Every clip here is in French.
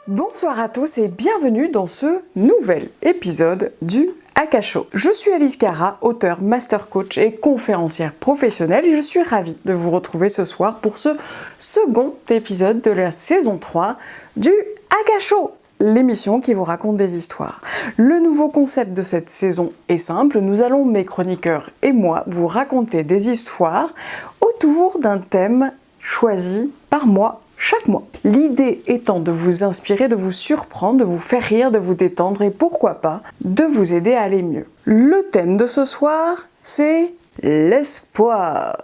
Bonsoir à tous et bienvenue dans ce nouvel épisode du Aka Show. Je suis Alice Cara, auteure, master coach et conférencière professionnelle et je suis ravie de vous retrouver ce soir pour ce second épisode de la saison 3 du Aka Show, l'émission qui vous raconte des histoires. Le nouveau concept de cette saison est simple, nous allons, mes chroniqueurs et moi, vous raconter des histoires autour d'un thème choisi par moi chaque mois. L'idée étant de vous inspirer, de vous surprendre, de vous faire rire, de vous détendre et pourquoi pas, de vous aider à aller mieux. Le thème de ce soir, c'est l'espoir.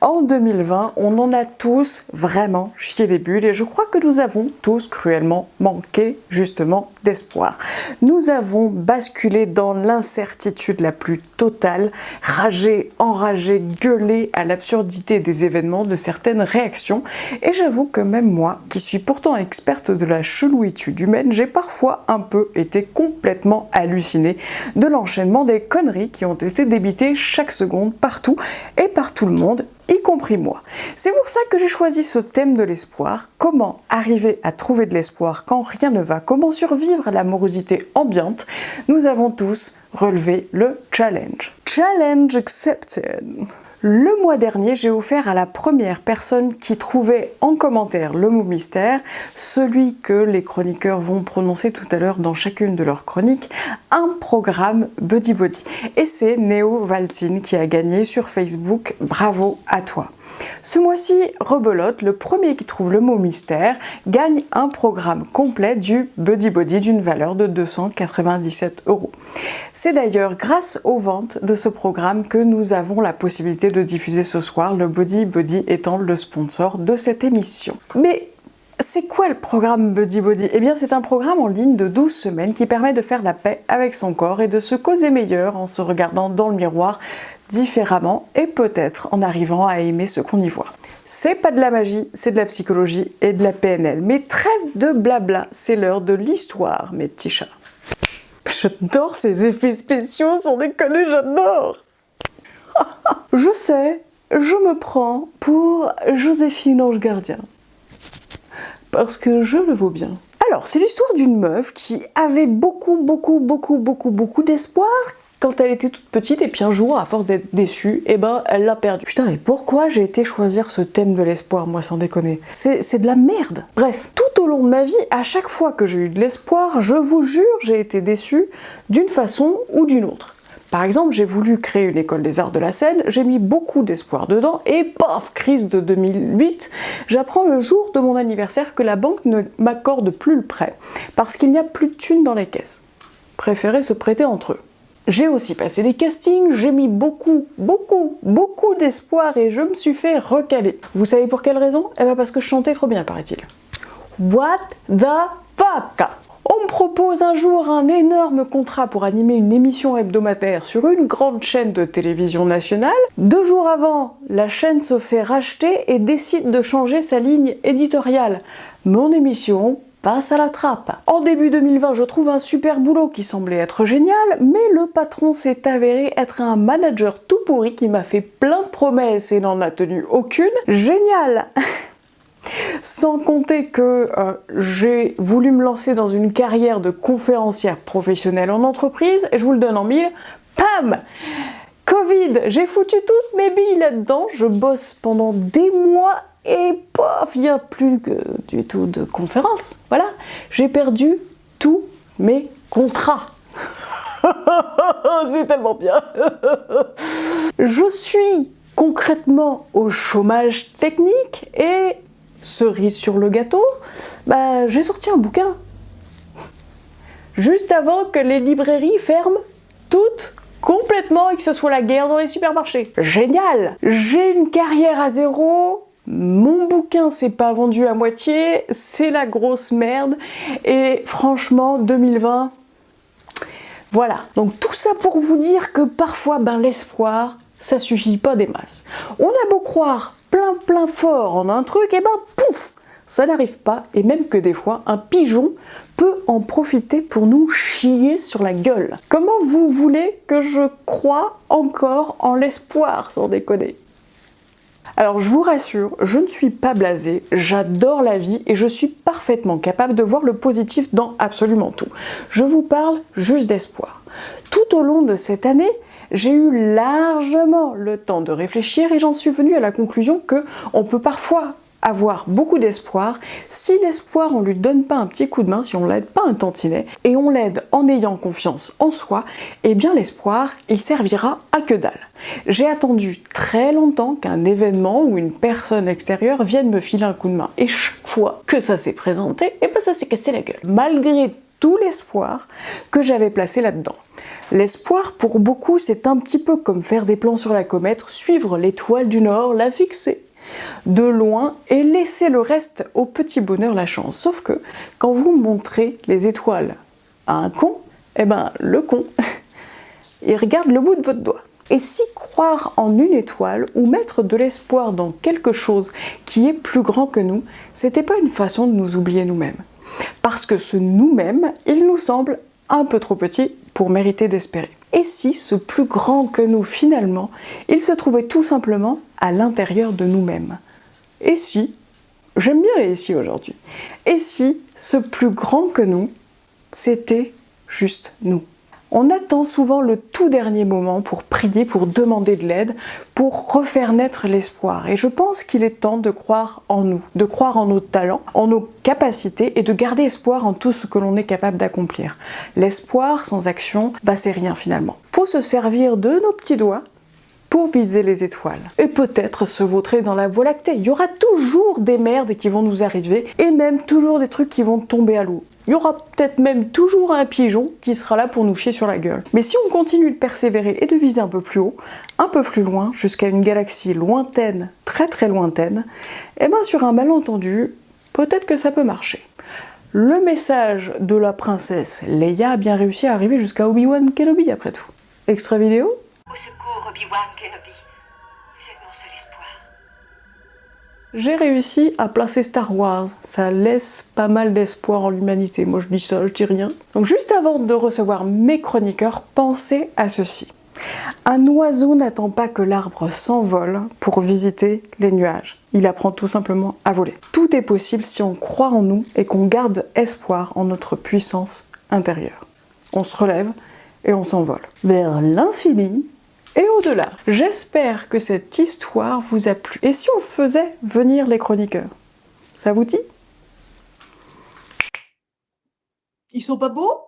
En 2020, on en a tous vraiment chié des bulles et je crois que nous avons tous cruellement manqué justement d'espoir. Nous avons basculé dans l'incertitude la plus totale, ragé, enragé, gueulé à l'absurdité des événements, de certaines réactions et j'avoue que même moi, qui suis pourtant experte de la chelouitude humaine, j'ai parfois un peu été complètement hallucinée de l'enchaînement des conneries qui ont été débitées chaque seconde partout et par tout le monde, y compris moi. C'est pour ça que j'ai choisi ce thème de l'espoir. Comment arriver à trouver de l'espoir quand rien ne va? Comment survivre à la morosité ambiante? Nous avons tous relevé le challenge. Challenge accepted. Le mois dernier, j'ai offert à la première personne qui trouvait en commentaire le mot mystère, celui que les chroniqueurs vont prononcer tout à l'heure dans chacune de leurs chroniques, un programme Buddy Body. Et c'est Néo Valtine qui a gagné sur Facebook. Bravo à toi! Ce mois-ci, rebelote, le premier qui trouve le mot mystère gagne un programme complet du Buddy Body d'une valeur de 297 €. C'est d'ailleurs grâce aux ventes de ce programme que nous avons la possibilité de diffuser ce soir, le Buddy Body étant le sponsor de cette émission. Mais c'est quoi le programme Buddy Body? Eh bien, c'est un programme en ligne de 12 semaines qui permet de faire la paix avec son corps et de se causer meilleur en se regardant dans le miroir différemment et peut-être en arrivant à aimer ce qu'on y voit. C'est pas de la magie, c'est de la psychologie et de la PNL. Mais trêve de blabla, c'est l'heure de l'histoire, mes petits chats. J'adore ces effets spéciaux, sans déconner, j'adore. Je sais, je me prends pour Joséphine Ange Gardien. Parce que je le vaux bien. Alors, c'est l'histoire d'une meuf qui avait beaucoup d'espoir quand elle était toute petite, et puis un jour, à force d'être déçue, elle l'a perdu. Putain, mais pourquoi j'ai été choisir ce thème de l'espoir, moi, sans déconner? C'est de la merde. Bref, tout au long de ma vie, à chaque fois que j'ai eu de l'espoir, je vous jure, j'ai été déçue d'une façon ou d'une autre. Par exemple, j'ai voulu créer une école des arts de la scène, j'ai mis beaucoup d'espoir dedans, et paf, crise de 2008, j'apprends le jour de mon anniversaire que la banque ne m'accorde plus le prêt, parce qu'il n'y a plus de thunes dans les caisses. Préférez se prêter entre eux. J'ai aussi passé des castings, j'ai mis beaucoup d'espoir et je me suis fait recaler. Vous savez pour quelle raison? Eh bien parce que je chantais trop bien, paraît-il. What the fuck? On me propose un jour un énorme contrat pour animer une émission hebdomadaire sur une grande chaîne de télévision nationale. 2 jours avant, la chaîne se fait racheter et décide de changer sa ligne éditoriale. Mon émission passe à la trappe. En début 2020, je trouve un super boulot qui semblait être génial, mais le patron s'est avéré être un manager tout pourri qui m'a fait plein de promesses et n'en a tenu aucune. Génial! Sans compter que j'ai voulu me lancer dans une carrière de conférencière professionnelle en entreprise, et je vous le donne en mille, pam! Covid, j'ai foutu toutes mes billes là-dedans, je bosse pendant des mois et pof, il n'y a plus du tout de conférences. Voilà, j'ai perdu tous mes contrats. C'est tellement bien. Je suis concrètement au chômage technique et, cerise sur le gâteau, j'ai sorti un bouquin. Juste avant que les librairies ferment toutes complètement et que ce soit la guerre dans les supermarchés. Génial! J'ai une carrière à zéro. Mon bouquin s'est pas vendu à moitié, c'est la grosse merde, et franchement, 2020, voilà. Donc tout ça pour vous dire que parfois, l'espoir, ça suffit pas des masses. On a beau croire plein fort en un truc, et pouf, ça n'arrive pas, et même que des fois, un pigeon peut en profiter pour nous chier sur la gueule. Comment vous voulez que je croie encore en l'espoir, sans déconner? Alors je vous rassure, je ne suis pas blasée, j'adore la vie et je suis parfaitement capable de voir le positif dans absolument tout. Je vous parle juste d'espoir. Tout au long de cette année, j'ai eu largement le temps de réfléchir et j'en suis venue à la conclusion que on peut parfois avoir beaucoup d'espoir si l'espoir on lui donne pas un petit coup de main, si on l'aide pas un tantinet et on l'aide en ayant confiance en soi, eh bien l'espoir il servira à que dalle. J'ai attendu très longtemps qu'un événement ou une personne extérieure vienne me filer un coup de main et chaque fois que ça s'est présenté, eh ben ça s'est cassé la gueule malgré tout l'espoir que j'avais placé là-dedans. L'espoir pour beaucoup c'est un petit peu comme faire des plans sur la comète, suivre l'étoile du Nord, la fixer de loin et laisser le reste au petit bonheur la chance. Sauf que quand vous montrez les étoiles à un con, eh ben le con, il regarde le bout de votre doigt. Et si croire en une étoile ou mettre de l'espoir dans quelque chose qui est plus grand que nous, c'était pas une façon de nous oublier nous-mêmes. Parce que ce nous-mêmes, il nous semble un peu trop petit pour mériter d'espérer. Et si ce plus grand que nous, finalement, il se trouvait tout simplement à l'intérieur de nous-mêmes? Et si, j'aime bien les ici aujourd'hui, et si ce plus grand que nous, c'était juste nous? On attend souvent le tout dernier moment pour prier, pour demander de l'aide, pour refaire naître l'espoir. Et je pense qu'il est temps de croire en nous, de croire en nos talents, en nos capacités et de garder espoir en tout ce que l'on est capable d'accomplir. L'espoir sans action, c'est rien finalement. Faut se servir de nos petits doigts pour viser les étoiles. Et peut-être se vautrer dans la Voie lactée. Il y aura toujours des merdes qui vont nous arriver et même toujours des trucs qui vont tomber à l'eau. Il y aura peut-être même toujours un pigeon qui sera là pour nous chier sur la gueule. Mais si on continue de persévérer et de viser un peu plus haut, un peu plus loin, jusqu'à une galaxie lointaine, très très lointaine, eh ben sur un malentendu, peut-être que ça peut marcher. Le message de la princesse Leia a bien réussi à arriver jusqu'à Obi-Wan Kenobi après tout. Extra vidéo ? Au secours, Obi-Wan Kenobi. Vous êtes mon seul espoir. J'ai réussi à placer Star Wars. Ça laisse pas mal d'espoir en l'humanité. Moi je dis ça, je dis rien. Donc juste avant de recevoir mes chroniqueurs, pensez à ceci. Un oiseau n'attend pas que l'arbre s'envole pour visiter les nuages. Il apprend tout simplement à voler. Tout est possible si on croit en nous et qu'on garde espoir en notre puissance intérieure. On se relève et on s'envole vers l'infini et au-delà. J'espère que cette histoire vous a plu. Et si on faisait venir les chroniqueurs? Ça vous dit? Ils sont pas beaux?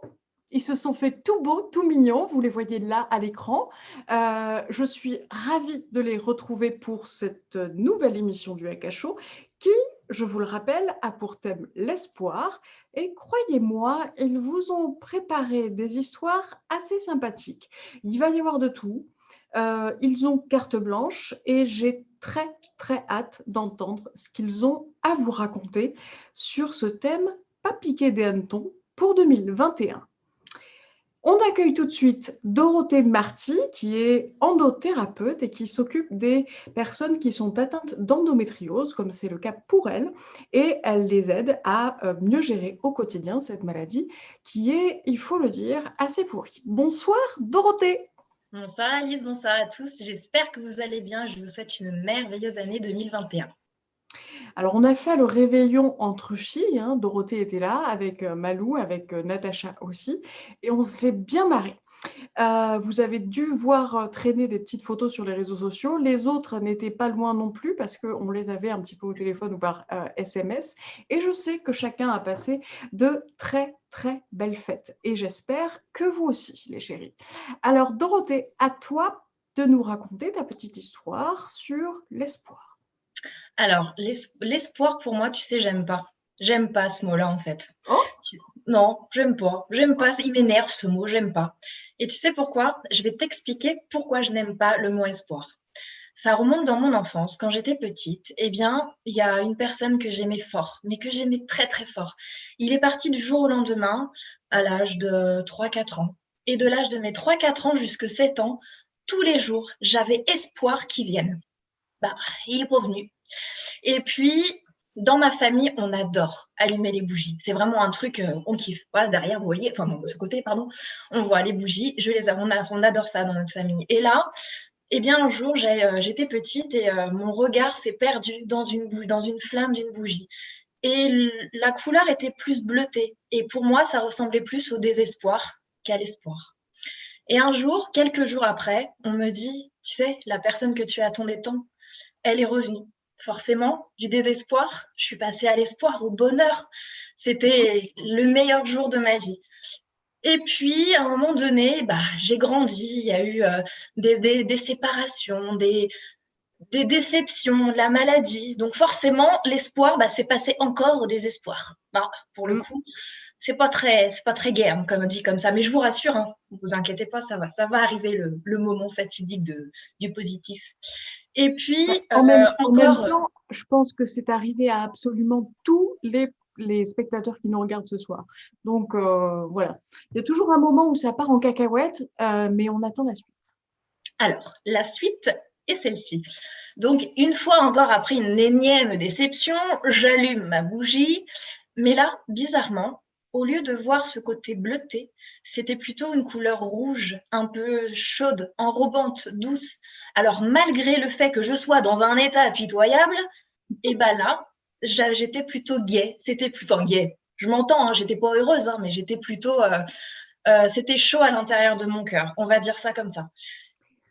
Ils se sont fait tout beaux, tout mignons, vous les voyez là à l'écran. Je suis ravie de les retrouver pour cette nouvelle émission du Akasho qui, je vous le rappelle, a pour thème l'espoir. Et croyez-moi, ils vous ont préparé des histoires assez sympathiques. Il va y avoir de tout. Ils ont carte blanche et j'ai très très hâte d'entendre ce qu'ils ont à vous raconter sur ce thème pas piqué des hannetons pour 2021. On accueille tout de suite Dorothée Marty, qui est endothérapeute et qui s'occupe des personnes qui sont atteintes d'endométriose, comme c'est le cas pour elle, et elle les aide à mieux gérer au quotidien cette maladie qui est, il faut le dire, assez pourrie. Bonsoir Dorothée. Bonsoir Alice, bonsoir à tous. J'espère que vous allez bien. Je vous souhaite une merveilleuse année 2021. Alors, on a fait le réveillon entre filles. Dorothée était là avec Malou, avec Natacha aussi. Et on s'est bien marré. Vous avez dû voir traîner des petites photos sur les réseaux sociaux. Les autres n'étaient pas loin non plus parce qu'on les avait un petit peu au téléphone ou par SMS. Et je sais que chacun a passé de très, très belles fêtes. Et j'espère que vous aussi, les chéris. Alors, Dorothée, à toi de nous raconter ta petite histoire sur l'espoir. Alors, l'espoir pour moi, tu sais, j'aime pas. J'aime pas ce mot-là en fait. Oh Non, j'aime pas. J'aime pas. Il m'énerve ce mot, j'aime pas. Et tu sais pourquoi? Je vais t'expliquer pourquoi je n'aime pas le mot espoir. Ça remonte dans mon enfance. Quand j'étais petite, eh bien, il y a une personne que j'aimais fort, mais que j'aimais très très fort. Il est parti du jour au lendemain à l'âge de 3-4 ans. Et de l'âge de mes 3-4 ans jusqu'à 7 ans, tous les jours, j'avais espoir qu'il vienne. Il est pas venu. Et puis, dans ma famille, on adore allumer les bougies. C'est vraiment un truc, on kiffe. Voilà, derrière, vous voyez, enfin, de ce côté, pardon, on voit les bougies. On adore ça dans notre famille. Et là, Eh bien, un jour, j'étais petite et mon regard s'est perdu dans une flamme d'une bougie. Et la couleur était plus bleutée. Et pour moi, ça ressemblait plus au désespoir qu'à l'espoir. Et un jour, quelques jours après, on me dit, tu sais, la personne que tu attendais tant, elle est revenue. Forcément, du désespoir, je suis passée à l'espoir, au bonheur. C'était le meilleur jour de ma vie. Et puis, à un moment donné, bah, j'ai grandi. Il y a eu des séparations, des déceptions, la maladie. Donc forcément, l'espoir, bah, c'est passé encore au désespoir. Bah, pour le Mm. coup, c'est pas très gai, hein, comme dit comme ça. Mais je vous rassure, hein, ne vous inquiétez pas, ça va arriver le moment fatidique du positif. Et puis, En même encore, temps, je pense que c'est arrivé à absolument tous les spectateurs qui nous regardent ce soir. Donc, voilà. Il y a toujours un moment où ça part en cacahuète, mais on attend la suite. alors, la suite est celle-ci. Donc, une fois encore, après une énième déception, j'allume ma bougie. Mais là, bizarrement, au lieu de voir ce côté bleuté, c'était plutôt une couleur rouge, un peu chaude, enrobante, douce. Alors, malgré le fait que je sois dans un état pitoyable, et ben là, j'étais plutôt gaie. C'était plus, enfin gaie. Je m'entends, hein, j'étais pas heureuse, hein, mais j'étais plutôt, c'était chaud à l'intérieur de mon cœur. On va dire ça comme ça.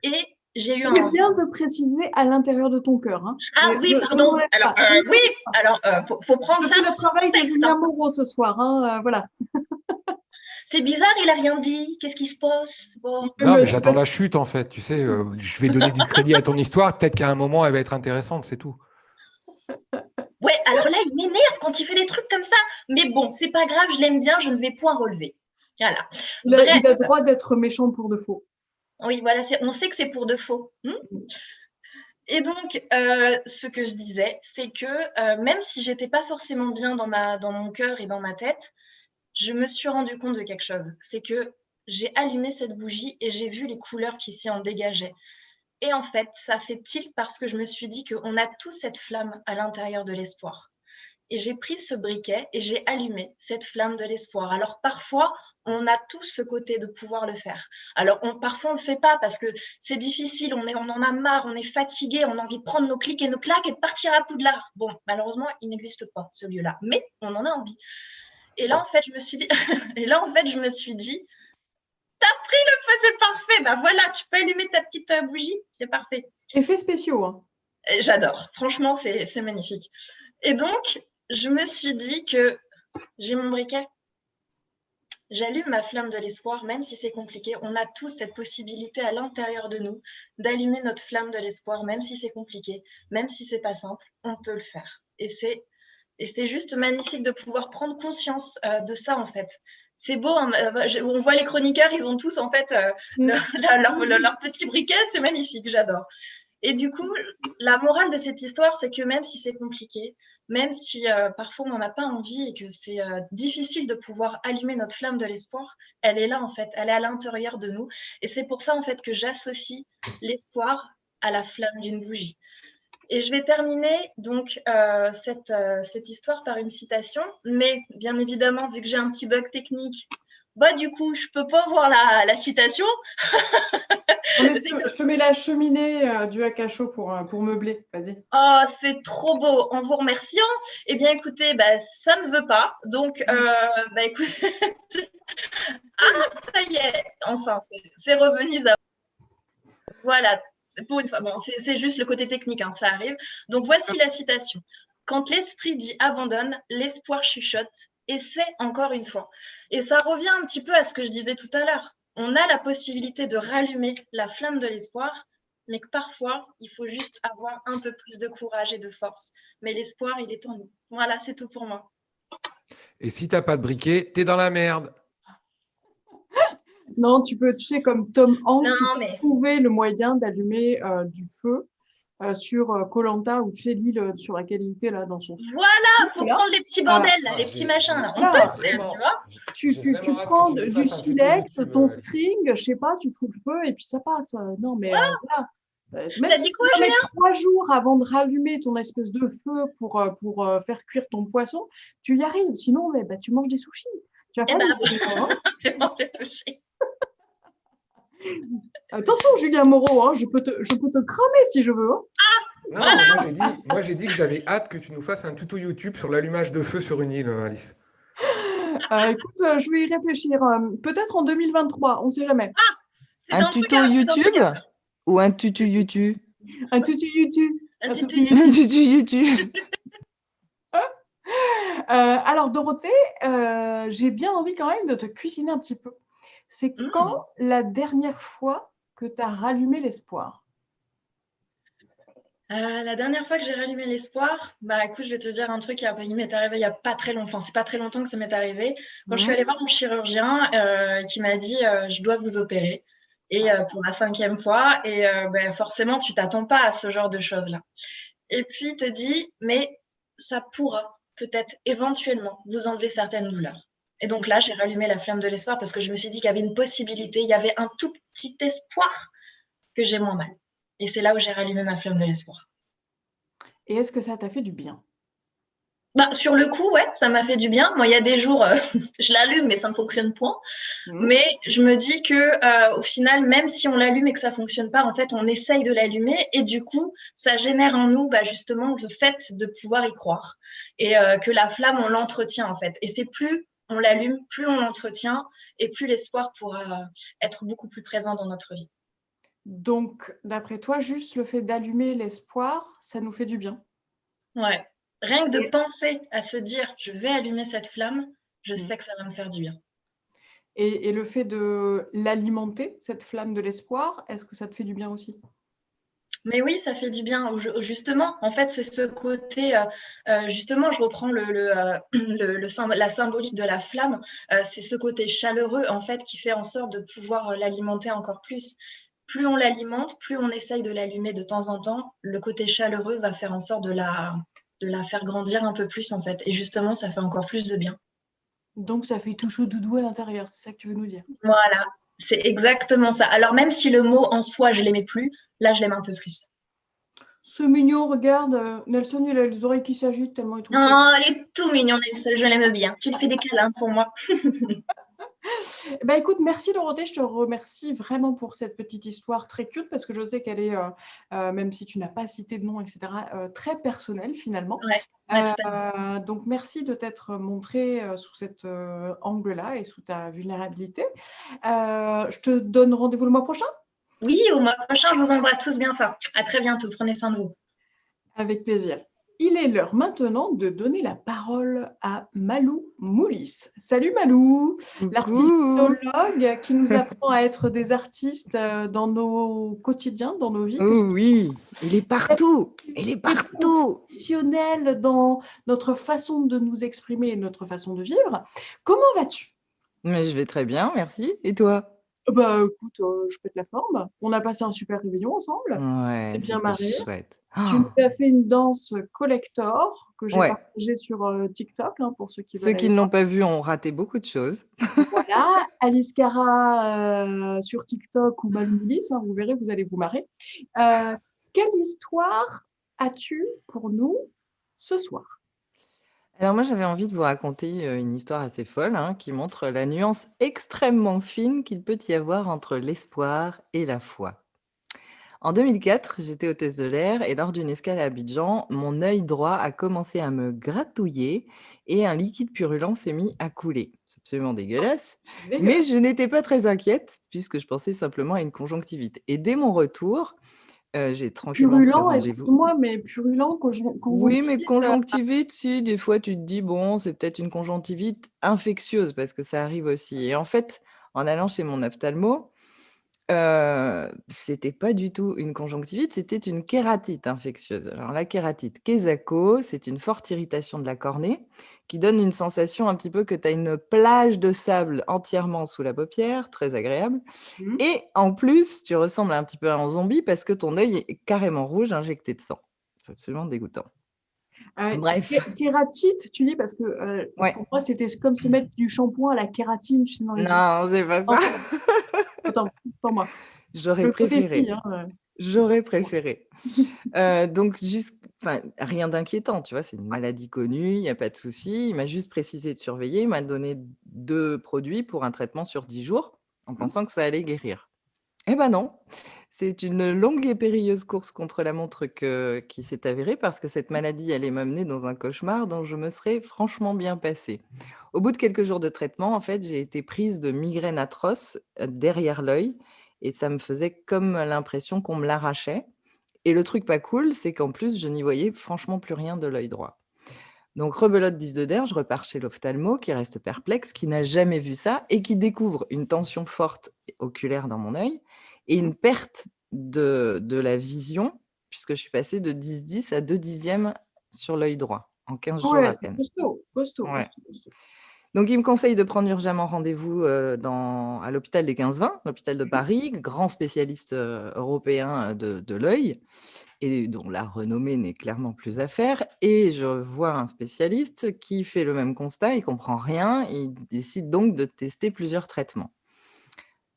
Et j'ai eu C'est un. bien de préciser à l'intérieur de ton cœur. Hein. Ah oui, Je ne pardon. m'enlève Alors, pas. Je ne oui, m'enlève pas. alors, faut prendre Je ça fais dans le son travail de contexte. Julien Hein. Moreau ce soir. Hein, voilà. C'est bizarre, il a rien dit. Qu'est-ce qui se passe? Bon. Il Non, me- mais j'attends la chute, en fait. Tu sais, je vais donner du crédit à ton histoire. Peut-être qu'à un moment, elle va être intéressante, c'est tout. Ouais, alors là, il m'énerve quand il fait des trucs comme ça. Mais bon, c'est pas grave, je l'aime bien, je ne vais point relever. Voilà. il a Bref, droit d'être méchant pour de faux. oui, voilà, on sait que c'est pour de faux. Et donc, ce que je disais, c'est que même si j'étais pas forcément bien dans mon cœur et dans ma tête, je me suis rendu compte de quelque chose. C'est que j'ai allumé cette bougie et j'ai vu les couleurs qui s'y en dégageaient. Et en fait, ça fait tilt parce que je me suis dit qu'on a tous cette flamme à l'intérieur de l'espoir. Et j'ai pris ce briquet et j'ai allumé cette flamme de l'espoir. Alors parfois, on a tous ce côté de pouvoir le faire. Alors parfois, on ne le fait pas parce que c'est difficile, on en a marre, on est fatigué, on a envie de prendre nos clics et nos claques et de partir à Poudlard. Bon, malheureusement, il n'existe pas ce lieu-là, mais on en a envie. Et là, en fait, je me suis dit, t'as pris le feu, c'est parfait. Bah voilà, tu peux allumer ta petite bougie, c'est parfait. Effets spéciaux. Hein. J'adore. Franchement, c'est magnifique. Et donc, je me suis dit que j'ai mon briquet. J'allume ma flamme de l'espoir, même si c'est compliqué. On a tous cette possibilité à l'intérieur de nous d'allumer notre flamme de l'espoir, même si c'est compliqué, même si c'est pas simple, on peut le faire. Et c'est juste magnifique de pouvoir prendre conscience de ça, en fait. C'est beau, hein, on voit les chroniqueurs, ils ont tous, en fait, leur petit briquet, c'est magnifique, j'adore. Et du coup, la morale de cette histoire, c'est que même si c'est compliqué, même si parfois on n'en a pas envie et que c'est difficile de pouvoir allumer notre flamme de l'espoir, elle est là en fait, elle est à l'intérieur de nous. Et c'est pour ça en fait que j'associe l'espoir à la flamme d'une bougie. Et je vais terminer donc cette histoire par une citation, mais bien évidemment, vu que j'ai un petit bug technique, bah du coup, je peux pas voir la citation. Je te mets la cheminée du Akacho pour meubler. Vas-y. Oh, c'est trop beau. En vous remerciant, eh bien, écoutez, bah, ça ne veut pas. Donc, bah, écoutez, ah, ça y est. Enfin, c'est revenu. Voilà. C'est pour une fois. Bon, c'est juste le côté technique, hein, ça arrive. Donc, voici la citation. Quand l'esprit dit abandonne, l'espoir chuchote. Et c'est encore une fois. Et ça revient un petit peu à ce que je disais tout à l'heure. On a la possibilité de rallumer la flamme de l'espoir, mais que parfois, il faut juste avoir un peu plus de courage et de force. Mais l'espoir, il est en nous. Voilà, c'est tout pour moi. Et si t'as pas de briquet, t'es dans la merde. Non, tu sais, comme Tom Hanks, Non, il peut mais trouver le moyen d'allumer du feu sur koh ou tu sais, l'île sur laquelle il était là dans son voilà, faut là. prendre les petits Voilà. bordels, là, les petits machins. Là. On Voilà. peut le faire, tu vois. Tu prends du silex, ton string, je sais pas, tu fous le feu et puis ça passe. Non, mais voilà. Même T'as si dit tu quoi, vas Julien? mettre 3 jours avant de rallumer ton espèce de feu pour faire cuire ton poisson, tu y arrives. Sinon, bah, tu manges des sushis. Tu vas Eh pas ben, les j'ai mangé sushi. Attention, Julien Moreau, hein, je peux te cramer si je veux. Hein. Non, moi j'ai dit que j'avais hâte que tu nous fasses un tuto YouTube sur l'allumage de feu sur une île, Alice. Écoute, je vais y réfléchir. Peut-être en 2023, on ne sait jamais. C'est Un dans ce tuto cas, c'est dans ce YouTube cas. ou un tutu YouTube? Un tutu YouTube. Un tuto tutu Un tutu YouTube. Alors, Dorothée, j'ai bien envie quand même de te cuisiner un petit peu. C'est quand la dernière fois que tu as rallumé l'espoir? La dernière fois que j'ai rallumé l'espoir, bah écoute, je vais te dire un truc qui m'est arrivé il y a pas très longtemps. Enfin, c'est pas très longtemps que ça m'est arrivé. Quand je suis allée voir mon chirurgien, qui m'a dit je dois vous opérer et pour la 5e fois. Et ben, forcément, tu t'attends pas à ce genre de choses-là. Et puis il te dit mais ça pourra peut-être éventuellement vous enlever certaines douleurs. Et donc là, j'ai rallumé la flamme de l'espoir parce que je me suis dit qu'il y avait une possibilité, il y avait un tout petit espoir que j'ai moins mal. Et c'est là où j'ai rallumé ma flamme de l'espoir. Et est-ce que ça t'a fait du bien? Bah, sur le coup, ouais, ça m'a fait du bien. Moi, il y a des jours, je l'allume, mais ça ne fonctionne point. Mais je me dis que au final, même si on l'allume et que ça ne fonctionne pas, en fait, on essaye de l'allumer et du coup, ça génère en nous bah, justement le fait de pouvoir y croire et que la flamme, on l'entretient en fait. Et c'est plus on l'allume, plus on l'entretient et plus l'espoir pourra être beaucoup plus présent dans notre vie. Donc, d'après toi, juste le fait d'allumer l'espoir, ça nous fait du bien? Ouais. Rien que de penser à se dire je vais allumer cette flamme, je sais que ça va me faire du bien. Et le fait de l'alimenter, cette flamme de l'espoir, est-ce que ça te fait du bien aussi? Mais oui, ça fait du bien. Justement, en fait, c'est ce côté, justement, je reprends la symbolique de la flamme, c'est ce côté chaleureux, en fait, qui fait en sorte de pouvoir l'alimenter encore plus. Plus on l'alimente, plus on essaye de l'allumer de temps en temps, le côté chaleureux va faire en sorte de la faire grandir un peu plus, en fait. Et justement, ça fait encore plus de bien. Donc, ça fait tout chaud doudou à l'intérieur, c'est ça que tu veux nous dire? Voilà, c'est exactement ça. Alors, même si le mot en soi, je l'aimais plus, là, je l'aime un peu plus. Ce mignon, regarde, Nelson, il a les oreilles qui s'agitent tellement il trouve ça. Oh, il est tout mignon, Nelson, je l'aime bien. Tu lui fais des câlins pour moi. Bah écoute, merci Dorothée, je te remercie vraiment pour cette petite histoire très cute parce que je sais qu'elle est, même si tu n'as pas cité de nom, etc., très personnelle finalement. Ouais, Donc merci de t'être montrée sous cet angle-là et sous ta vulnérabilité. Je te donne rendez-vous le mois prochain? oui, au mois prochain, je vous embrasse tous bien fort. À très bientôt, prenez soin de vous. Avec plaisir. Il est l'heure maintenant de donner la parole à Malou Moulis. Salut Malou, l'artistologue qui nous apprend à être des artistes dans nos quotidiens, dans nos vies. Oh oui, il est partout, il est partout. Professionnel dans notre façon de nous exprimer et notre façon de vivre. Comment vas-tu? Mais je vais très bien, merci. Et toi? Bah écoute, je pète la forme. On a passé un super réveillon ensemble. Ouais, C'est bien c'était marré. chouette. Tu nous as fait une danse collector que j'ai Ouais. partagée sur TikTok pour ceux qui veulent Ceux qui aller ne voir. l'ont pas vu ont raté beaucoup de choses. Voilà, Alice Cara sur TikTok ou Malou Moulis, vous verrez, vous allez vous marrer. Quelle histoire as-tu pour nous ce soir? Alors moi, j'avais envie de vous raconter une histoire assez folle qui montre la nuance extrêmement fine qu'il peut y avoir entre l'espoir et la foi. En 2004, j'étais hôtesse de l'air et lors d'une escale à Abidjan, mon œil droit a commencé à me gratouiller et un liquide purulent s'est mis à couler. C'est absolument dégueulasse, mais je n'étais pas très inquiète puisque je pensais simplement à une conjonctivite. Et dès mon retour, j'ai tranquillement pris Purulent, rendez-vous. excuse-moi, mais purulent, Oui, mais conjonctivite, si, des fois tu te dis, bon, c'est peut-être une conjonctivite infectieuse parce que ça arrive aussi. Et en fait, en allant chez mon ophtalmo, c'était pas du tout une conjonctivite, c'était une kératite infectieuse. Alors la kératite Quésaco, c'est une forte irritation de la cornée qui donne une sensation un petit peu que tu as une plage de sable entièrement sous la paupière, très agréable. Et en plus, tu ressembles un petit peu à un zombie parce que ton œil est carrément rouge, injecté de sang. C'est absolument dégoûtant. Bref. Kératite, tu dis, parce que Ouais. pour moi, c'était comme se mettre du shampoing à la kératine, tu sais, dans les yeux. Non, c'est pas ça. Attends, pour moi. J'aurais préféré. Défi, hein. J'aurais préféré. Donc, rien d'inquiétant, tu vois, c'est une maladie connue, il n'y a pas de souci. Il m'a juste précisé de surveiller, il m'a donné 2 produits pour un traitement sur 10 jours, en pensant que ça allait guérir. Eh ben non, c'est une longue et périlleuse course contre la montre qui s'est avérée parce que cette maladie allait m'amener dans un cauchemar dont je me serais franchement bien passée. Au bout de quelques jours de traitement, en fait, j'ai été prise de migraines atroces derrière l'œil et ça me faisait comme l'impression qu'on me l'arrachait. Et le truc pas cool, c'est qu'en plus, je n'y voyais franchement plus rien de l'œil droit. Donc rebelote 10 de der, je repars chez l'ophtalmo qui reste perplexe, qui n'a jamais vu ça et qui découvre une tension forte oculaire dans mon œil et une perte de la vision, puisque je suis passée de 10-10 à 2 dixièmes sur l'œil droit en 15 jours Ouais, à c'est peine. costaud, costaud, Ouais. costaud, costaud. Donc il me conseille de prendre urgemment rendez-vous à l'hôpital des 15-20, l'hôpital de Paris, grand spécialiste européen de l'œil et dont la renommée n'est clairement plus à faire. Et je vois un spécialiste qui fait le même constat, il comprend rien, il décide donc de tester plusieurs traitements.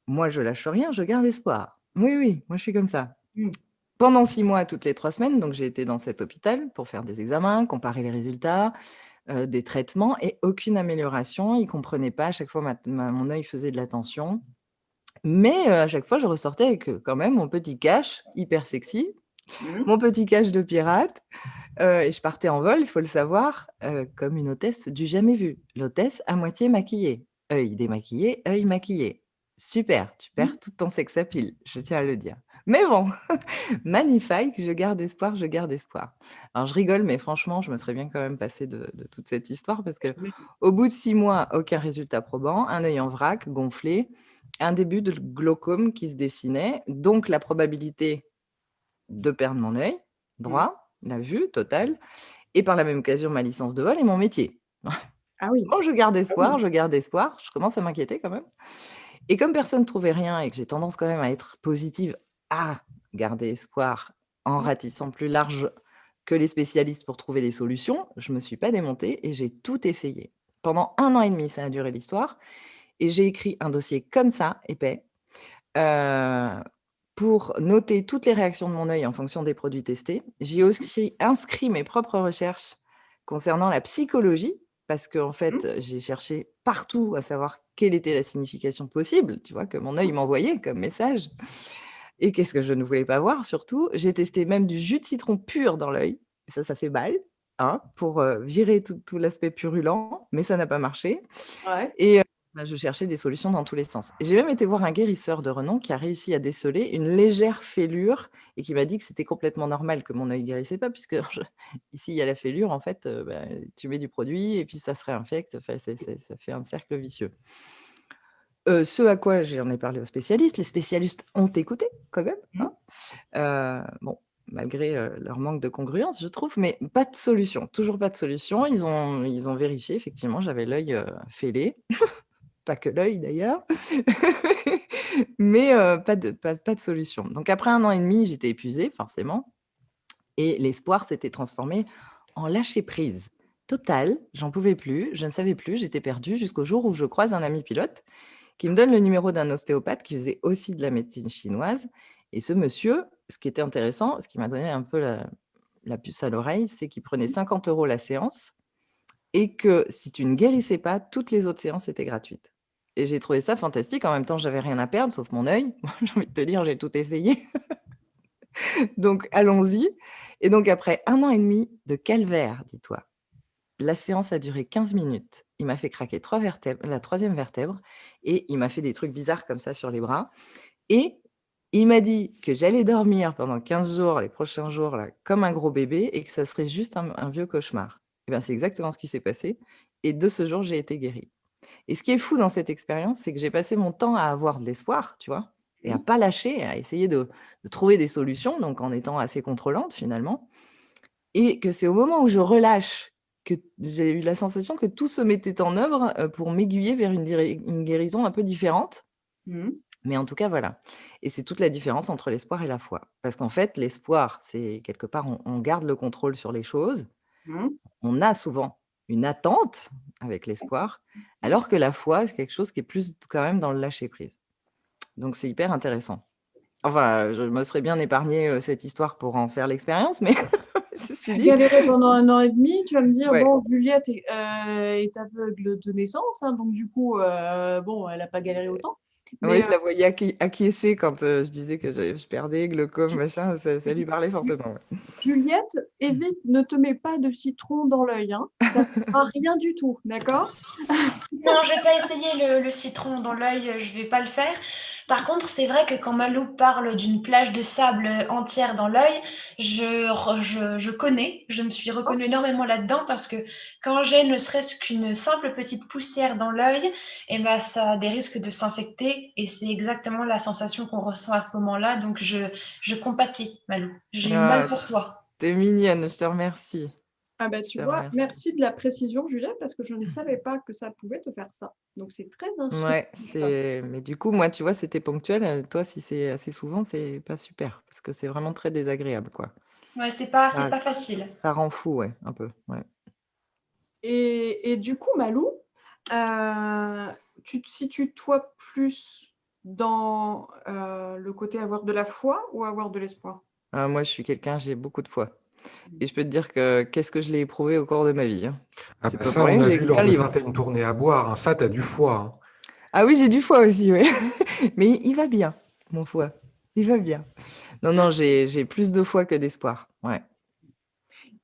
Moi, je lâche rien, je garde espoir. Oui, oui, moi je suis comme ça. Mm. Pendant 6 mois, toutes les 3 semaines, donc j'ai été dans cet hôpital pour faire des examens, comparer les résultats, des traitements et aucune amélioration. Il ne comprenait pas, à chaque fois mon œil faisait de la tension. Mais à chaque fois, je ressortais avec quand même mon petit cache hyper sexy, Mm. mon petit cache de pirate. Et je partais en vol, il faut le savoir, comme une hôtesse du jamais vu. L'hôtesse à moitié maquillée, œil démaquillé, œil maquillé. Super, tu perds tout ton sex appeal, je tiens à le dire. Mais bon, magnifique, je garde espoir, je garde espoir. Alors je rigole, mais franchement, je me serais bien quand même passée de toute cette histoire parce que au bout de 6 mois, aucun résultat probant, un œil en vrac, gonflé, un début de glaucome qui se dessinait, donc la probabilité de perdre mon œil droit, la vue totale, et par la même occasion ma licence de vol et mon métier. Ah oui. Bon, je garde espoir, je commence à m'inquiéter quand même. Et comme personne ne trouvait rien et que j'ai tendance quand même à être positive, à garder espoir en ratissant plus large que les spécialistes pour trouver des solutions, je ne me suis pas démontée et j'ai tout essayé. Pendant 1 an et demi, ça a duré l'histoire, et j'ai écrit un dossier comme ça, épais, pour noter toutes les réactions de mon œil en fonction des produits testés. J'ai aussi inscrit mes propres recherches concernant la psychologie, parce qu'en fait, j'ai cherché partout à savoir quelle était la signification possible, tu vois, que mon œil m'envoyait comme message. Et qu'est-ce que je ne voulais pas voir surtout? J'ai testé même du jus de citron pur dans l'œil. Ça fait mal, hein, pour virer tout l'aspect purulent, mais ça n'a pas marché. Ouais. Et je cherchais des solutions dans tous les sens. J'ai même été voir un guérisseur de renom qui a réussi à déceler une légère fêlure et qui m'a dit que c'était complètement normal que mon œil guérissait pas puisque ici, il y a la fêlure, en fait, tu mets du produit et puis ça se réinfecte, enfin, ça fait un cercle vicieux. Ce à quoi j'en ai parlé aux spécialistes, les spécialistes ont écouté quand même, hein. Bon, malgré leur manque de congruence, je trouve, mais pas de solution, toujours pas de solution. Ils ont vérifié, effectivement, j'avais l'œil fêlé. Pas que l'œil d'ailleurs, mais pas de solution. Donc après 1 an et demi, j'étais épuisée forcément et l'espoir s'était transformé en lâcher prise total. J'en pouvais plus, je ne savais plus, j'étais perdue jusqu'au jour où je croise un ami pilote qui me donne le numéro d'un ostéopathe qui faisait aussi de la médecine chinoise. Et ce monsieur, ce qui était intéressant, ce qui m'a donné un peu la puce à l'oreille, c'est qu'il prenait 50 € la séance et que si tu ne guérissais pas, toutes les autres séances étaient gratuites. Et j'ai trouvé ça fantastique. En même temps, j'avais rien à perdre, sauf mon œil. J'ai envie de te dire, j'ai tout essayé. Donc, allons-y. Et donc, après 1 an et demi de calvaire, dis-toi, la séance a duré 15 minutes. Il m'a fait craquer la 3e vertèbre et il m'a fait des trucs bizarres comme ça sur les bras. Et il m'a dit que j'allais dormir pendant 15 jours, les prochains jours, là, comme un gros bébé et que ça serait juste un vieux cauchemar. Et bien, c'est exactement ce qui s'est passé. Et de ce jour, j'ai été guérie. Et ce qui est fou dans cette expérience, c'est que j'ai passé mon temps à avoir de l'espoir, tu vois, et à pas lâcher, à essayer de trouver des solutions, donc en étant assez contrôlante finalement. Et que c'est au moment où je relâche que j'ai eu la sensation que tout se mettait en œuvre pour m'aiguiller vers une guérison un peu différente. Mais en tout cas, voilà. Et c'est toute la différence entre l'espoir et la foi. Parce qu'en fait, l'espoir, c'est quelque part, on garde le contrôle sur les choses. On a souvent une attente avec l'espoir, alors que la foi, c'est quelque chose qui est plus quand même dans le lâcher-prise. Donc c'est hyper intéressant. Enfin, je me serais bien épargné cette histoire pour en faire l'expérience, mais ceci dit, Galéré pendant 1 an et demi, tu vas me dire, ouais. bon, Juliette est aveugle de naissance, hein, donc du coup, bon, elle n'a pas galéré autant. Oui, Mais je la voyais acquiescer quand je disais que je perdais, glaucome, machin, ça lui parlait fortement. Ouais. Juliette, évite, ne te mets pas de citron dans l'œil, hein. Ça ne fera rien du tout, d'accord? Non, je vais pas essayer le citron dans l'œil, je vais pas le faire. Par contre, c'est vrai que quand Malou parle d'une plage de sable entière dans l'œil, je connais, je me suis reconnue énormément là-dedans parce que quand j'ai ne serait-ce qu'une simple petite poussière dans l'œil, eh ben, ça a des risques de s'infecter et c'est exactement la sensation qu'on ressent à ce moment-là. Donc, je compatis, Malou. J'ai eu mal Ah, pour toi. t'es mignonne, je te remercie. Ah bah, Je tu te vois, remercie. merci de la précision, Juliette, parce que je ne savais pas que ça pouvait te faire ça. Donc c'est très instructif. Ouais, mais du coup, moi, tu vois, c'était ponctuel. Toi, si c'est assez souvent, c'est pas super, parce que c'est vraiment très désagréable, quoi. Ouais, c'est Ça, pas facile. ça rend fou, ouais, un peu. Ouais. Et du coup, Malou, tu te situes toi plus dans le côté avoir de la foi ou avoir de l'espoir? Moi, je suis quelqu'un, j'ai beaucoup de foi. Et je peux te dire que qu'est-ce que je l'ai éprouvé au cours de ma vie, hein. Ah C'est bah pas ça, pour on rien que a j'ai vu écrit lors un de livre. certaines tournées à boire, hein. Ça, t'as du foie, hein. Ah oui, j'ai du foie aussi, ouais. Mais il va bien, mon foie. Il va bien. Non, non, j'ai plus de foi que d'espoir. Ouais.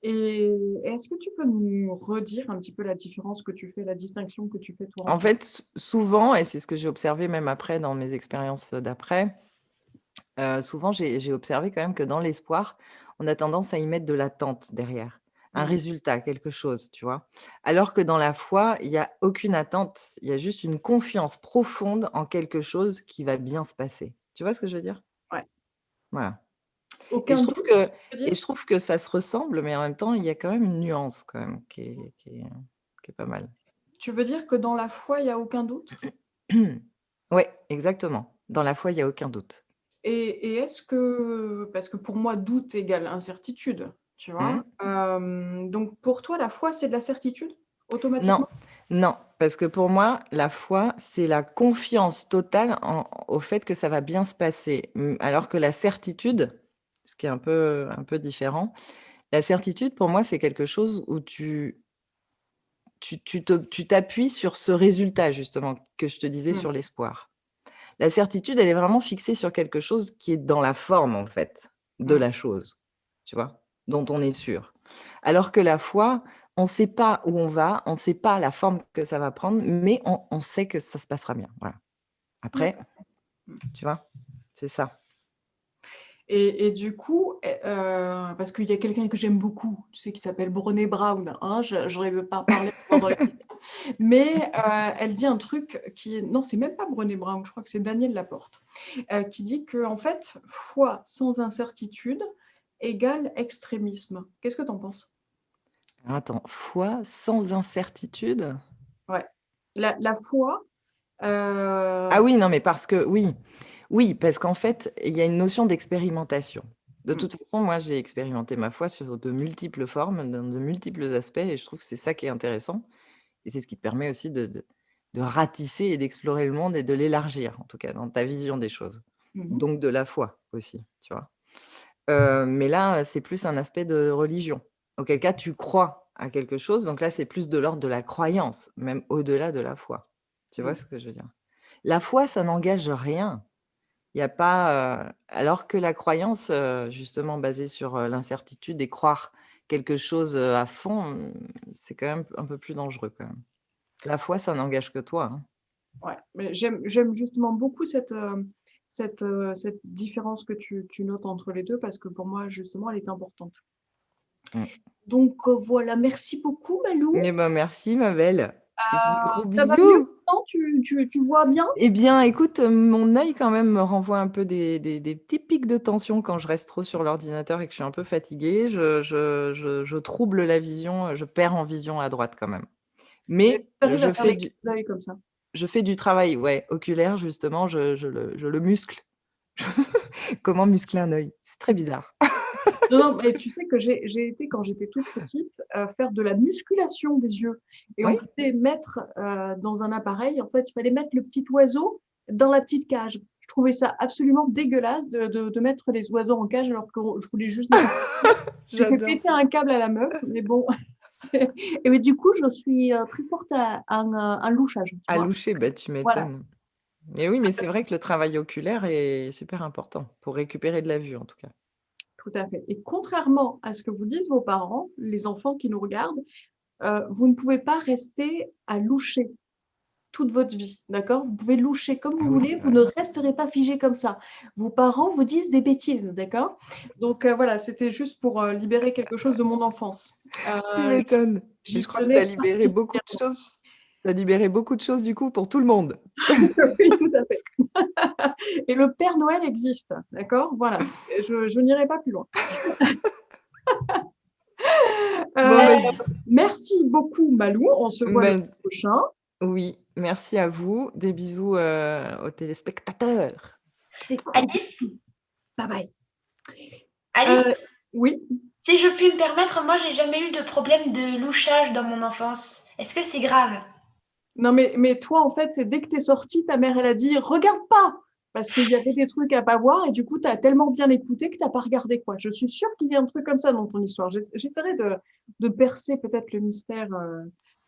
Et est-ce que tu peux nous redire un petit peu la différence que tu fais, la distinction que tu fais toi En entre... fait, souvent, et c'est ce que j'ai observé même après dans mes expériences d'après, souvent j'ai observé quand même que dans l'espoir, on a tendance à y mettre de l'attente derrière, un Mhm. résultat, quelque chose, tu vois? Alors que dans la foi, il y a aucune attente, il y a juste une confiance profonde en quelque chose qui va bien se passer. Tu vois ce que je veux dire? Ouais. Voilà. Et Aucun je doute, trouve que tu veux dire? et je trouve que ça se ressemble, mais en même temps, il y a quand même une nuance quand même qui est pas mal. Tu veux dire que dans la foi, il y a aucun doute? Ouais, exactement. Dans la foi, il y a aucun doute. Et est-ce que, parce que pour moi, doute égale incertitude, tu Mmh. vois? Donc pour toi, la foi, c'est de la certitude, Non, automatiquement? non, parce que pour moi, la foi, c'est la confiance totale au fait que ça va bien se passer. Alors que la certitude, ce qui est un peu différent, la certitude pour moi, c'est quelque chose où tu t'appuies sur ce résultat justement que je te disais Mmh. sur l'espoir. La certitude, elle est vraiment fixée sur quelque chose qui est dans la forme, en fait, de Mmh. la chose, tu vois? Dont on est sûr. Alors que la foi, on ne sait pas où on va, on ne sait pas la forme que ça va prendre, mais on sait que ça se passera bien, voilà. Après, D'accord. Mmh. tu vois? C'est ça. Et du coup, parce qu'il y a quelqu'un que j'aime beaucoup, tu sais, qui s'appelle Brené Brown, hein, je j'arrive pas à parler pendant l'émission, mais elle dit un truc qui est non, c'est même pas Brené Brown, je crois que c'est Daniel Laporte, qui dit qu'en fait, foi sans incertitude égale extrémisme. Qu'est-ce que tu en penses? Alors attends, foi sans incertitude? Ouais. La foi, Ah oui, non, mais parce que oui, oui, parce qu'en fait, il y a une notion d'expérimentation. De mmh, toute façon, moi, j'ai expérimenté ma foi sur de multiples formes, dans de multiples aspects et je trouve que c'est ça qui est intéressant et c'est ce qui te permet aussi de ratisser et d'explorer le monde et de l'élargir, en tout cas, dans ta vision des choses. mmh. Donc de la foi aussi, tu vois? Mais là, c'est plus un aspect de religion. Auquel cas, tu crois à quelque chose, donc là, c'est plus de l'ordre de la croyance, même au-delà de la foi. Tu vois Mmh. ce que je veux dire? La foi, ça n'engage rien. Il y a pas, alors que la croyance, justement basée sur, l'incertitude et croire quelque chose, à fond, c'est quand même un peu plus dangereux quand même. La foi, ça n'engage que toi, hein. Ouais, mais j'aime justement beaucoup cette différence que tu notes entre les 2 parce que pour moi, justement, elle est importante. Mmh. Donc voilà, merci beaucoup Malou. Eh ben, merci ma belle. Je te fais des gros Ça va mieux bisous. maintenant? Tu vois bien? Eh bien, écoute, mon œil quand même me renvoie un peu des petits pics de tension quand je reste trop sur l'ordinateur et que je suis un peu fatiguée. Je trouble la vision, je perds en vision à droite quand même. Mais Mais tu arrives à fermer l'œil comme ça. je fais du travail, ouais, oculaire justement, je le muscle. Comment muscler un œil? C'est très bizarre. Non, non, mais tu sais que j'ai été, quand j'étais toute petite, faire de la musculation des yeux et on Oui? pouvait mettre, dans un appareil, en fait, il fallait mettre le petit oiseau dans la petite cage. Je trouvais ça absolument dégueulasse de mettre les oiseaux en cage alors que je voulais juste les faire. J'ai fait J'adore. péter un câble à la meuf, mais bon, c'est et mais du coup, je suis, très forte à un louchage, tu À vois? loucher, bah, tu Voilà. m'étonnes. Mais oui, mais c'est vrai que le travail oculaire est super important pour récupérer de la vue, en tout cas. Tout à fait. Et contrairement à ce que vous disent vos parents, les enfants qui nous regardent, vous ne pouvez pas rester à loucher toute votre vie, d'accord? Vous pouvez loucher comme Ah vous oui, voulez, c'est vous vrai. ne resterez pas figé comme ça. Vos parents vous disent des bêtises, d'accord? Donc voilà, c'était juste pour libérer quelque chose de mon enfance. Tu Euh, m'étonnes. Mais J'y je crois que tu as tenais libéré beaucoup de particulièrement. choses. Tu as libéré beaucoup de choses, du coup, pour tout le monde. Oui, tout à fait. Et le Père Noël existe, d'accord? Voilà, je n'irai pas plus loin. Bon, Euh, Merci beaucoup, Malou. On se voit le ben, prochain. oui, merci à vous. Des bisous aux téléspectateurs. C'est cool. Alice, Bye bye. Alice, Oui. si je puis me permettre, moi j'ai jamais eu de problème de louchage dans mon enfance. Est-ce que c'est grave? Non, mais toi, en fait, c'est dès que tu es sortie, ta mère, elle a dit regarde pas! Parce qu'il y avait des trucs à pas voir et du coup, tu as tellement bien écouté que tu n'as pas regardé, quoi. Je suis sûre qu'il y a un truc comme ça dans ton histoire. J'essaierai de percer peut-être le mystère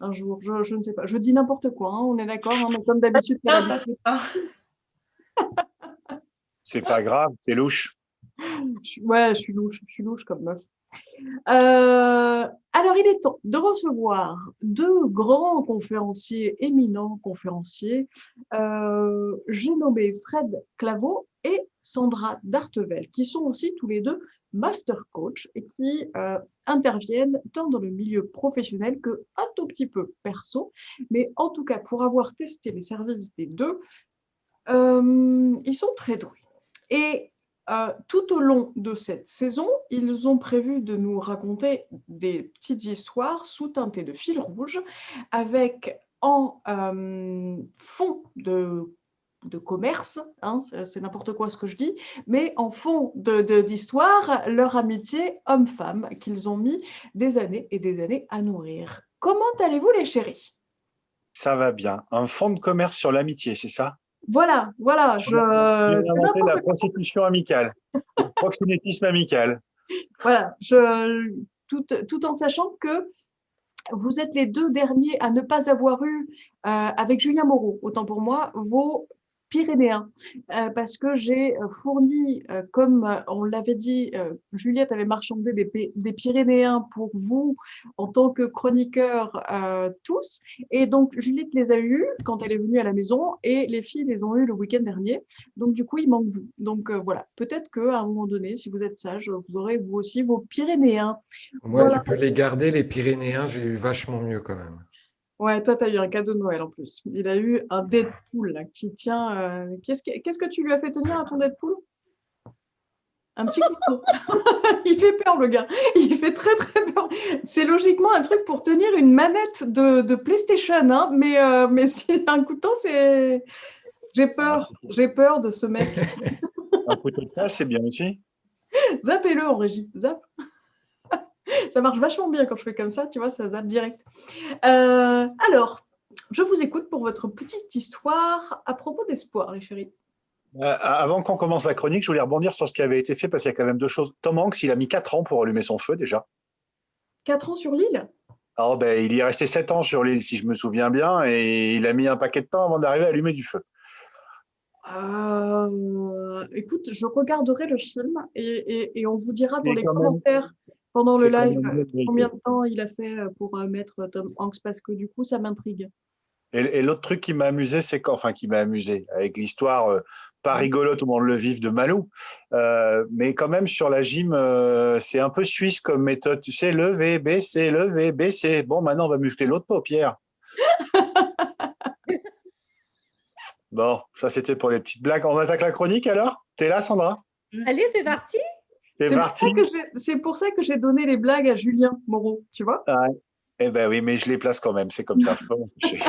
un jour. Je ne sais pas. Je dis n'importe quoi, hein, on est d'accord, hein, mais comme d'habitude, c'est Non, la ça vie. c'est pas. C'est pas grave, c'est louche. Ouais, je suis louche comme meuf. Alors, il est temps de recevoir deux grands conférenciers, éminents conférenciers. J'ai nommé Fred Claveau et Sandra Dartevel, qui sont aussi tous les deux master coach et qui interviennent tant dans le milieu professionnel que un tout petit peu perso. Mais en tout cas, pour avoir testé les services des deux, ils sont très doués. Et tout au long de cette saison, ils ont prévu de nous raconter des petites histoires sous teintées de fil rouge, avec en fond de commerce, hein, c'est n'importe quoi ce que je dis, mais en fond d'histoire, leur amitié homme-femme qu'ils ont mis des années et des années à nourrir. Comment allez-vous les chéris? Ça va bien. Un fonds de commerce sur l'amitié, c'est ça? Voilà, voilà, On a c'est inventé la n'importe quoi. prostitution amicale, le proxénétisme amical. Voilà, tout en sachant que vous êtes les deux derniers à ne pas avoir eu, avec Julien Moreau, autant pour moi, vos Pyrénéens. Parce que j'ai fourni, comme on l'avait dit, Juliette avait marchandé des Pyrénéens pour vous en tant que chroniqueurs tous. Et donc, Juliette les a eus quand elle est venue à la maison et les filles les ont eus le week-end dernier. Donc, du coup, il manque vous. Donc, voilà. Peut-être qu'à un moment donné, si vous êtes sage, vous aurez vous aussi vos Pyrénéens. Moi, Voilà. tu peux les garder, les Pyrénéens, j'ai eu vachement mieux quand même. Ouais, toi, tu as eu un cadeau de Noël en plus. Il a eu un Deadpool là, qui tient. Qu'est-ce que tu lui as fait tenir à ton Deadpool? Un petit couteau. Il fait peur, le gars. Il fait très, très peur. C'est logiquement un truc pour tenir une manette de PlayStation, hein, mais si un couteau, c'est. J'ai peur. J'ai peur de ce mec. Un couteau de chasse, c'est bien aussi. Zappez-le en régie. Zap. Ça marche vachement bien quand je fais comme ça, tu vois, ça zappe direct. Alors, je vous écoute pour votre petite histoire à propos d'espoir, les chéris. Avant qu'on commence la chronique, je voulais rebondir sur ce qui avait été fait parce qu'il y a quand même deux choses. Tom Hanks, il a mis 4 ans pour allumer son feu déjà. 4 ans sur l'île? Alors, ben, il y est resté 7 ans sur l'île, si je me souviens bien, et il a mis un paquet de temps avant d'arriver à allumer du feu. Écoute, je regarderai le film et on vous dira dans C'est les quand même, commentaires pendant le c'est quand live même bien combien vérité. de temps il a fait pour mettre Tom Hanks parce que du coup ça m'intrigue. Et l'autre truc qui m'a amusé, c'est enfin qui m'a amusé, avec l'histoire pas rigolote, tout le monde le vive de Malou, mais quand même sur la gym, c'est un peu suisse comme méthode, tu sais, lever, baisser, lever, baisser. Bon, maintenant on va muscler l'autre paupière. Bon, ça c'était pour les petites blagues. On attaque la chronique alors? T'es là, Sandra? Allez, c'est parti. C'est parti. C'est pour ça que j'ai donné les blagues à Julien Moreau, tu vois? Ah, eh ben oui, mais je les place quand même, c'est comme ça. Je peux m'empêcher.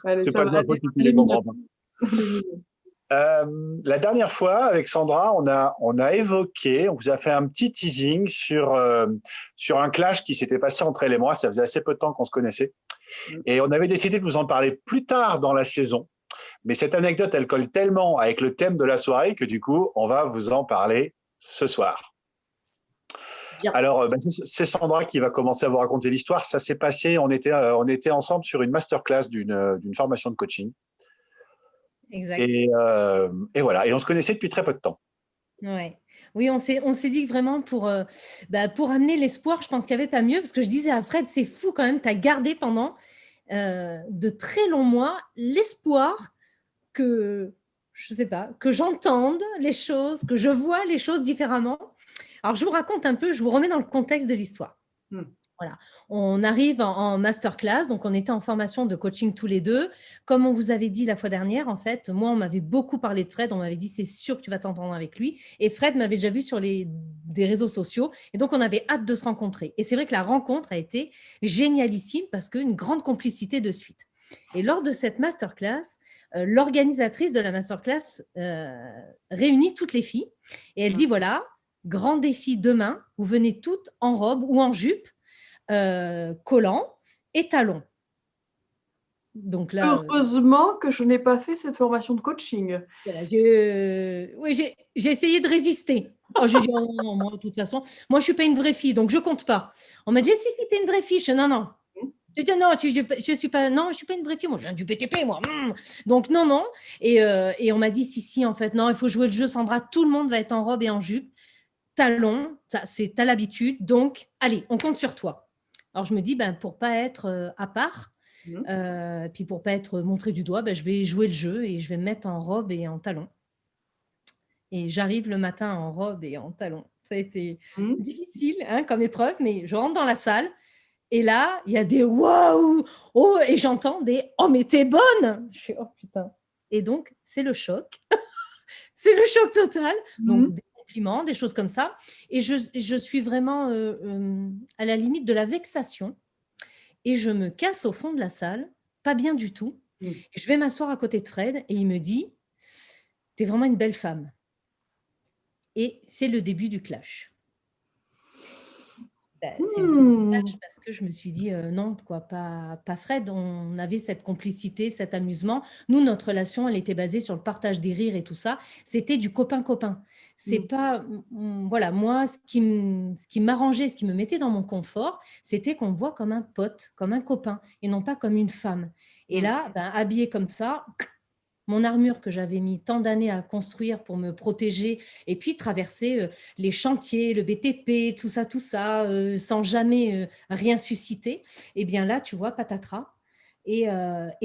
Allez, C'est ça pas va de ma aller. faute si tu Elle est les mignonne. comprends pas. Elle est mignonne. La dernière fois, avec Sandra, on a évoqué, on vous a fait un petit teasing sur un clash qui s'était passé entre elle et moi. Ça faisait assez peu de temps qu'on se connaissait. Et on avait décidé de vous en parler plus tard dans la saison. Mais cette anecdote, elle colle tellement avec le thème de la soirée que du coup, on va vous en parler ce soir. Bien. Alors, c'est Sandra qui va commencer à vous raconter l'histoire. Ça s'est passé, on était ensemble sur une masterclass d'une formation de coaching. exact. Et voilà. Et on se connaissait depuis très peu de temps. Ouais. Oui, on s'est dit que vraiment pour amener l'espoir, je pense qu'il n'y avait pas mieux, parce que je disais à Fred, c'est fou quand même, tu as gardé pendant de très longs mois l'espoir que, je sais pas, que j'entende les choses, que je vois les choses différemment. Alors, je vous raconte un peu, je vous remets dans le contexte de l'histoire. Voilà. On arrive en masterclass, donc on était en formation de coaching tous les deux. Comme on vous avait dit la fois dernière, en fait, moi, on m'avait beaucoup parlé de Fred. On m'avait dit, c'est sûr que tu vas t'entendre avec lui. Et Fred m'avait déjà vu sur des réseaux sociaux. Et donc, on avait hâte de se rencontrer. Et c'est vrai que la rencontre a été génialissime parce qu'une grande complicité de suite. Et lors de cette masterclass, l'organisatrice de la masterclass réunit toutes les filles. Et elle dit, voilà, grand défi demain, vous venez toutes en robe ou en jupe, collant et talons. Donc là, heureusement que je n'ai pas fait cette formation de coaching. Voilà, j'ai essayé de résister. Oh, j'ai dit, oh, non, moi, de toute façon, moi, je ne suis pas une vraie fille, donc je ne compte pas. On m'a dit, si, tu es une vraie fille. Je dis, non. Je dis, non, je ne suis pas une vraie fille. Moi, je viens du BTP, moi. Donc, non. Et on m'a dit, si, en fait, non, il faut jouer le jeu, Sandra. Tout le monde va être en robe et en jupe. Talons, tu as l'habitude. Donc, allez, on compte sur toi. Alors, je me dis, pour ne pas être à part, puis pour ne pas être montré du doigt, je vais jouer le jeu et je vais me mettre en robe et en talons. Et j'arrive le matin en robe et en talons. Ça a été difficile comme épreuve, mais je rentre dans la salle et là, il y a des waouh, oh, et j'entends des oh, mais t'es bonne. Je fais oh putain. Et donc, c'est le choc. C'est le choc total. Donc, des compliments, des choses comme ça. Et je suis vraiment à la limite de la vexation. Et je me casse au fond de la salle, pas bien du tout. Et je vais m'asseoir à côté de Fred et il me dit, t'es vraiment une belle femme. Et c'est le début du clash. C'est le début du clash parce que je me suis dit, non, quoi, pas Fred. On avait cette complicité, cet amusement. Nous, notre relation, elle était basée sur le partage des rires et tout ça. C'était du copain-copain. C'est pas, voilà, moi, ce qui m'arrangeait, ce qui me mettait dans mon confort, c'était qu'on me voit comme un pote, comme un copain, et non pas comme une femme. Et là, habillée comme ça, mon armure que j'avais mis tant d'années à construire pour me protéger, et puis traverser les chantiers, le BTP, tout ça, sans jamais rien susciter, et bien là, tu vois, patatras. Et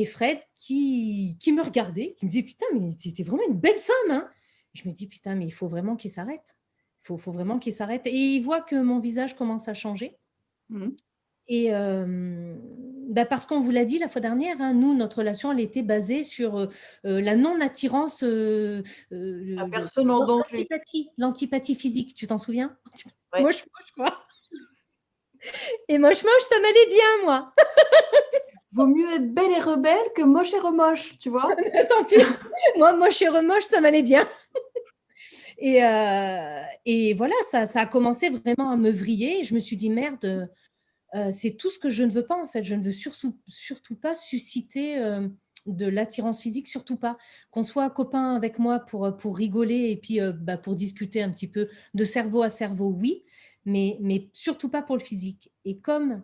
Fred qui me regardait, qui me dit, putain, mais t'es vraiment une belle femme, hein. Je me dis, putain, mais il faut vraiment qu'il s'arrête. Il faut vraiment qu'il s'arrête. Et il voit que mon visage commence à changer. Et parce qu'on vous l'a dit la fois dernière, nous, notre relation, elle était basée sur la non-attirance, la personne en danger. L'antipathie physique, tu t'en souviens? Moche, quoi. Et moche, ça m'allait bien, moi. Vaut mieux être belle et rebelle que moche et remoche, tu vois. Tant pis. Moi, moche et remoche, ça m'allait bien. Et voilà, ça a commencé vraiment à me vriller. Je me suis dit, merde, c'est tout ce que je ne veux pas, en fait. Je ne veux surtout pas susciter de l'attirance physique, surtout pas. Qu'on soit copain avec moi pour rigoler et puis pour discuter un petit peu de cerveau à cerveau, oui, mais surtout pas pour le physique. Et comme,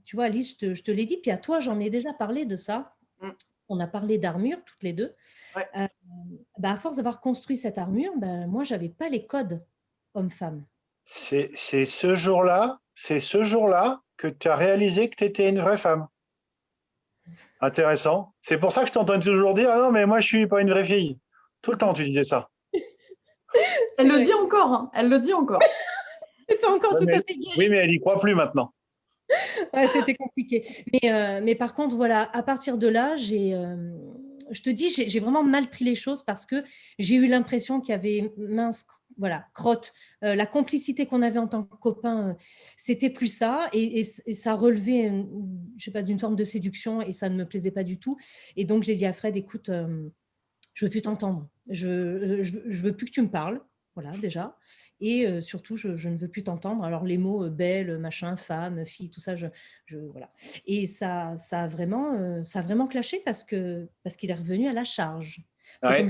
tu vois, Alice, je te l'ai dit, puis à toi, j'en ai déjà parlé de ça. On a parlé d'armure, toutes les deux. À force d'avoir construit cette armure, moi, je n'avais pas les codes homme-femme. C'est ce jour-là que tu as réalisé que tu étais une vraie femme. Intéressant. C'est pour ça que je t'entends toujours dire ah non, mais moi, je ne suis pas une vraie fille. Tout le temps, tu disais ça. Elle le dit encore. Hein. Elle le dit encore. C'est pas encore tout à fait guéri. Oui, mais elle n'y croit plus maintenant. Ouais, c'était compliqué. Mais par contre, voilà, à partir de là, je te dis, j'ai vraiment mal pris les choses parce que j'ai eu l'impression qu'il y avait crotte. La complicité qu'on avait en tant que copain, c'était plus ça. Et ça relevait, je sais pas, d'une forme de séduction et ça ne me plaisait pas du tout. Et donc, j'ai dit à Fred, écoute, je veux plus t'entendre. Je veux plus que tu me parles. Voilà, déjà. Et surtout, je ne veux plus t'entendre. Alors, les mots belle, machin, femme, fille, tout ça, voilà. Et ça a vraiment clashé parce qu'il est revenu à la charge. Ouais.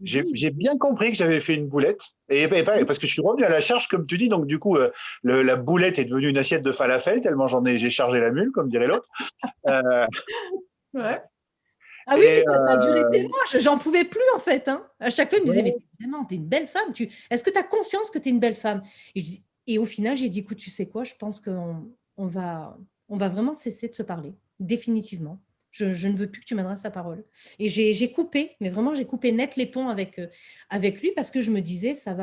J'ai bien compris que j'avais fait une boulette. Et parce que je suis revenu à la charge, comme tu dis. Donc, du coup, la boulette est devenue une assiette de falafel, tellement j'ai chargé la mule, comme dirait l'autre. Ah oui, mais ça a duré des mois. J'en pouvais plus, en fait. Hein. À chaque fois, il me disait, mais vraiment, tu es une belle femme. Est-ce que tu as conscience que tu es une belle femme? Et au final, j'ai dit, écoute, tu sais quoi, je pense qu'on va vraiment cesser de se parler, définitivement. Je ne veux plus que tu m'adresses la parole. Et j'ai coupé, mais vraiment, j'ai coupé net les ponts avec lui parce que je me disais, c'est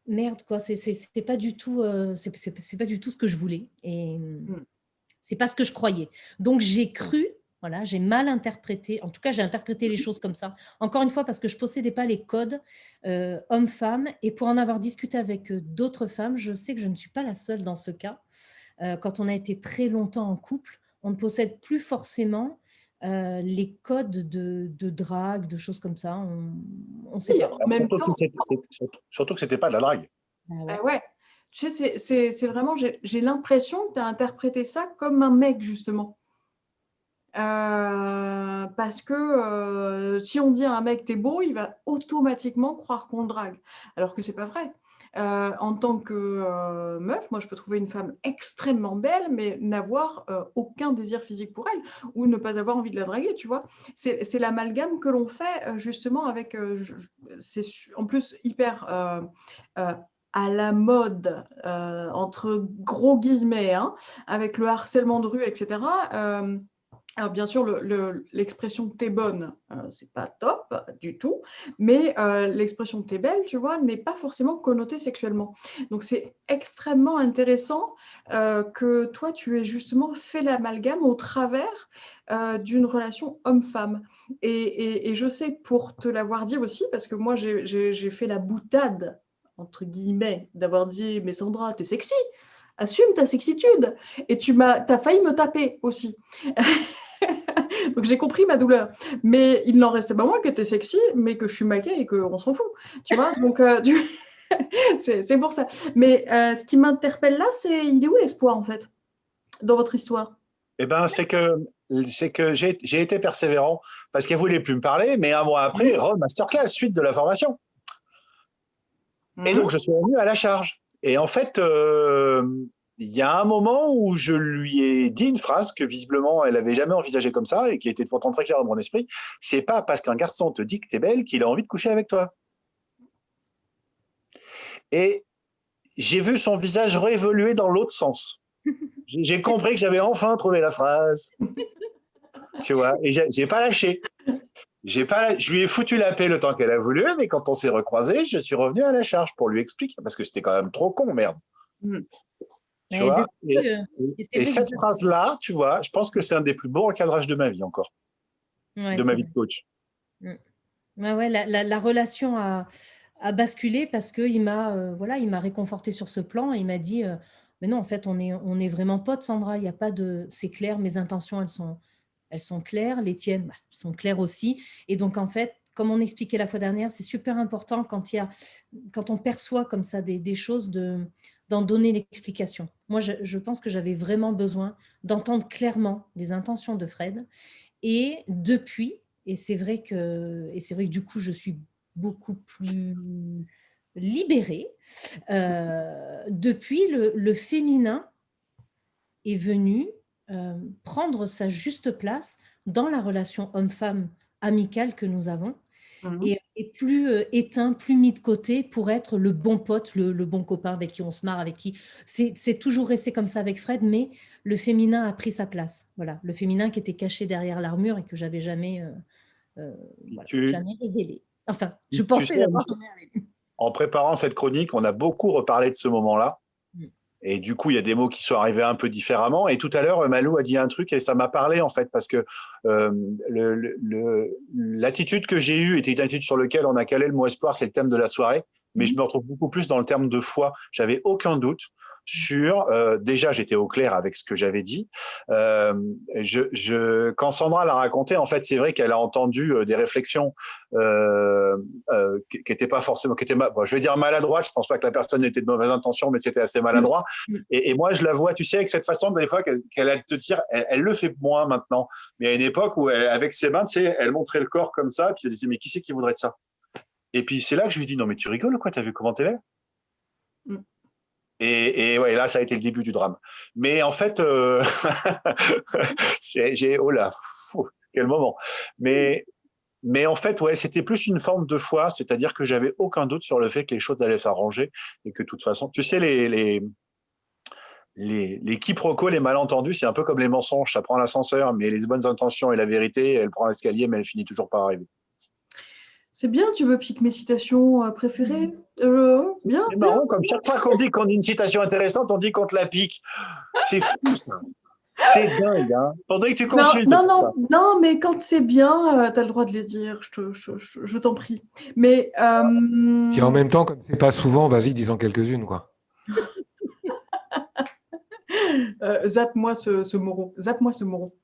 merde, quoi. C'est pas du tout, c'est pas du tout ce que je voulais. Et c'est pas ce que je croyais. Donc, j'ai cru, voilà, j'ai mal interprété. En tout cas, j'ai interprété les choses comme ça. Encore une fois, parce que je possédais pas les codes homme-femme. Et pour en avoir discuté avec d'autres femmes, je sais que je ne suis pas la seule dans ce cas. Quand on a été très longtemps en couple, on ne possède plus forcément les codes de drague, de choses comme ça. On sait Oui, pas. en même temps, Surtout que c'était pas de la drague. Ah ouais. ouais. Tu sais, c'est vraiment, j'ai l'impression que tu as interprété ça comme un mec, justement. Parce que si on dit à un mec t'es beau, il va automatiquement croire qu'on le drague, alors que c'est pas vrai. En tant que meuf, moi je peux trouver une femme extrêmement belle, mais n'avoir aucun désir physique pour elle, ou ne pas avoir envie de la draguer, tu vois. C'est l'amalgame que l'on fait justement avec. C'est en plus hyper à la mode, entre gros guillemets, hein, avec le harcèlement de rue, etc. Alors bien sûr, l'expression t'es bonne, c'est pas top du tout, mais l'expression t'es belle, tu vois, n'est pas forcément connotée sexuellement. Donc c'est extrêmement intéressant que toi tu aies justement fait l'amalgame au travers d'une relation homme-femme. Et je sais pour te l'avoir dit aussi, parce que moi j'ai fait la boutade entre guillemets d'avoir dit mais Sandra t'es sexy, assume ta sexitude, et t'as failli me taper aussi. Donc j'ai compris ma douleur, mais il n'en restait pas moins que tu es sexy, mais que je suis maquée et qu'on s'en fout, tu vois. Donc c'est pour ça. Mais ce qui m'interpelle là, c'est il est où l'espoir en fait dans votre histoire? Eh ben, c'est que j'ai été persévérant parce qu'elle voulait plus me parler, mais un mois après, masterclass, suite de la formation. Et donc, je suis revenu à la charge. Et en fait, il y a un moment où je lui ai dit une phrase que visiblement elle avait jamais envisagée comme ça et qui était pourtant très claire dans mon esprit. C'est pas parce qu'un garçon te dit que t'es belle qu'il a envie de coucher avec toi. Et j'ai vu son visage réévoluer dans l'autre sens. J'ai compris que j'avais enfin trouvé la phrase. Tu vois, et j'ai pas lâché. Je lui ai foutu la paix le temps qu'elle a voulu, mais quand on s'est recroisés, je suis revenu à la charge pour lui expliquer, parce que c'était quand même trop con, merde. Tu Mais vois, depuis, c'est et vrai cette phrase-là, tu vois, je pense que c'est un des plus beaux recadrages de ma vie encore, ouais, de c'est ma vie vrai. de coach. Ouais, la relation a basculé parce qu'il m'a voilà, il m'a réconforté sur ce plan et il m'a dit mais non, en fait, on est vraiment potes, Sandra. Il y a pas de. C'est clair, mes intentions, elles sont claires. Les tiennes, elles sont claires aussi. Et donc, en fait, comme on expliquait la fois dernière, c'est super important quand on perçoit comme ça des choses, d'en donner l'explication. Moi, je pense que j'avais vraiment besoin d'entendre clairement les intentions de Fred. Et depuis, et c'est vrai que du coup, je suis beaucoup plus libérée. Depuis, le féminin est venu prendre sa juste place dans la relation homme-femme amicale que nous avons et plus éteint, plus mis de côté pour être le bon pote, le bon copain avec qui on se marre, avec qui. C'est toujours resté comme ça avec Fred, mais le féminin a pris sa place. Voilà, le féminin qui était caché derrière l'armure et que j'avais jamais, voilà, jamais révélé. Enfin, je Tu pensais sais, l'avoir jamais révélé. en préparant cette chronique, on a beaucoup reparlé de ce moment-là. Mm. Et du coup, il y a des mots qui sont arrivés un peu différemment. Et tout à l'heure, Malou a dit un truc et ça m'a parlé, en fait, parce que l'attitude que j'ai eue était une attitude sur laquelle on a calé le mot espoir, c'est le thème de la soirée. Mais je me retrouve beaucoup plus dans le terme de foi. J'avais aucun doute sur. Déjà, j'étais au clair avec ce que j'avais dit. Quand Sandra l'a raconté, en fait, c'est vrai qu'elle a entendu des réflexions qui n'étaient pas forcément, bon, je vais dire maladroites. Je pense pas que la personne était de mauvaise intention, mais c'était assez maladroit. Et moi, je la vois, tu sais, avec cette façon, des fois, qu'elle a de te dire, elle le fait moins maintenant. Mais à une époque où, avec ses mains, tu sais, elle montrait le corps comme ça, puis elle disait, mais qui c'est qui voudrait de ça? Et puis c'est là que je lui dis, non, mais tu rigoles ou quoi? T'as vu comment t'es là? Et ouais, là, ça a été le début du drame. Mais en fait, oh là, quel moment. Mais en fait, ouais, c'était plus une forme de foi, c'est-à-dire que j'avais aucun doute sur le fait que les choses allaient s'arranger et que de toute façon, tu sais, les quiproquos, les malentendus, c'est un peu comme les mensonges, ça prend l'ascenseur, mais les bonnes intentions et la vérité, elle prend l'escalier, mais elle finit toujours par arriver. C'est bien, tu me piques mes citations préférées. Bien, C'est bien. marrant, comme chaque fois qu'on dit qu'on a une citation intéressante, on dit qu'on te la pique. C'est fou, ça. C'est dingue, hein. Faudrait que tu consultes. Non, mais quand c'est bien, tu as le droit de les dire, je t'en prie. Mais Puis en même temps, comme c'est pas souvent, vas-y, dis-en quelques-unes, quoi. zappe-moi ce Moreau. Zappe-moi ce Moreau.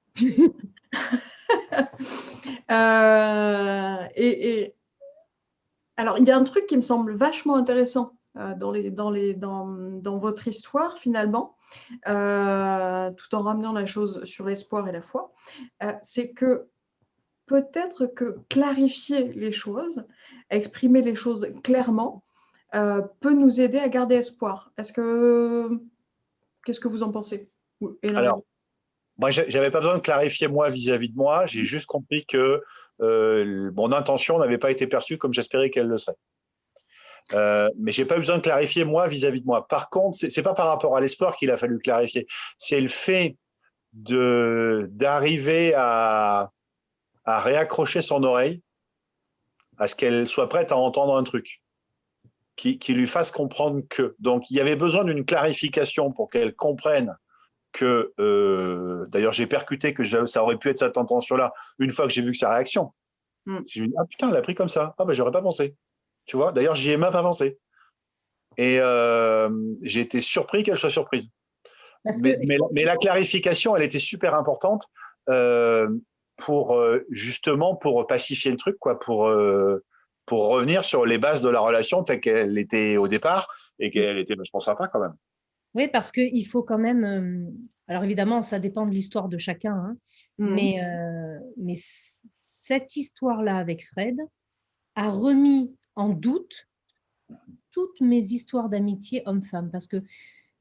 Alors, il y a un truc qui me semble vachement intéressant dans votre histoire, finalement, tout en ramenant la chose sur l'espoir et la foi, c'est que peut-être que clarifier les choses, exprimer les choses clairement, peut nous aider à garder espoir. Qu'est-ce que vous en pensez? Alors, moi, j'avais pas besoin de clarifier moi vis-à-vis de moi. J'ai juste compris que mon intention n'avait pas été perçue comme j'espérais qu'elle le serait. Mais j'ai pas eu besoin de clarifier moi vis-à-vis de moi. Par contre, c'est pas par rapport à l'espoir qu'il a fallu clarifier. C'est le fait d'arriver à réaccrocher son oreille, à ce qu'elle soit prête à entendre un truc qui lui fasse comprendre que. Donc, il y avait besoin d'une clarification pour qu'elle comprenne que, d'ailleurs, j'ai percuté que ça aurait pu être cette intention-là une fois que j'ai vu que sa réaction. J'ai dit, ah putain, elle a pris comme ça. Ah ben, j'aurais pas pensé. Tu vois, d'ailleurs, j'y ai même pas pensé. Et j'ai été surpris qu'elle soit surprise. Mais la clarification, elle était super importante justement pour pacifier le truc, quoi, pour revenir sur les bases de la relation telle qu'elle était au départ et qu'elle était vachement sympa quand même. Oui, parce qu'il faut quand même. Alors évidemment, ça dépend de l'histoire de chacun, hein, mais cette histoire-là avec Fred a remis en doute toutes mes histoires d'amitié homme-femme, parce que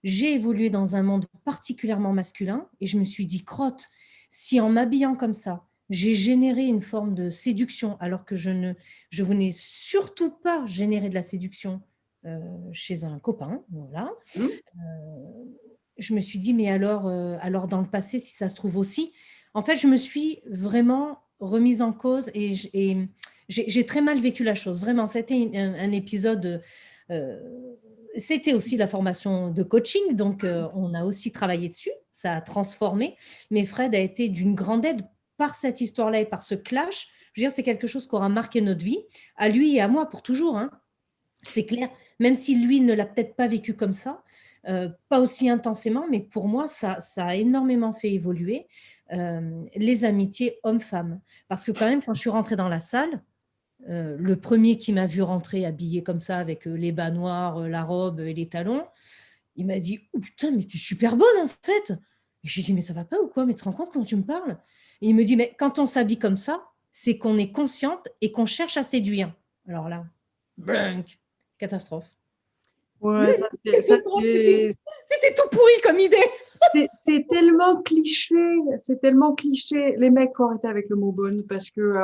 j'ai évolué dans un monde particulièrement masculin et je me suis dit, crotte, si en m'habillant comme ça, j'ai généré une forme de séduction, alors que je venais surtout pas générer de la séduction chez un copain, voilà. Je me suis dit, mais alors dans le passé, si ça se trouve aussi, en fait, je me suis vraiment remise en cause et j'ai très mal vécu la chose. Vraiment, c'était un épisode. C'était aussi la formation de coaching, donc on a aussi travaillé dessus, ça a transformé. Mais Fred a été d'une grande aide par cette histoire-là et par ce clash. Je veux dire, c'est quelque chose qui aura marqué notre vie, à lui et à moi pour toujours, hein. C'est clair, même si lui ne l'a peut-être pas vécu comme ça, pas aussi intensément, mais pour moi, ça a énormément fait évoluer les amitiés hommes-femmes. Parce que quand même, quand je suis rentrée dans la salle, le premier qui m'a vu rentrer habillée comme ça, avec les bas noirs, la robe et les talons, il m'a dit « Oh putain, mais t'es super bonne en fait !» Et j'ai dit « Mais ça va pas ou quoi? Mais tu te rends compte comment tu me parles ?» Et il me dit « Mais quand on s'habille comme ça, c'est qu'on est consciente et qu'on cherche à séduire. » Alors là, blunk, catastrophe. Ouais, c'était tout pourri comme idée. C'est tellement cliché, Les mecs, faut arrêter avec le mot bonne, parce que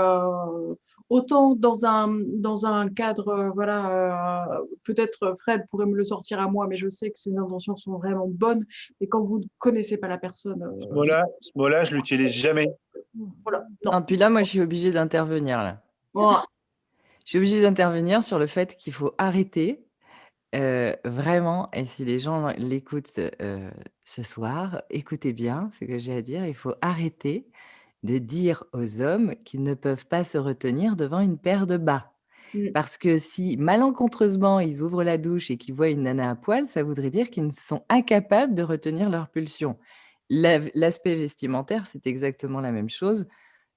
autant dans un cadre, peut-être Fred pourrait me le sortir à moi, mais je sais que ses intentions sont vraiment bonnes. Et quand vous ne connaissez pas la personne, ce mot-là, je l'utilise jamais. Voilà. Non, puis là, moi, je suis obligée d'intervenir là. Je suis obligée d'intervenir sur le fait qu'il faut arrêter. Vraiment, et si les gens l'écoutent ce soir, écoutez bien ce que j'ai à dire. Il faut arrêter de dire aux hommes qu'ils ne peuvent pas se retenir devant une paire de bas. Parce que si malencontreusement ils ouvrent la douche et qu'ils voient une nana à poil, ça voudrait dire qu'ils sont incapables de retenir leur pulsion. L'aspect vestimentaire, c'est exactement la même chose.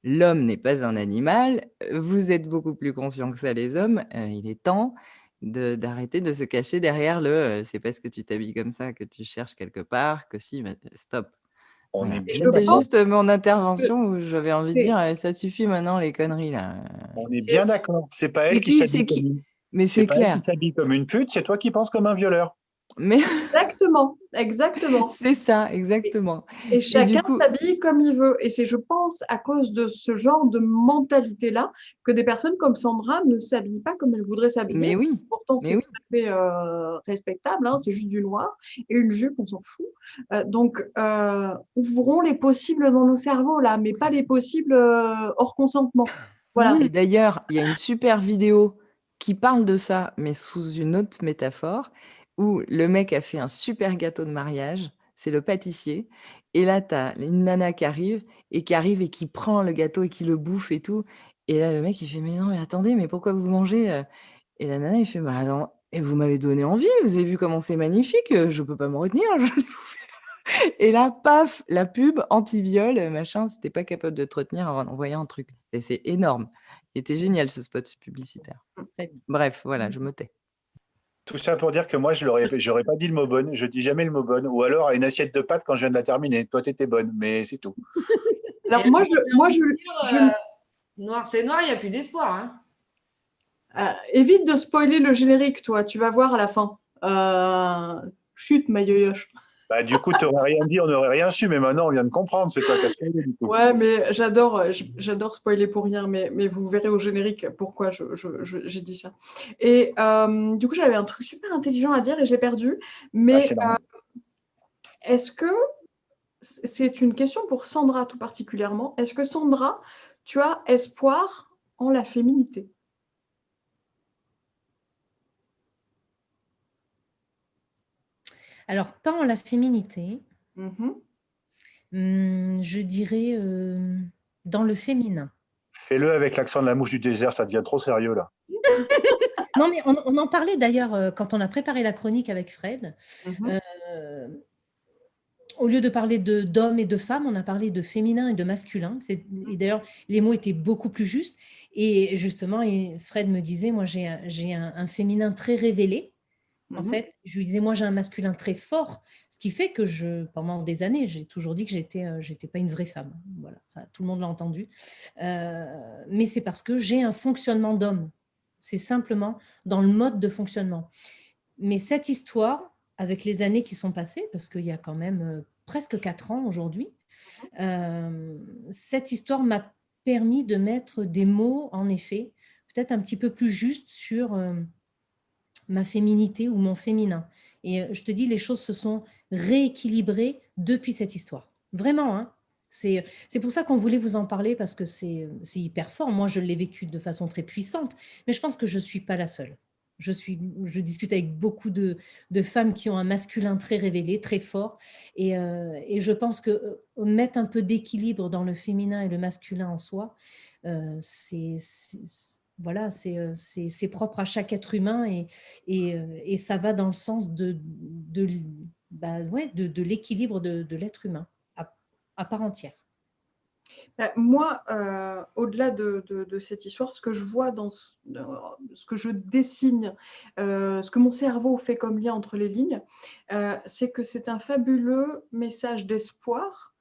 L'homme n'est pas un animal. Vous êtes beaucoup plus conscients que ça, les hommes. Il est temps d'arrêter de se cacher derrière c'est parce que tu t'habilles comme ça que tu cherches quelque part, que si, stop. Voilà. C'était juste mon intervention où j'avais envie de dire ça suffit maintenant les conneries là. On est bien d'accord. C'est pas elle qui s'habille comme une... Mais c'est clair. Elle qui s'habille comme une pute, c'est toi qui penses comme un violeur. Mais Exactement. c'est ça, exactement. Et Et du chacun coup, s'habille comme il veut. Et c'est, je pense, à cause de ce genre de mentalité-là que des personnes comme Sandra ne s'habillent pas comme elles voudraient s'habiller. mais oui, Pourtant, mais c'est oui. tout à fait respectable, hein, c'est juste du noir. Et une jupe, on s'en fout. Ouvrons les possibles dans nos cerveaux, là, mais pas les possibles hors consentement. Voilà. Et d'ailleurs, il y a une super vidéo qui parle de ça, mais sous une autre métaphore, où le mec a fait un super gâteau de mariage, c'est le pâtissier, et là, tu as une nana qui arrive et qui prend le gâteau et qui le bouffe et tout. Et là, le mec, il fait, mais non, mais attendez, mais pourquoi vous mangez? Et la nana, il fait, bah attends, et vous m'avez donné envie, vous avez vu comment c'est magnifique, je peux pas me retenir, je vais le bouffer. Et là, paf, la pub anti-viol, machin, c'était pas capable de te retenir en voyant un truc. Et c'est énorme. Il était génial ce spot publicitaire. Bref, voilà, je me tais. Tout ça pour dire que moi, j'aurais pas dit le mot bonne. Je dis jamais le mot bonne. Ou alors à une assiette de pâtes quand je viens de la terminer. Toi, t'étais bonne, mais c'est tout. Alors, Et moi, j'ai je, envie de dire, noir, c'est noir, il n'y a plus d'espoir. Hein. évite de spoiler le générique, toi. Tu vas voir à la fin. Chut, ma yoyoche. Bah, du coup, tu n'aurais rien dit, on n'aurait rien su, mais maintenant, on vient de comprendre. C'est toi qui as spoilé, du coup. Ouais, mais j'adore spoiler pour rien, mais vous verrez au générique pourquoi j'ai dit ça. Et du coup, j'avais un truc super intelligent à dire et je l'ai perdu. Ah, Mais c'est normal. est-ce que, c'est une question pour Sandra tout particulièrement, est-ce que Sandra, tu as espoir en la féminité? Alors, pas en la féminité, Mhm. je dirais dans le féminin. Fais-le avec l'accent de la mouche du désert, ça devient trop sérieux, là. Non, mais on en parlait d'ailleurs quand on a préparé la chronique avec Fred. Mhm. Au lieu de parler d'hommes et de femmes, on a parlé de féminin et de masculin. Et d'ailleurs, les mots étaient beaucoup plus justes. Et justement, Fred me disait, moi, j'ai un féminin très révélé. En Mhm. fait, je lui disais, moi, j'ai un masculin très fort, ce qui fait que pendant des années, j'ai toujours dit que j'étais pas une vraie femme. Voilà, ça, tout le monde l'a entendu. Mais c'est parce que j'ai un fonctionnement d'homme. C'est simplement dans le mode de fonctionnement. Mais cette histoire, avec les années qui sont passées, parce qu'il y a quand même presque 4 ans aujourd'hui, cette histoire m'a permis de mettre des mots, en effet, peut-être un petit peu plus justes sur ma féminité ou mon féminin. Et je te dis, les choses se sont rééquilibrées depuis cette histoire. Vraiment, hein. C'est pour ça qu'on voulait vous en parler, parce que c'est hyper fort. Moi, je l'ai vécu de façon très puissante, mais je pense que je ne suis pas la seule. Je discute avec beaucoup de femmes qui ont un masculin très révélé, très fort, et je pense que mettre un peu d'équilibre dans le féminin et le masculin en soi, voilà, c'est propre à chaque être humain, et ça va dans le sens de l'équilibre de l'être humain à part entière. Moi, au-delà de cette histoire, ce que je vois ce que je dessine, ce que mon cerveau fait comme lien entre les lignes, c'est que c'est un fabuleux message d'espoir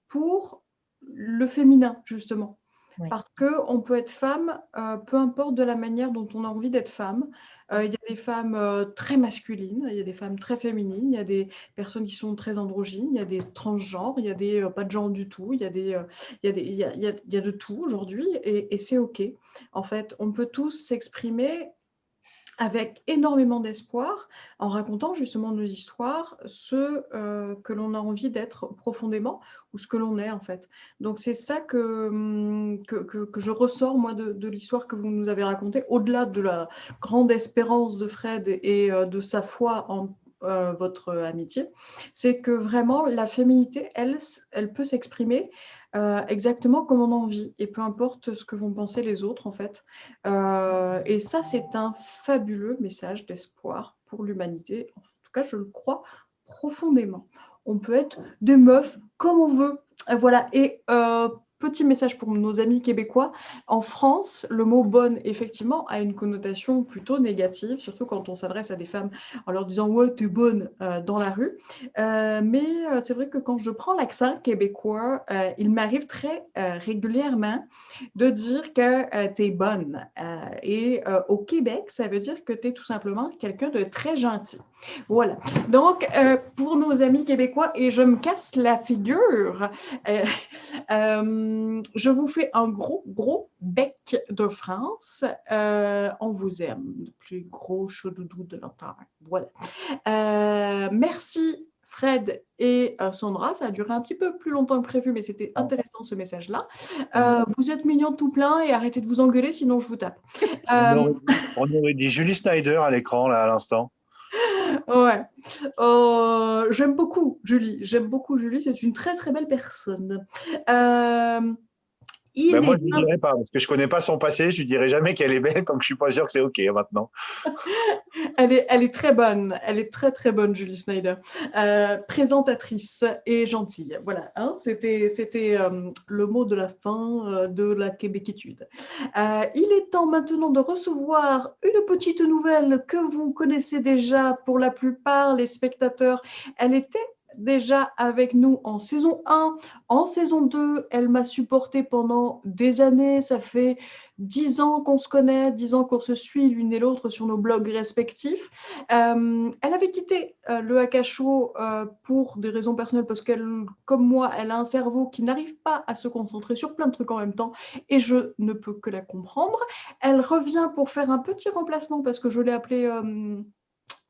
pour le féminin, justement. Ouais. Parce qu'on peut être femme, peu importe de la manière dont on a envie d'être femme. Il y a des femmes très masculines, il y a des femmes très féminines, il y a des personnes qui sont très androgynes, il y a des transgenres, il y a des pas de genre du tout, il y a de tout aujourd'hui, et c'est OK. En fait, on peut tous s'exprimer avec énormément d'espoir, en racontant justement nos histoires, ce que l'on a envie d'être profondément, ou ce que l'on est en fait. Donc c'est ça que je ressors, moi, de l'histoire que vous nous avez racontée, au-delà de la grande espérance de Fred et de sa foi en votre amitié, c'est que vraiment la féminité, elle peut s'exprimer exactement comme on a envie, et peu importe ce que vont penser les autres en fait. Et ça, c'est un fabuleux message d'espoir pour l'humanité. En tout cas, je le crois profondément. On peut être des meufs comme on veut. Voilà. Et petit message pour nos amis québécois. En France, le mot bonne, effectivement, a une connotation plutôt négative, surtout quand on s'adresse à des femmes en leur disant « ouais, t'es bonne » dans la rue. Mais c'est vrai que quand je prends l'accent québécois, il m'arrive très régulièrement de dire que tu es bonne. Et au Québec, ça veut dire que tu es tout simplement quelqu'un de très gentil. Voilà. Donc, pour nos amis québécois, et je me casse la figure, je vous fais un gros, gros bec de France. On vous aime, le plus gros choudoudou de la terre. Voilà. Merci Fred et Sandra. Ça a duré un petit peu plus longtemps que prévu, mais c'était intéressant ce message-là. Vous êtes mignons tout plein et arrêtez de vous engueuler, sinon je vous tape. On aurait dit Julie Snyder à l'écran, là, à l'instant. Ouais. J'aime beaucoup Julie. J'aime beaucoup Julie. C'est une très très belle personne. Ben moi, je ne dirais pas, parce que je ne connais pas son passé. Je ne dirais jamais qu'elle est belle tant que je ne suis pas sûr que c'est OK maintenant. Elle est très bonne. Elle est très très bonne, Julie Snyder. Présentatrice et gentille. Voilà. Hein, c'était le mot de la fin de la québéquitude. Il est temps maintenant de recevoir une petite nouvelle que vous connaissez déjà pour la plupart, les spectateurs. Elle était déjà avec nous en saison 1, en saison 2, elle m'a supporté pendant des années, ça fait 10 ans qu'on se connaît, 10 ans qu'on se suit l'une et l'autre sur nos blogs respectifs. Elle avait quitté le Akasho pour des raisons personnelles parce qu'elle, comme moi, elle a un cerveau qui n'arrive pas à se concentrer sur plein de trucs en même temps et je ne peux que la comprendre. Elle revient pour faire un petit remplacement parce que je l'ai appelée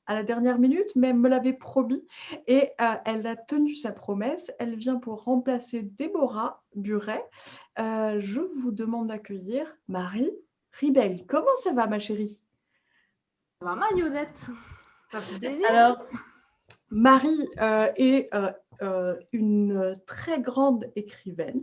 à la dernière minute, mais elle me l'avait promis et elle a tenu sa promesse. Elle vient pour remplacer Déborah Buret. Je vous demande d'accueillir Marie Ribel. Comment ça va, ma chérie? Ça va, marionnette? Ça fait plaisir. Alors, Marie est une très grande écrivaine.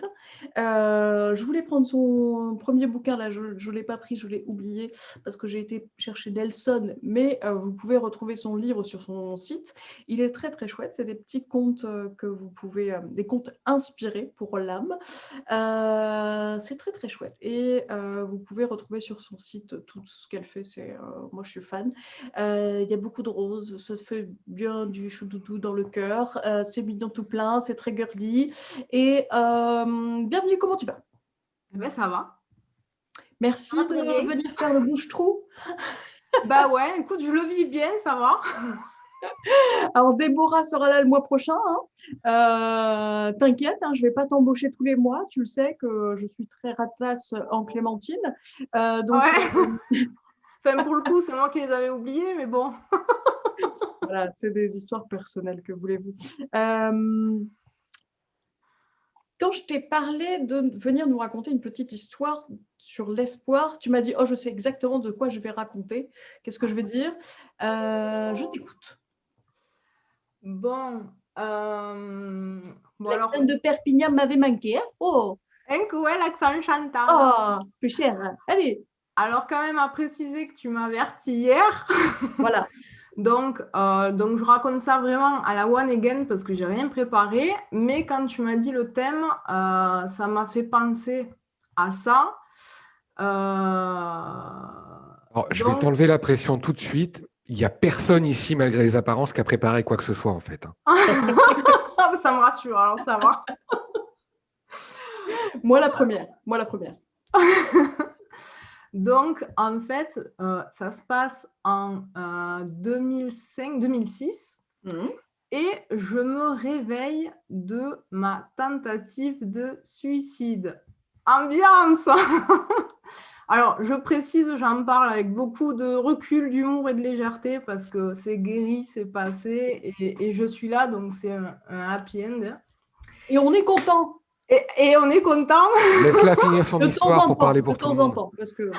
Je voulais prendre son premier bouquin, là, je ne l'ai pas pris, je l'ai oublié parce que j'ai été chercher Nelson, mais vous pouvez retrouver son livre sur son site. Il est très très chouette, c'est des petits contes que vous pouvez, des contes inspirés pour l'âme. C'est très très chouette et vous pouvez retrouver sur son site tout ce qu'elle fait. Moi je suis fan. Il y a beaucoup de roses, ça fait bien du choudoudou dans le cœur, c'est mignon tout plein, c'est très girly. Et bienvenue, comment tu vas? Eh ben, ça va. Merci de venir faire le bouche-trou. Bah ouais, écoute, je le vis bien, ça va. Alors, Déborah sera là le mois prochain. T'inquiète, je ne vais pas t'embaucher tous les mois. Tu le sais que je suis très ratasse en clémentine. Donc, ouais. Enfin, pour le coup, c'est moi qui les avais oubliés, mais bon. Voilà, c'est des histoires personnelles, que voulez-vous. Quand je t'ai parlé de venir nous raconter une petite histoire sur l'espoir, tu m'as dit « Oh, je sais exactement de quoi je vais raconter. Qu'est-ce que je vais dire ?» Je t'écoute. Bon, l'accent de Perpignan m'avait manqué. Hein, oh, ouais, l'accent chantal. Oh, plus cher. Hein. Allez. Alors, quand même, à préciser que tu m'as averti hier. Voilà. Donc, je raconte ça vraiment à la one again parce que j'ai rien préparé. Mais quand tu m'as dit le thème, ça m'a fait penser à ça. Alors, je vais t'enlever la pression tout de suite. Il n'y a personne ici, malgré les apparences, qui a préparé quoi que ce soit, en fait. Ça me rassure, alors ça va. Moi la première. Moi la première. Donc, en fait, ça se passe en 2005-2006 et je me réveille de ma tentative de suicide. Ambiance. Alors, je précise, j'en parle avec beaucoup de recul, d'humour et de légèreté parce que c'est guéri, c'est passé et je suis là, donc c'est un happy end. Et on est content. Et on est content. Laisse-la finir son histoire pour parler pour tout le monde. Parce que...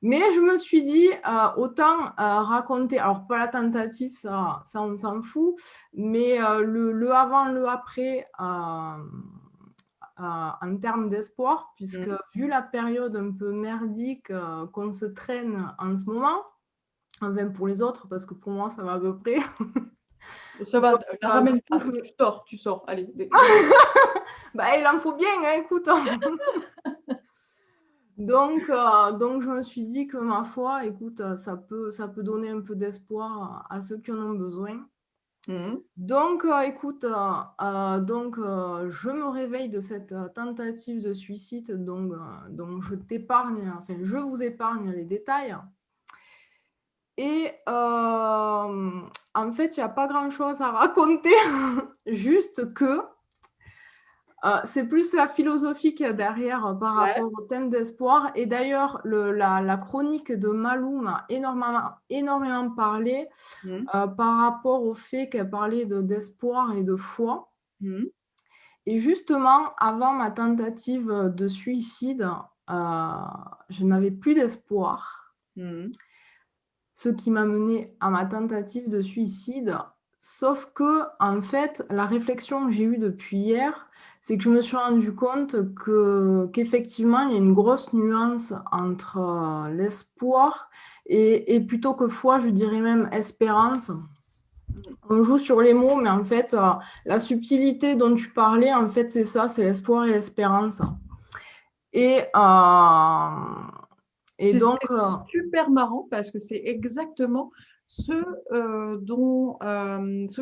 Mais je me suis dit, autant raconter, alors pas la tentative, ça on s'en fout, mais le avant, le après, en termes d'espoir, puisque vu la période un peu merdique qu'on se traîne en ce moment, enfin pour les autres, parce que pour moi ça va à peu près. Ça va, la ramène pas, tu sors, allez. Bah, il en faut bien, hein, écoute. Donc, je me suis dit que ma foi, écoute, ça peut donner un peu d'espoir à ceux qui en ont besoin. Donc, écoute, je me réveille de cette tentative de suicide, donc je vous épargne les détails. Et en fait, il n'y a pas grand-chose à raconter, juste que c'est plus la philosophie qu'il y a derrière par rapport au thème d'espoir. Et d'ailleurs, la chronique de Malou m'a énormément parlé par rapport au fait qu'elle parlait d'espoir et de foi. Et justement, avant ma tentative de suicide, je n'avais plus d'espoir. Ce qui m'a mené à ma tentative de suicide. Sauf que, en fait, la réflexion que j'ai eue depuis hier, c'est que je me suis rendu compte qu'effectivement, il y a une grosse nuance entre l'espoir et plutôt que foi, je dirais même espérance. On joue sur les mots, mais en fait, la subtilité dont tu parlais, en fait, c'est ça, c'est l'espoir et l'espérance. Et C'est donc, super marrant parce que c'est exactement ce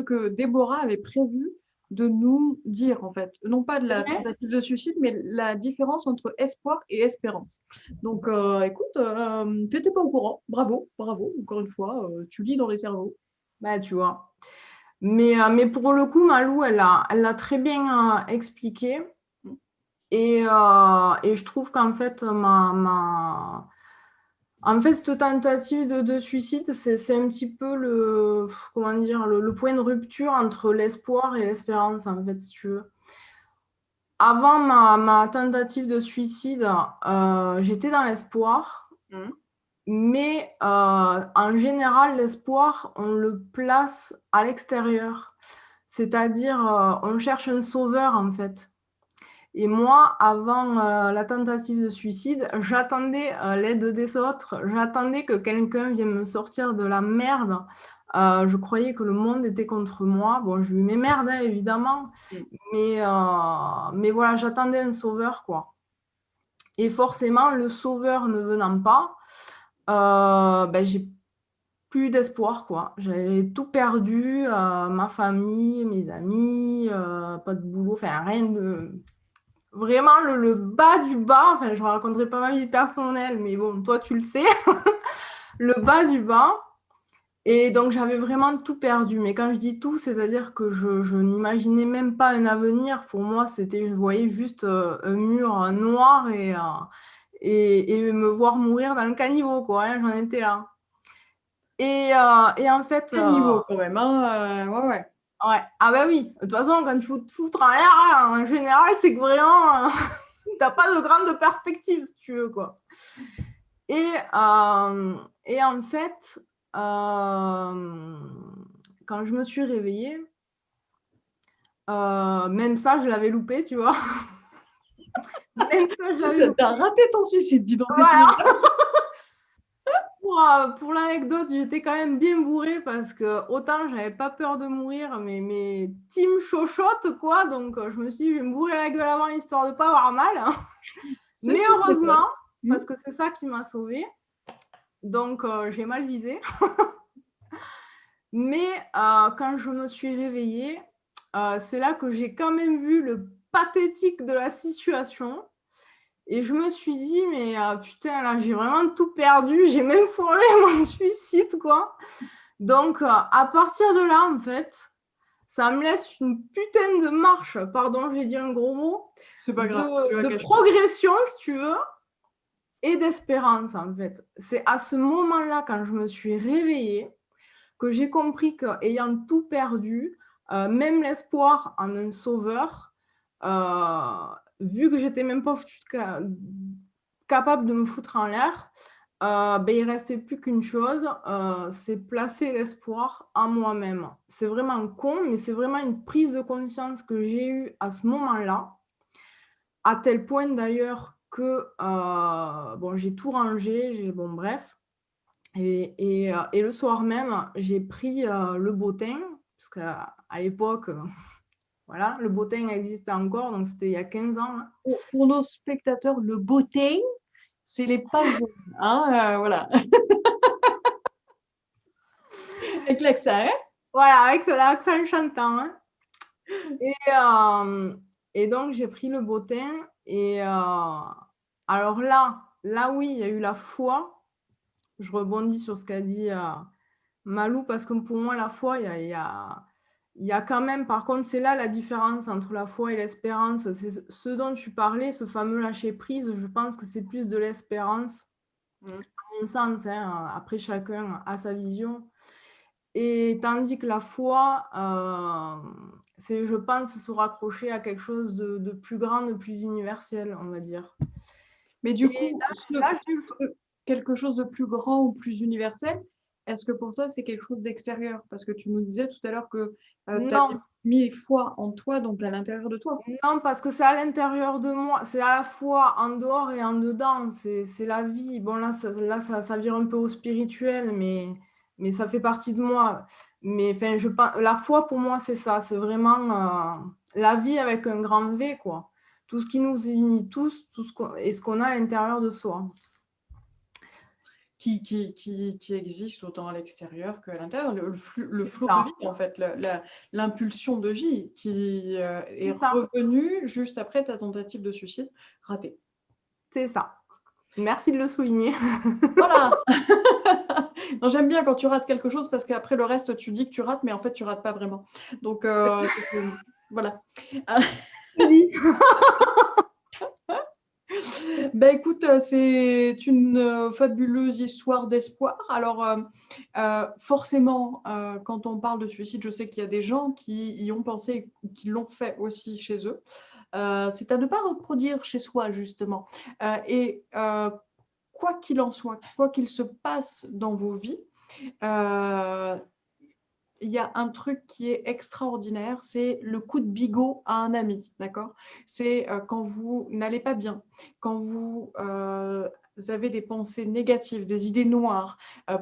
que Déborah avait prévu de nous dire, en fait. Non pas de la tentative de suicide, mais la différence entre espoir et espérance. Donc, écoute, tu n'étais pas au courant. Bravo, bravo. Encore une fois, tu lis dans les cerveaux. Bah, tu vois. Mais pour le coup, Malou, elle l'a très bien expliqué. Et je trouve qu'en fait, cette tentative de suicide, c'est un petit peu le point de rupture entre l'espoir et l'espérance, en fait, si tu veux. Avant ma tentative de suicide, j'étais dans l'espoir. Mais en général, l'espoir, on le place à l'extérieur. C'est-à-dire, on cherche un sauveur, en fait. Et moi, avant la tentative de suicide, j'attendais l'aide des autres. J'attendais que quelqu'un vienne me sortir de la merde. Je croyais que le monde était contre moi. Bon, j'ai eu mes merdes, hein, évidemment. Mais voilà, j'attendais un sauveur, quoi. Et forcément, le sauveur ne venant pas, j'ai plus d'espoir, quoi. J'ai tout perdu, ma famille, mes amis, pas de boulot, enfin rien de... Vraiment le bas du bas, enfin je ne raconterai pas ma vie personnelle, mais bon, toi tu le sais, le bas du bas. Et donc j'avais vraiment tout perdu. Mais quand je dis tout, c'est-à-dire que je n'imaginais même pas un avenir. Pour moi, je voyais juste un mur noir et me voir mourir dans le caniveau, quoi. Hein, j'en étais là. Et en fait... Caniveau quand même, hein, ouais. Ouais, ah bah oui, de toute façon, quand il faut te foutre en l'air, en général, c'est que vraiment, t'as pas de grande perspective, si tu veux, quoi. Et en fait, quand je me suis réveillée, même ça, je l'avais loupé, tu vois. Même ça, je l'avais loupé. T'as raté ton suicide, dis donc. Voilà. Pour l'anecdote, j'étais quand même bien bourrée parce que autant j'avais pas peur de mourir, mais team chochotte, quoi. Donc je me suis dit, je vais me bourrer la gueule avant histoire de pas avoir mal. Mais heureusement, parce que c'est ça qui m'a sauvée. Donc j'ai mal visé. Mais quand je me suis réveillée, c'est là que j'ai quand même vu le pathétique de la situation. Et je me suis dit, mais putain, là, j'ai vraiment tout perdu. J'ai même foiré mon suicide, quoi. Donc, à partir de là, en fait, ça me laisse une putain de marche, pardon, je vais dire un gros mot, c'est pas grave, de progression, si tu veux, et d'espérance, en fait. C'est à ce moment-là, quand je me suis réveillée, que j'ai compris qu'ayant tout perdu, même l'espoir en un sauveur, vu que j'étais même pas capable de me foutre en l'air, il restait plus qu'une chose, c'est placer l'espoir en moi-même. C'est vraiment con, mais c'est vraiment une prise de conscience que j'ai eue à ce moment-là, à tel point d'ailleurs que j'ai tout rangé, bref. Et le soir même, j'ai pris le Botin, parce qu'à l'époque, voilà, le Botin existait encore, donc c'était il y a 15 ans. Hein. Pour nos spectateurs, le Botin, c'est les pages jaunes, hein, voilà. Avec l'accent, hein. Voilà, avec l'accent chantant. Hein. Et donc, j'ai pris le Botin. Et alors là, oui, il y a eu la foi. je rebondis sur ce qu'a dit Malou, parce que pour moi, la foi, il y a quand même, par contre, c'est là la différence entre la foi et l'espérance. C'est ce dont tu parlais, ce fameux lâcher-prise, je pense que c'est plus de l'espérance, à mon sens, hein. Après, chacun a sa vision. Et tandis que la foi, c'est, je pense, se raccrocher à quelque chose de plus grand, de plus universel, on va dire. Mais du Et coup, là, quelque chose de plus grand ou plus universel, est-ce que pour toi, c'est quelque chose d'extérieur? Parce que tu nous disais tout à l'heure que tu avais non, mis foi en toi, donc à l'intérieur de toi. non, parce que c'est à l'intérieur de moi, c'est à la fois en dehors et en dedans, c'est la vie. Bon, là, ça vire un peu au spirituel, mais ça fait partie de moi. Mais enfin, la foi, pour moi, c'est ça, c'est vraiment la vie avec un grand V, quoi. Tout ce qui nous unit tous, et ce qu'on a à l'intérieur de soi. Qui existe autant à l'extérieur qu'à l'intérieur, le flot de ça. vie, en fait, l'impulsion de vie qui est ça. revenue juste après ta tentative de suicide ratée. C'est ça. Merci de le souligner. Voilà. Non, j'aime bien quand tu rates quelque chose parce qu'après le reste, tu dis que tu rates, mais en fait, tu rates pas vraiment. Donc, voilà. Dit. Ben écoute, c'est une fabuleuse histoire d'espoir. Alors, forcément, quand on parle de suicide, je sais qu'il y a des gens qui y ont pensé, qui l'ont fait aussi chez eux. C'est à ne pas reproduire chez soi, justement. Et quoi qu'il en soit, quoi qu'il se passe dans vos vies, il y a un truc qui est extraordinaire, c'est le coup de bigot à un ami, d'accord? C'est quand vous n'allez pas bien, quand vous avez des pensées négatives, des idées noires,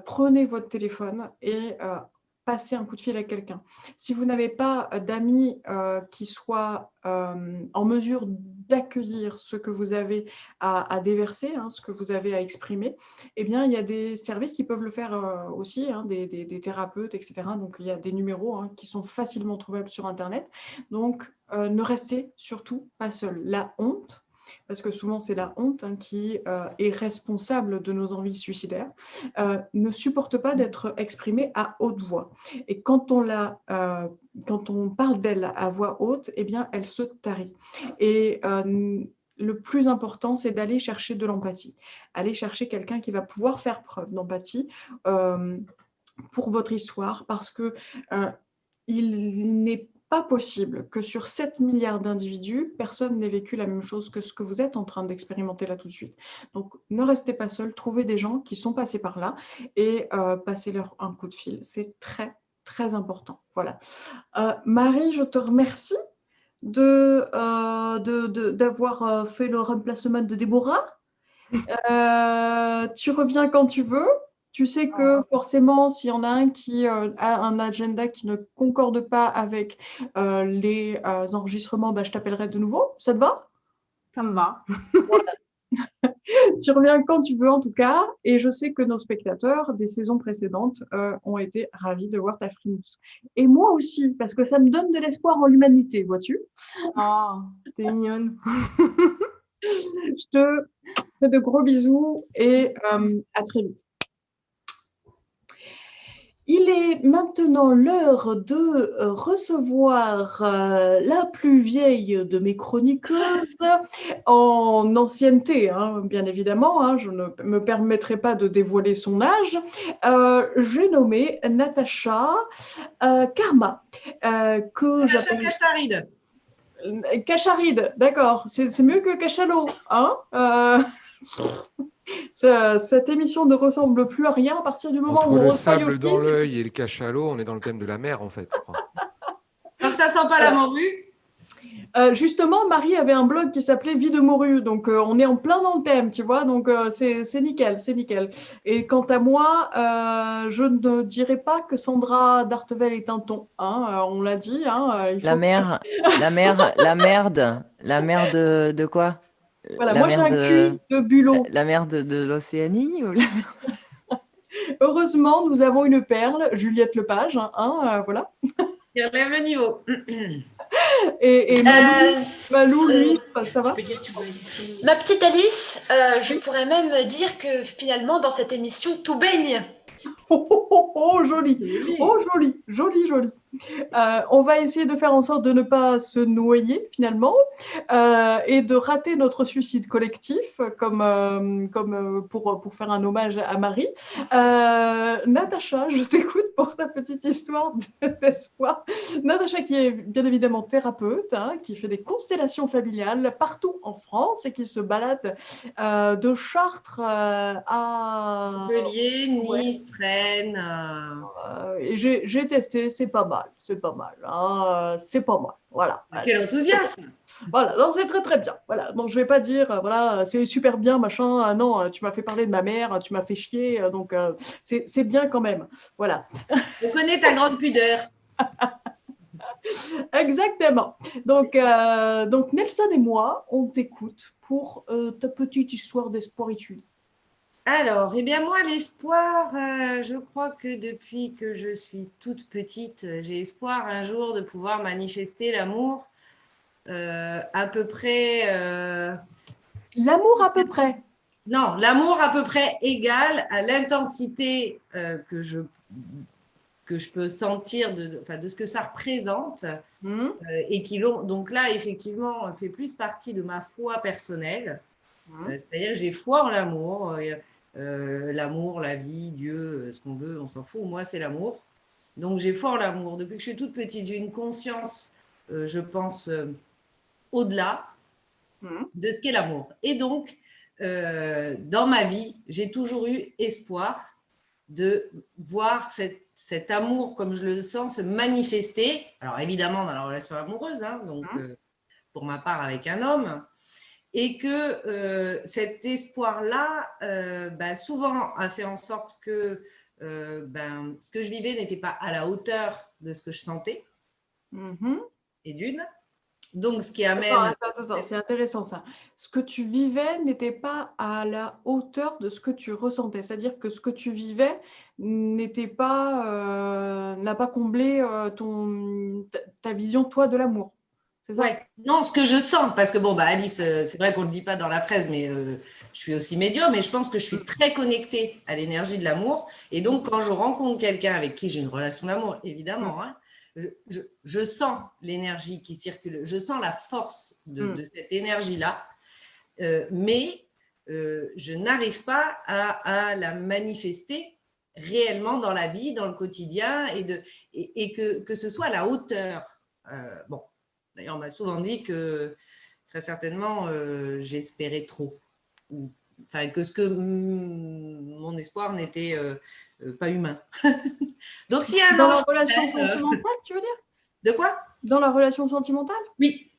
prenez votre téléphone et passez un coup de fil à quelqu'un. Si vous n'avez pas d'amis qui soient en mesure d'accueillir ce que vous avez à déverser, ce que vous avez à exprimer, eh bien, il y a des services qui peuvent le faire aussi, des thérapeutes, etc. Donc, il y a des numéros qui sont facilement trouvables sur Internet. Donc, ne restez surtout pas seul. La honte, parce que souvent c'est la honte qui est responsable de nos envies suicidaires, ne supporte pas d'être exprimée à haute voix. Et quand on parle d'elle à voix haute, eh bien, elle se tarit. Et le plus important, c'est d'aller chercher de l'empathie. Aller chercher quelqu'un qui va pouvoir faire preuve d'empathie pour votre histoire, parce que il n'est pas possible que sur 7 milliards d'individus, personne n'ait vécu la même chose que ce que vous êtes en train d'expérimenter là tout de suite. Donc, ne restez pas seul, trouvez des gens qui sont passés par là et passez-leur un coup de fil. C'est très, très important. Voilà. Marie, je te remercie d'avoir fait le remplacement de Déborah. Tu reviens quand tu veux. Tu sais que forcément, s'il y en a un qui a un agenda qui ne concorde pas avec les enregistrements, je t'appellerai de nouveau. Ça te va? Ça me va. Voilà. Tu reviens quand tu veux en tout cas. Et je sais que nos spectateurs des saisons précédentes ont été ravis de voir ta frimousse. Et moi aussi, parce que ça me donne de l'espoir en l'humanité, vois-tu? Oh, t'es mignonne. Je te fais de gros bisous et à très vite. Il est maintenant l'heure de recevoir la plus vieille de mes chroniqueuses en ancienneté, bien évidemment. Je ne me permettrai pas de dévoiler son âge. J'ai nommé Natacha Karma, que Natacha Cacharide. Cacharide, d'accord. C'est mieux que Cachalot, Cette émission ne ressemble plus à rien à partir du moment Entre où on le reçoit sable dans Yoki. l'œil et le cachalot, on est dans le thème de la mer, en fait. Donc, ça sent pas la morue. Justement, Marie avait un blog qui s'appelait Vie de morue, donc on est en plein dans le thème, tu vois, donc c'est nickel, c'est nickel. Et quant à moi, je ne dirais pas que Sandra Dartevel est un ton, on l'a dit. La merde de quoi? Voilà, La moi j'ai un cul de bulot. La merde de l'Océanie ou Heureusement, nous avons une perle, Juliette Lepage, voilà. Il relève le niveau. Et Malou, lui, ça va? Ma petite Alice, je pourrais même dire que finalement, dans cette émission, tout baigne. Oh, joli. Oh, joli, joli, joli. On va essayer de faire en sorte de ne pas se noyer finalement et de rater notre suicide collectif comme pour faire un hommage à Marie. Natacha, je t'écoute pour ta petite histoire d'espoir. Natacha qui est bien évidemment thérapeute, qui fait des constellations familiales partout en France et qui se balade de Chartres à Montpellier, Nice, Rennes. et j'ai testé, c'est pas mal, c'est pas mal, c'est pas mal, voilà. Quel enthousiasme! Voilà, non, c'est très très bien. Voilà, donc je vais pas dire, voilà, c'est super bien, machin. Non, tu m'as fait parler de ma mère, tu m'as fait chier, donc c'est bien quand même. Voilà. On connaît ta grande pudeur. Exactement. Donc Nelson et moi, on t'écoute pour ta petite histoire d'espoir étude. Alors, eh bien moi, l'espoir, je crois que depuis que je suis toute petite, j'ai espoir un jour de pouvoir manifester l'amour à peu près… L'amour à peu près? Non, l'amour à peu près égal à l'intensité que je peux sentir de ce que ça représente et qui donc là, effectivement, fait plus partie de ma foi personnelle. C'est-à-dire que j'ai foi en l'amour. L'amour, la vie, Dieu, ce qu'on veut, on s'en fout. Moi, c'est l'amour. Donc, j'ai foi en l'amour. Depuis que je suis toute petite, j'ai une conscience, je pense, au-delà de ce qu'est l'amour. Et donc, dans ma vie, j'ai toujours eu espoir de voir cet amour, comme je le sens, se manifester. Alors, évidemment, dans la relation amoureuse, donc pour ma part avec un homme. Et que cet espoir-là, souvent a fait en sorte que ce que je vivais n'était pas à la hauteur de ce que je sentais, et d'une. Donc, ce qui amène… Attends, c'est intéressant ça. Ce que tu vivais n'était pas à la hauteur de ce que tu ressentais. C'est-à-dire que ce que tu vivais n'a pas comblé ta vision, toi, de l'amour. Ouais, non, ce que je sens, parce que bon, Alice, c'est vrai qu'on ne le dit pas dans la presse, mais je suis aussi médium, mais je pense que je suis très connectée à l'énergie de l'amour. Et donc, quand je rencontre quelqu'un avec qui j'ai une relation d'amour, évidemment, je sens l'énergie qui circule, je sens la force de cette énergie-là, mais je n'arrive pas à la manifester réellement dans la vie, dans le quotidien, et que ce soit à la hauteur. Bon. D'ailleurs, on m'a souvent dit que très certainement, j'espérais trop. Que mon espoir n'était pas humain. Donc, s'il y a un ange… Dans la relation sentimentale, tu veux dire? De quoi? Dans la relation sentimentale? Oui,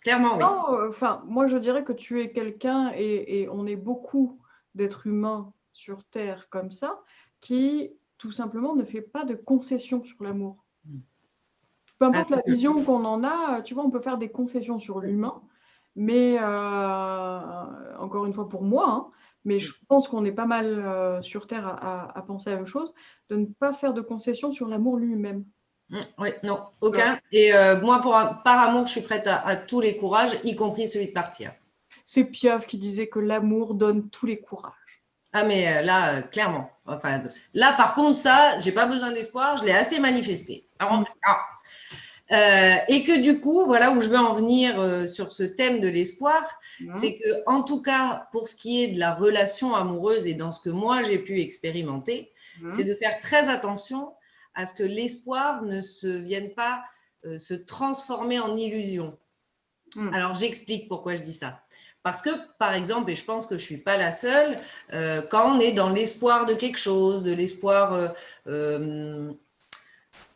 clairement, oui. Non, moi, je dirais que tu es quelqu'un, et on est beaucoup d'êtres humains sur Terre comme ça, qui, tout simplement, ne fait pas de concessions sur l'amour. Peu importe la vision qu'on en a, tu vois, on peut faire des concessions sur l'humain, mais encore une fois pour moi, mais je pense qu'on est pas mal sur Terre à penser la même chose, de ne pas faire de concessions sur l'amour lui-même. Oui, non, aucun. Et moi, par amour, je suis prête à tous les courages, y compris celui de partir. C'est Piaf qui disait que l'amour donne tous les courages. Ah, mais là, clairement. Enfin, là, par contre, ça, j'ai pas besoin d'espoir, je l'ai assez manifesté. Et que du coup, voilà où je veux en venir sur ce thème de l'espoir, c'est que, en tout cas, pour ce qui est de la relation amoureuse et dans ce que moi j'ai pu expérimenter, c'est de faire très attention à ce que l'espoir ne vienne pas se transformer en illusion. Alors, j'explique pourquoi je dis ça. Parce que, par exemple, et je pense que je ne suis pas la seule, quand on est dans l'espoir de quelque chose, de l'espoir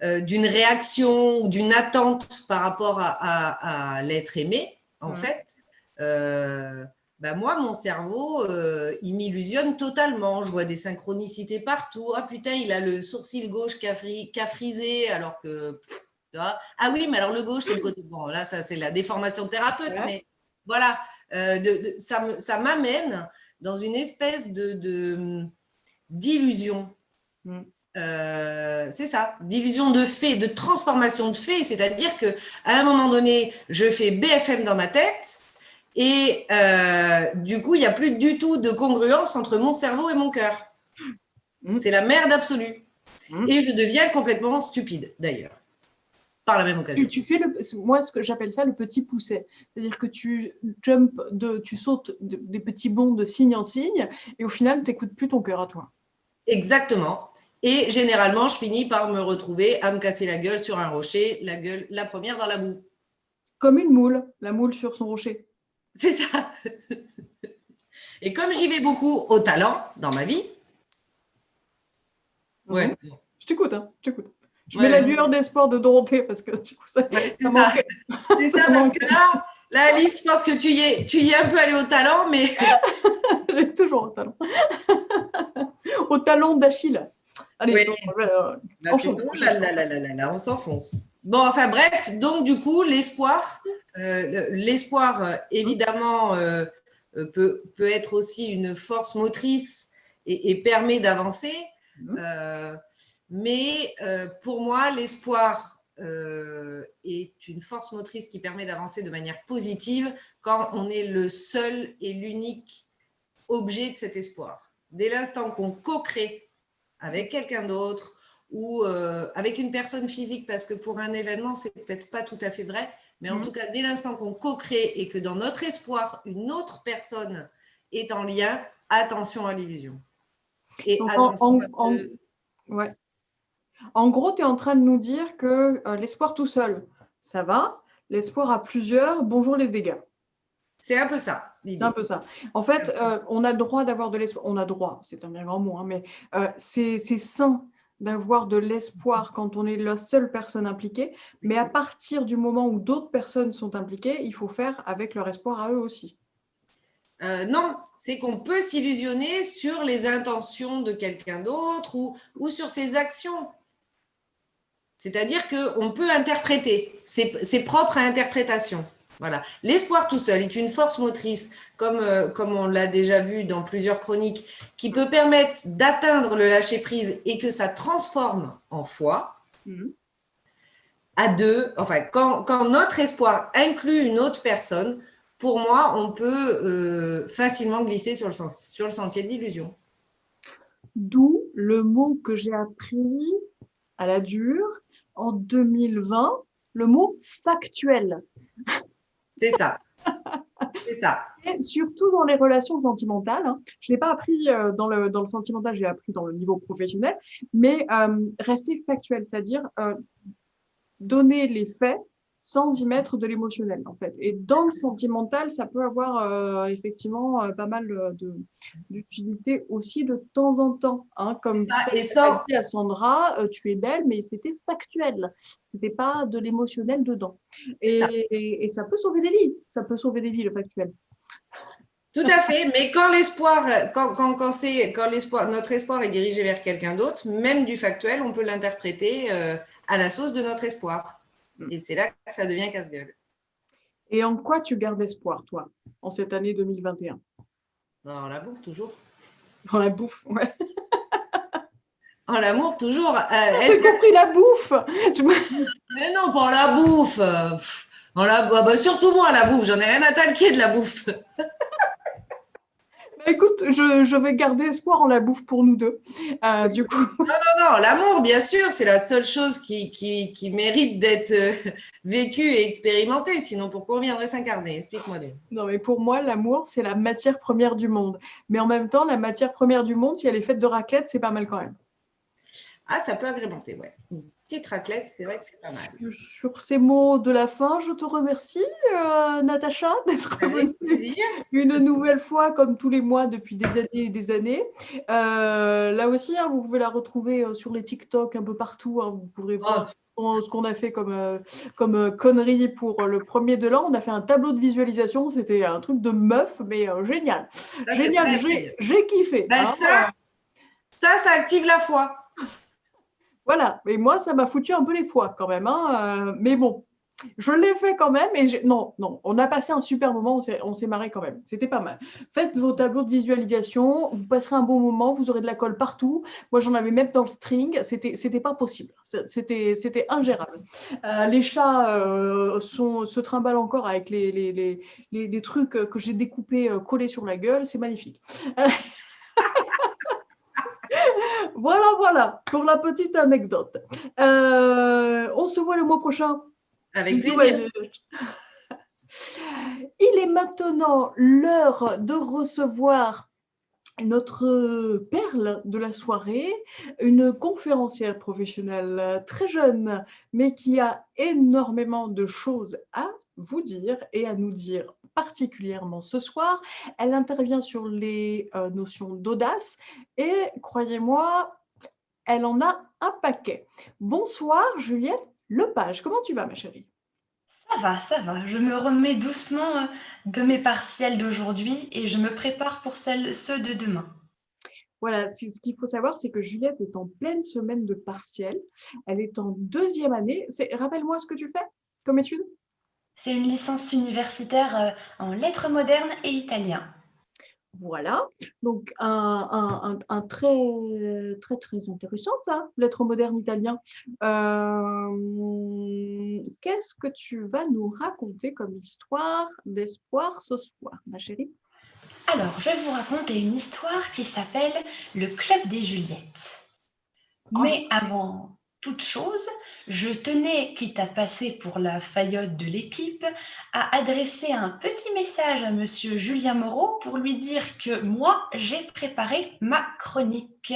d'une réaction ou d'une attente par rapport à l'être aimé, en fait, moi, mon cerveau, il m'illusionne totalement. Je vois des synchronicités partout. Ah putain, il a le sourcil gauche qui a frisé, alors que… ah oui, mais alors le gauche, c'est le côté… Bon, là, ça, c'est la déformation thérapeute, mais voilà, ça m'amène dans une espèce d'illusion. c'est ça, d'illusion de fait, de transformation de fait. C'est-à-dire qu'à un moment donné, je fais BFM dans ma tête et du coup, il n'y a plus du tout de congruence entre mon cerveau et mon cœur. C'est la merde absolue. Et je deviens complètement stupide, d'ailleurs, par la même occasion. Tu fais moi, ce que j'appelle ça le petit pousset. C'est-à-dire que tu sautes des petits bonds de signe en signe et au final, tu n'écoutes plus ton cœur à toi. Exactement. Et généralement, je finis par me retrouver à me casser la gueule sur un rocher, la première dans la boue. Comme une moule, la moule sur son rocher. C'est ça. Et comme j'y vais beaucoup au talent dans ma vie, ouais. Je t'écoute, Je mets la lueur d'espoir de Dorothée parce que du coup, ça c'est ça. C'est ça, parce que là, Alice, je pense que tu y es un peu allée au talent, mais… J'ai toujours au talent. Au talon d'Achille. Allez, on s'enfonce. Bon, enfin bref, donc du coup, l'espoir, évidemment, peut être aussi une force motrice et permet d'avancer. Mais pour moi, l'espoir est une force motrice qui permet d'avancer de manière positive quand on est le seul et l'unique objet de cet espoir. Dès l'instant qu'on co-crée avec quelqu'un d'autre ou avec une personne physique, parce que pour un événement, c'est peut-être pas tout à fait vrai, mais en tout cas, dès l'instant qu'on co-crée et que dans notre espoir, une autre personne est en lien, attention à l'illusion. Et donc, attention en gros, tu es en train de nous dire que l'espoir tout seul, ça va. L'espoir à plusieurs, bonjour les dégâts. C'est un peu ça, l'idée. C'est un peu ça. En fait, on a le droit d'avoir de l'espoir. On a droit, c'est un bien grand mot, hein, mais c'est sain d'avoir de l'espoir quand on est la seule personne impliquée. Mais à partir du moment où d'autres personnes sont impliquées, il faut faire avec leur espoir à eux aussi. Non, c'est qu'on peut s'illusionner sur les intentions de quelqu'un d'autre ou sur ses actions. C'est-à-dire qu'on peut interpréter, c'est propre à interprétation. Voilà. L'espoir tout seul est une force motrice, comme on l'a déjà vu dans plusieurs chroniques, qui peut permettre d'atteindre le lâcher-prise et que ça transforme en foi. À deux, enfin, quand notre espoir inclut une autre personne, pour moi, on peut facilement glisser sur le sentier de l'illusion. D'où le mot que j'ai appris à la dure en 2020, le mot factuel. C'est ça. C'est ça. Et surtout dans les relations sentimentales. Hein. Je ne l'ai pas appris dans le sentimental, j'ai appris dans le niveau professionnel, mais rester factuel, c'est-à-dire donner les faits sans y mettre de l'émotionnel, en fait. Et dans le sentimental, ça peut avoir effectivement pas mal d'utilité aussi de temps en temps. Hein, comme tu as dit à Sandra, tu es belle, mais c'était factuel. C'était pas de l'émotionnel dedans. Et ça peut sauver des vies. Ça peut sauver des vies, le factuel. Tout à fait, mais quand notre espoir est dirigé vers quelqu'un d'autre, même du factuel, on peut l'interpréter à la sauce de notre espoir. Et c'est là que ça devient casse-gueule. Et en quoi tu gardes espoir, toi, en cette année 2021 ? Dans la bouffe, toujours. Dans la bouffe, ouais. En l'amour, toujours. J'ai compris la bouffe. Mais non, pas la bouffe. Surtout moi, la bouffe. J'en ai rien à talquer de la bouffe. Écoute, je vais garder espoir en la bouffe pour nous deux, du coup. Non, l'amour, bien sûr, c'est la seule chose qui mérite d'être vécue et expérimentée. Sinon, pourquoi on viendrait s'incarner ? Explique-moi. Non, mais pour moi, l'amour, c'est la matière première du monde. Mais en même temps, la matière première du monde, si elle est faite de raclette, c'est pas mal quand même. Ah, ça peut agrémenter, ouais. Une petite raclette, c'est vrai que c'est pas mal. Sur ces mots de la fin, je te remercie, Natacha, d'être venue une nouvelle fois, comme tous les mois, depuis des années et des années. Là aussi, hein, vous pouvez la retrouver sur les TikTok un peu partout. Hein, vous pourrez voir ce qu'on a fait comme connerie pour le premier de l'an. On a fait un tableau de visualisation. C'était un truc de meuf, mais génial. Ça, génial, j'ai kiffé. Ben hein, ça active la foi. Voilà, mais moi, ça m'a foutu un peu les foies quand même. Hein. Mais bon, Je l'ai fait quand même et non, on a passé un super moment, on s'est marré quand même. C'était pas mal. Faites vos tableaux de visualisation, vous passerez un bon moment, vous aurez de la colle partout. Moi, j'en avais même dans le string, c'était pas possible. C'était ingérable. Les chats se trimballent encore avec les trucs que j'ai découpés, collés sur la gueule. C'est magnifique. Voilà, pour la petite anecdote. On se voit le mois prochain. Avec plaisir. Il est maintenant l'heure de recevoir notre perle de la soirée, une conférencière professionnelle très jeune, mais qui a énormément de choses à vous dire et à nous dire particulièrement ce soir. Elle intervient sur les notions d'audace et, croyez-moi, elle en a un paquet. Bonsoir Juliette Lepage, comment tu vas ma chérie? Ça va. Je me remets doucement de mes partiels d'aujourd'hui et je me prépare pour ceux de demain. Voilà, ce qu'il faut savoir, c'est que Juliette est en pleine semaine de partiel. Elle est en 2e année. Rappelle-moi ce que tu fais comme étude? C'est une licence universitaire en lettres modernes et italien. Voilà, donc un très intéressant ça, lettres modernes italien. Qu'est-ce que tu vas nous raconter comme histoire d'espoir ce soir, ma chérie? Alors, je vais vous raconter une histoire qui s'appelle Le Club des Juliettes. Mais avant toute chose, je tenais, quitte à passer pour la faillotte de l'équipe, à adresser un petit message à monsieur Julien Moreau pour lui dire que moi, j'ai préparé ma chronique.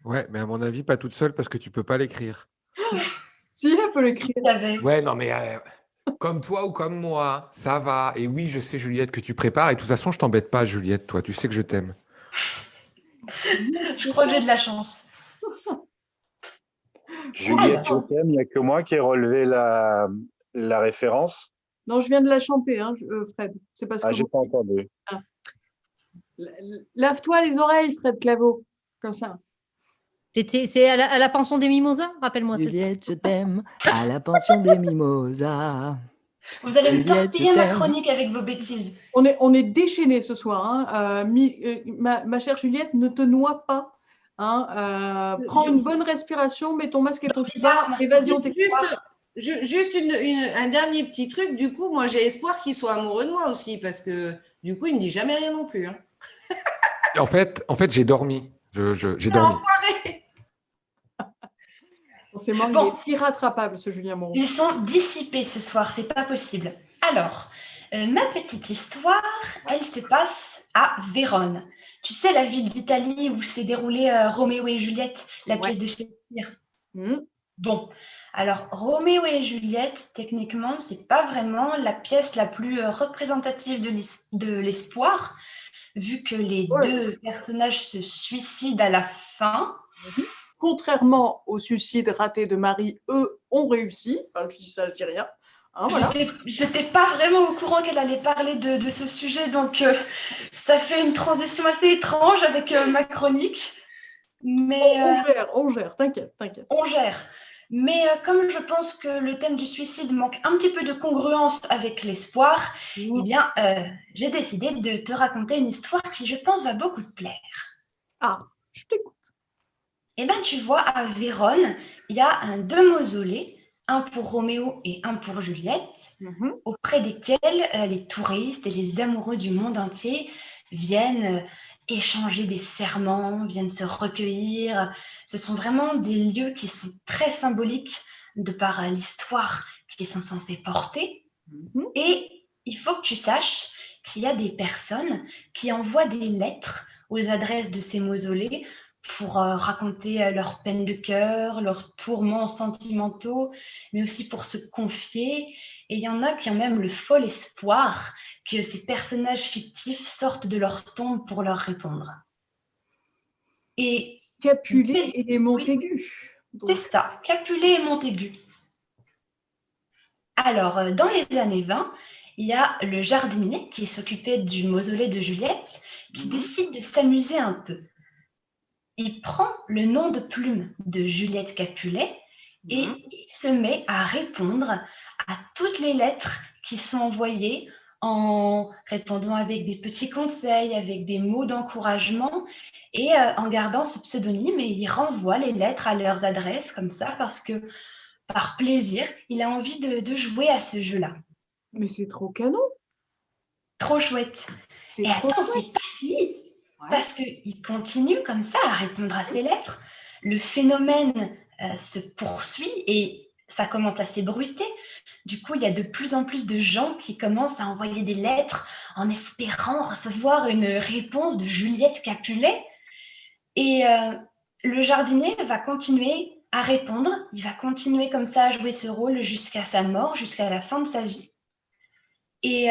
Ouais, mais à mon avis, pas toute seule parce que tu peux pas l'écrire. Si, elle peut l'écrire. Ouais, non, mais comme toi ou comme moi, ça va. Et oui, je sais, Juliette, que tu prépares. Et de toute façon, je t'embête pas, Juliette, toi. Tu sais que je t'aime. Je crois que j'ai de la chance. Juliette, je t'aime, il n'y a que moi qui ai relevé la référence. Non, je viens de la chanter, hein, Fred. C'est parce que j'ai pas entendu. Lave-toi les oreilles, Fred Claveau, comme ça. C'est à la pension des Mimosas, rappelle-moi. Juliette, je t'aime, à la pension des Mimosas. Vous allez me Juliette, torpiller ma chronique avec vos bêtises. On est déchaînés ce soir. Hein. Ma chère Juliette, ne te noie pas. Hein. Prends une bonne respiration, mets ton masque et ton tuba et vas-y, on t'écoute. Juste un dernier petit truc. Du coup, moi, j'ai espoir qu'il soit amoureux de moi aussi parce que du coup, il me dit jamais rien non plus. Hein. En fait, j'ai dormi. J'ai dormi. C'est mort, il est irrattrapable, ce Julien Moreau. Ils sont dissipés ce soir, c'est pas possible. Alors, ma petite histoire, elle se passe à Vérone. Tu sais, la ville d'Italie où s'est déroulé Roméo et Juliette, la pièce de Shakespeare. Bon, alors Roméo et Juliette, techniquement, c'est pas vraiment la pièce la plus représentative de l'espoir, vu que les deux personnages se suicident à la fin. Contrairement au suicide raté de Marie, eux ont réussi. Enfin, je dis ça, je dis rien. Hein, voilà. J'étais pas vraiment au courant qu'elle allait parler de ce sujet, donc ça fait une transition assez étrange avec ma chronique. Mais on gère, t'inquiète. On gère. Mais comme je pense que le thème du suicide manque un petit peu de congruence avec l'espoir, eh bien, j'ai décidé de te raconter une histoire qui, je pense, va beaucoup te plaire. Ah, je t'écoute. Eh bien, tu vois, à Vérone, il y a 2 mausolées, un pour Roméo et un pour Juliette, auprès desquels les touristes et les amoureux du monde entier viennent échanger des serments, viennent se recueillir. Ce sont vraiment des lieux qui sont très symboliques de par l'histoire qu'ils sont censés porter. Et il faut que tu saches qu'il y a des personnes qui envoient des lettres aux adresses de ces mausolées pour raconter leurs peines de cœur, leurs tourments sentimentaux, mais aussi pour se confier. Et il y en a qui ont même le fol espoir que ces personnages fictifs sortent de leur tombe pour leur répondre. Et Capulet et Montaigu. C'est ça, Capulet et Montaigu. Alors, dans les années 20, il y a le jardinier qui s'occupait du mausolée de Juliette qui décide de s'amuser un peu. Il prend le nom de plume de Juliette Capulet et il se met à répondre à toutes les lettres qui sont envoyées en répondant avec des petits conseils, avec des mots d'encouragement et en gardant ce pseudonyme. Et il renvoie les lettres à leurs adresses comme ça parce que par plaisir, il a envie de jouer à ce jeu-là. Mais c'est trop canon. Trop chouette. C'est Et trop attends, chouette. c'est pas fini. Ouais. Parce qu'il continue comme ça à répondre à ces lettres. Le phénomène se poursuit et ça commence à s'ébruiter. Du coup, il y a de plus en plus de gens qui commencent à envoyer des lettres en espérant recevoir une réponse de Juliette Capulet. Et le jardinier va continuer à répondre. Il va continuer comme ça à jouer ce rôle jusqu'à sa mort, jusqu'à la fin de sa vie. Et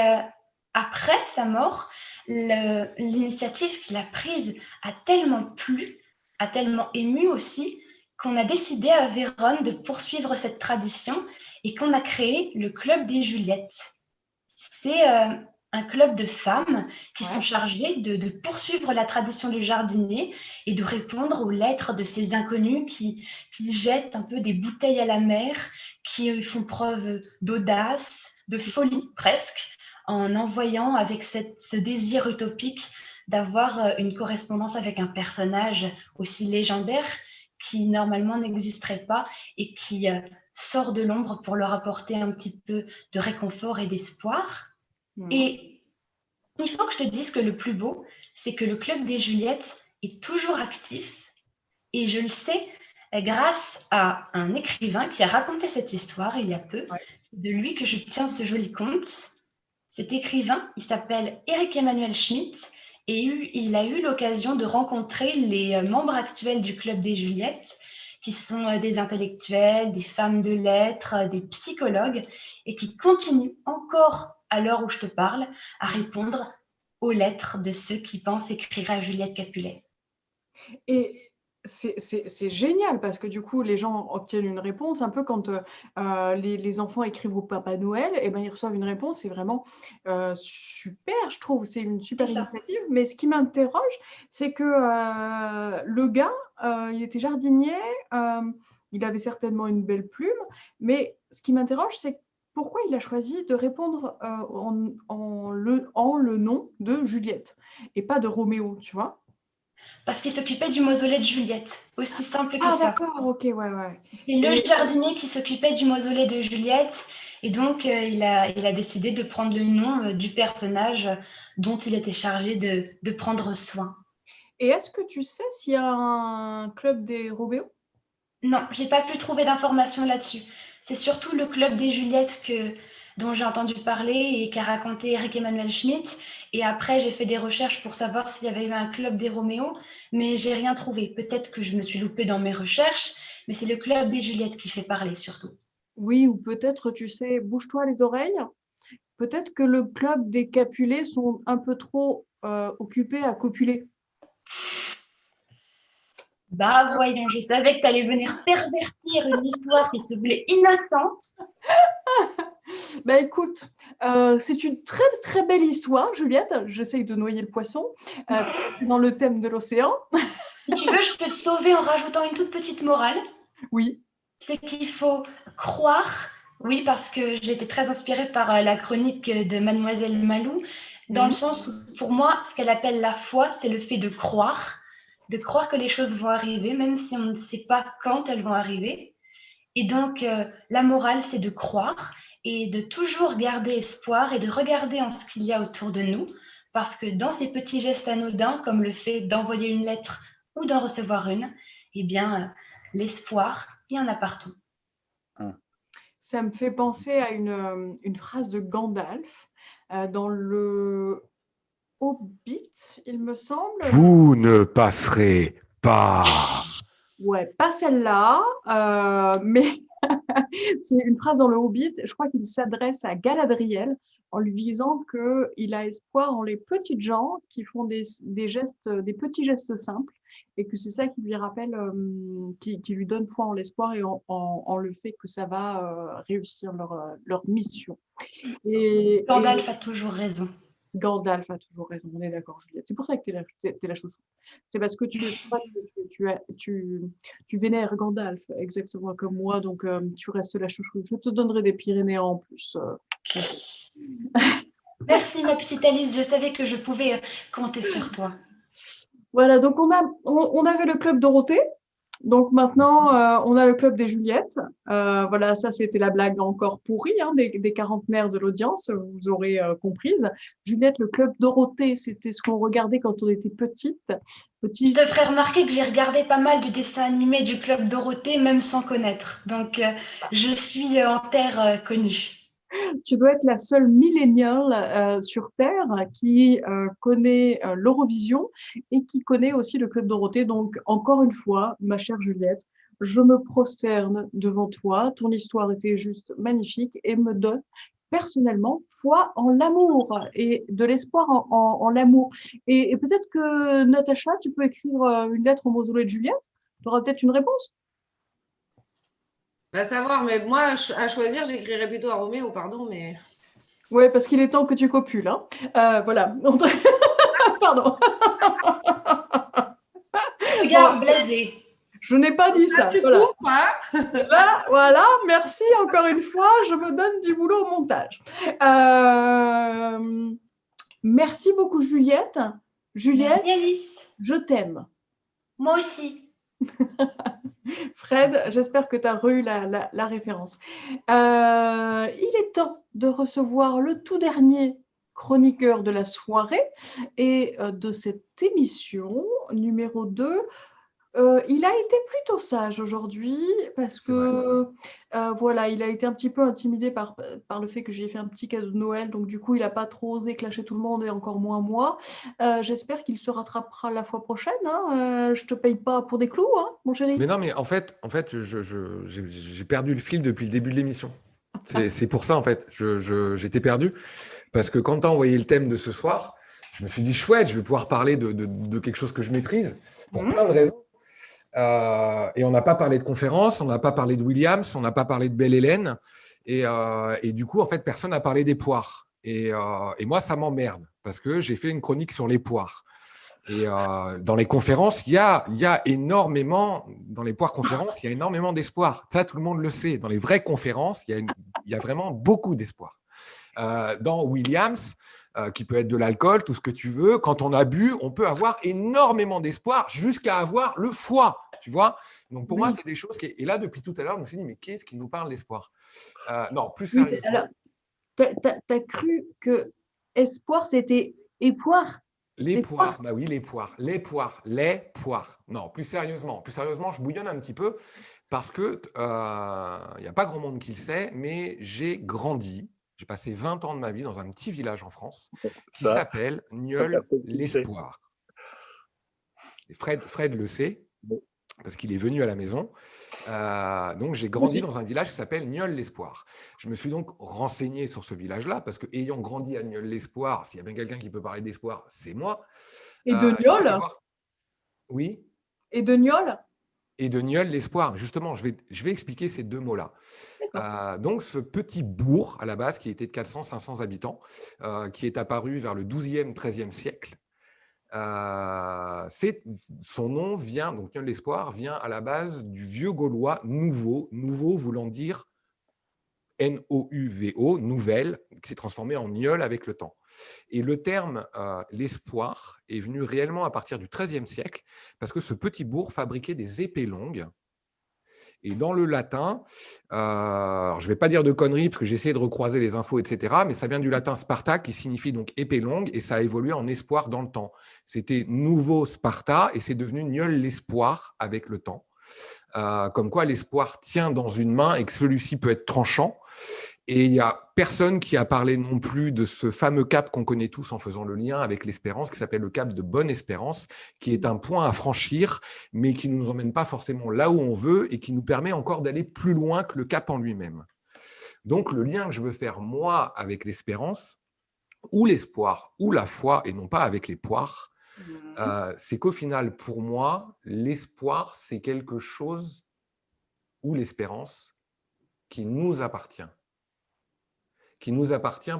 après sa mort, l'initiative qu'il a prise a tellement plu, a tellement ému aussi, qu'on a décidé à Vérone de poursuivre cette tradition et qu'on a créé le Club des Juliettes. C'est un club de femmes qui sont chargées de poursuivre la tradition du jardinier et de répondre aux lettres de ces inconnus qui jettent un peu des bouteilles à la mer, qui font preuve d'audace, de folie presque, en envoyant avec ce désir utopique d'avoir une correspondance avec un personnage aussi légendaire qui normalement n'existerait pas et qui sort de l'ombre pour leur apporter un petit peu de réconfort et d'espoir. Et il faut que je te dise que le plus beau, c'est que le Club des Juliettes est toujours actif. Et je le sais grâce à un écrivain qui a raconté cette histoire il y a peu. C'est de lui que je tiens ce joli conte. Cet écrivain, il s'appelle Éric Emmanuel Schmitt et il a eu l'occasion de rencontrer les membres actuels du Club des Juliettes, qui sont des intellectuels, des femmes de lettres, des psychologues, et qui continuent encore, à l'heure où je te parle, à répondre aux lettres de ceux qui pensent écrire à Juliette Capulet. Et c'est génial parce que du coup, les gens obtiennent une réponse. Un peu quand les enfants écrivent au Papa Noël, et ben, ils reçoivent une réponse. C'est vraiment super, je trouve. C'est une super initiative. Mais ce qui m'interroge, c'est que le gars, il était jardinier, il avait certainement une belle plume. Mais ce qui m'interroge, c'est pourquoi il a choisi de répondre en le nom de Juliette et pas de Roméo, tu vois? Parce qu'il s'occupait du mausolée de Juliette, aussi simple que Ah ça. d'accord, ok, ouais. C'est le jardinier qui s'occupait du mausolée de Juliette, et donc il a décidé de prendre le nom du personnage dont il était chargé de prendre soin. Et est-ce que tu sais s'il y a un club des Roméo? Non, j'ai pas pu trouver d'informations là-dessus. C'est surtout le club des Juliettes dont j'ai entendu parler et qu'a raconté Éric Emmanuel Schmitt. Et après, j'ai fait des recherches pour savoir s'il y avait eu un club des Roméo, mais j'ai rien trouvé. Peut-être que je me suis loupée dans mes recherches, mais c'est le club des Juliettes qui fait parler surtout. Oui, ou peut-être, tu sais, bouge-toi les oreilles. Peut-être que le club des Capulets sont un peu trop occupés à copuler. Bah voyons, je savais que tu allais venir pervertir une histoire qui se voulait innocente. Bah écoute, c'est une très très belle histoire, Juliette. J'essaye de noyer le poisson. C'est dans le thème de l'océan. Si tu veux, je peux te sauver en rajoutant une toute petite morale. Oui. C'est qu'il faut croire, oui, parce que j'ai été très inspirée par la chronique de Mademoiselle Malou, dans le sens où, pour moi, ce qu'elle appelle la foi, c'est le fait de croire que les choses vont arriver, même si on ne sait pas quand elles vont arriver. Et donc, la morale, c'est de croire et de toujours garder espoir et de regarder en ce qu'il y a autour de nous, parce que dans ces petits gestes anodins, comme le fait d'envoyer une lettre ou d'en recevoir une, eh bien, l'espoir, il y en a partout. Ça me fait penser à une phrase de Gandalf dans le Hobbit, il me semble. Vous ne passerez pas. Ouais, pas celle-là, mais c'est une phrase dans le Hobbit. Je crois qu'il s'adresse à Galadriel en lui disant qu'il a espoir en les petites gens qui font des gestes, des petits gestes simples, et que c'est ça qui lui rappelle, qui lui donne foi en l'espoir et en le fait que ça va réussir leur mission. Gandalf a toujours raison. Gandalf a toujours raison, on est d'accord, Juliette. C'est pour ça que t'es la chouchou. C'est parce que tu vénères Gandalf, exactement comme moi, donc tu restes la chouchou. Je te donnerai des Pyrénéens en plus. Merci, ma petite Alice. Je savais que je pouvais compter sur toi. Voilà, donc on avait le club Dorothée. Donc maintenant, on a le club des Juliettes. Voilà, ça c'était la blague encore pourrie des quarantenaires de l'audience, vous aurez comprise. Juliette, le club Dorothée, c'était ce qu'on regardait quand on était petite. Je te ferai remarquer que j'ai regardé pas mal de dessins animés du club Dorothée, même sans connaître. Donc, je suis en terre connue. Tu dois être la seule milléniale sur Terre qui connaît l'Eurovision et qui connaît aussi le Club Dorothée. Donc, encore une fois, ma chère Juliette, je me prosterne devant toi. Ton histoire était juste magnifique et me donne personnellement foi en l'amour et de l'espoir en l'amour. Et peut-être que, Natacha, tu peux écrire une lettre au mausolée de Juliette. Tu auras peut-être une réponse. Va savoir, mais moi, à choisir, j'écrirais plutôt à Roméo, pardon, mais... Oui, parce qu'il est temps que tu copules. Hein. Voilà. Pardon. Regarde, blasé. Je n'ai pas dit ça. Tu Voilà. coupes, hein. Là, voilà, merci encore une fois. Je me donne du boulot au montage. Merci beaucoup, Juliette. Juliette, Merci, Alice. je t'aime. Moi aussi. Fred, j'espère que tu as eu la référence. Il est temps de recevoir le tout dernier chroniqueur de la soirée et de cette émission numéro 2. Il a été plutôt sage aujourd'hui parce que voilà, il a été un petit peu intimidé par le fait que j'ai fait un petit cadeau de Noël, donc du coup il n'a pas trop osé clasher tout le monde et encore moins moi. J'espère qu'il se rattrapera la fois prochaine. Hein. Je te paye pas pour des clous, hein, mon chéri. Mais non, mais en fait, j'ai perdu le fil depuis le début de l'émission. C'est pour ça, en fait, j'étais perdu. Parce que quand tu as envoyé le thème de ce soir, je me suis dit, chouette, je vais pouvoir parler de quelque chose que je maîtrise, pour plein de raisons. Et on n'a pas parlé de conférences, on n'a pas parlé de Williams, on n'a pas parlé de Belle Hélène. Et du coup, en fait, personne n'a parlé des poires. Et moi, ça m'emmerde, parce que j'ai fait une chronique sur les poires. Et dans les conférences, il y a énormément, dans les poires conférences, il y a énormément d'espoir. Ça, tout le monde le sait. Dans les vraies conférences, il y a vraiment beaucoup d'espoir. Dans Williams, qui peut être de l'alcool, tout ce que tu veux, quand on a bu, on peut avoir énormément d'espoir jusqu'à avoir le foie, tu vois. Donc, pour moi, c'est des choses qui… Et là, depuis tout à l'heure, je me suis dit, mais qu'est-ce qui nous parle d'espoir? Non, plus sérieusement. Alors, t'as cru que espoir, c'était époire? Les poires, bah oui, les poires. Non, plus sérieusement, je bouillonne un petit peu parce que il n'y a pas grand monde qui le sait, mais j'ai grandi, j'ai passé 20 ans de ma vie dans un petit village en France qui s'appelle Nieul-l'Espoir. Et Fred le sait parce qu'il est venu à la maison. Donc, j'ai grandi dans un village qui s'appelle Nieul-l'Espoir. Je me suis donc renseigné sur ce village-là parce que, ayant grandi à Nieul-l'Espoir, s'il y a bien quelqu'un qui peut parler d'espoir, c'est moi. Et de Nieul? Oui. Et de Nieul? Et de Nieul-l'Espoir. Justement, je vais expliquer ces deux mots-là. Donc, ce petit bourg, à la base, qui était de 400-500 habitants, qui est apparu vers le 12e, 13e siècle, son nom vient, donc Nieul-l'Espoir, vient à la base du vieux gaulois nouveau voulant dire N-O-U-V-O, nouvelle, qui s'est transformé en Nieul avec le temps. Et le terme l'espoir est venu réellement à partir du XIIIe siècle, parce que ce petit bourg fabriquait des épées longues. Et dans le latin, alors je ne vais pas dire de conneries parce que j'ai essayé de recroiser les infos, etc. Mais ça vient du latin Sparta qui signifie donc épée longue et ça a évolué en espoir dans le temps. C'était nouveau Sparta et c'est devenu Nieul-l'Espoir avec le temps. Comme quoi l'espoir tient dans une main et que celui-ci peut être tranchant. Et il n'y a personne qui a parlé non plus de ce fameux cap qu'on connaît tous en faisant le lien avec l'espérance, qui s'appelle le cap de Bonne-Espérance, qui est un point à franchir, mais qui ne nous emmène pas forcément là où on veut et qui nous permet encore d'aller plus loin que le cap en lui-même. Donc, le lien que je veux faire, moi, avec l'espérance, ou l'espoir, ou la foi, et non pas avec les poires, c'est qu'au final, pour moi, l'espoir, c'est quelque chose, ou l'espérance, qui nous appartient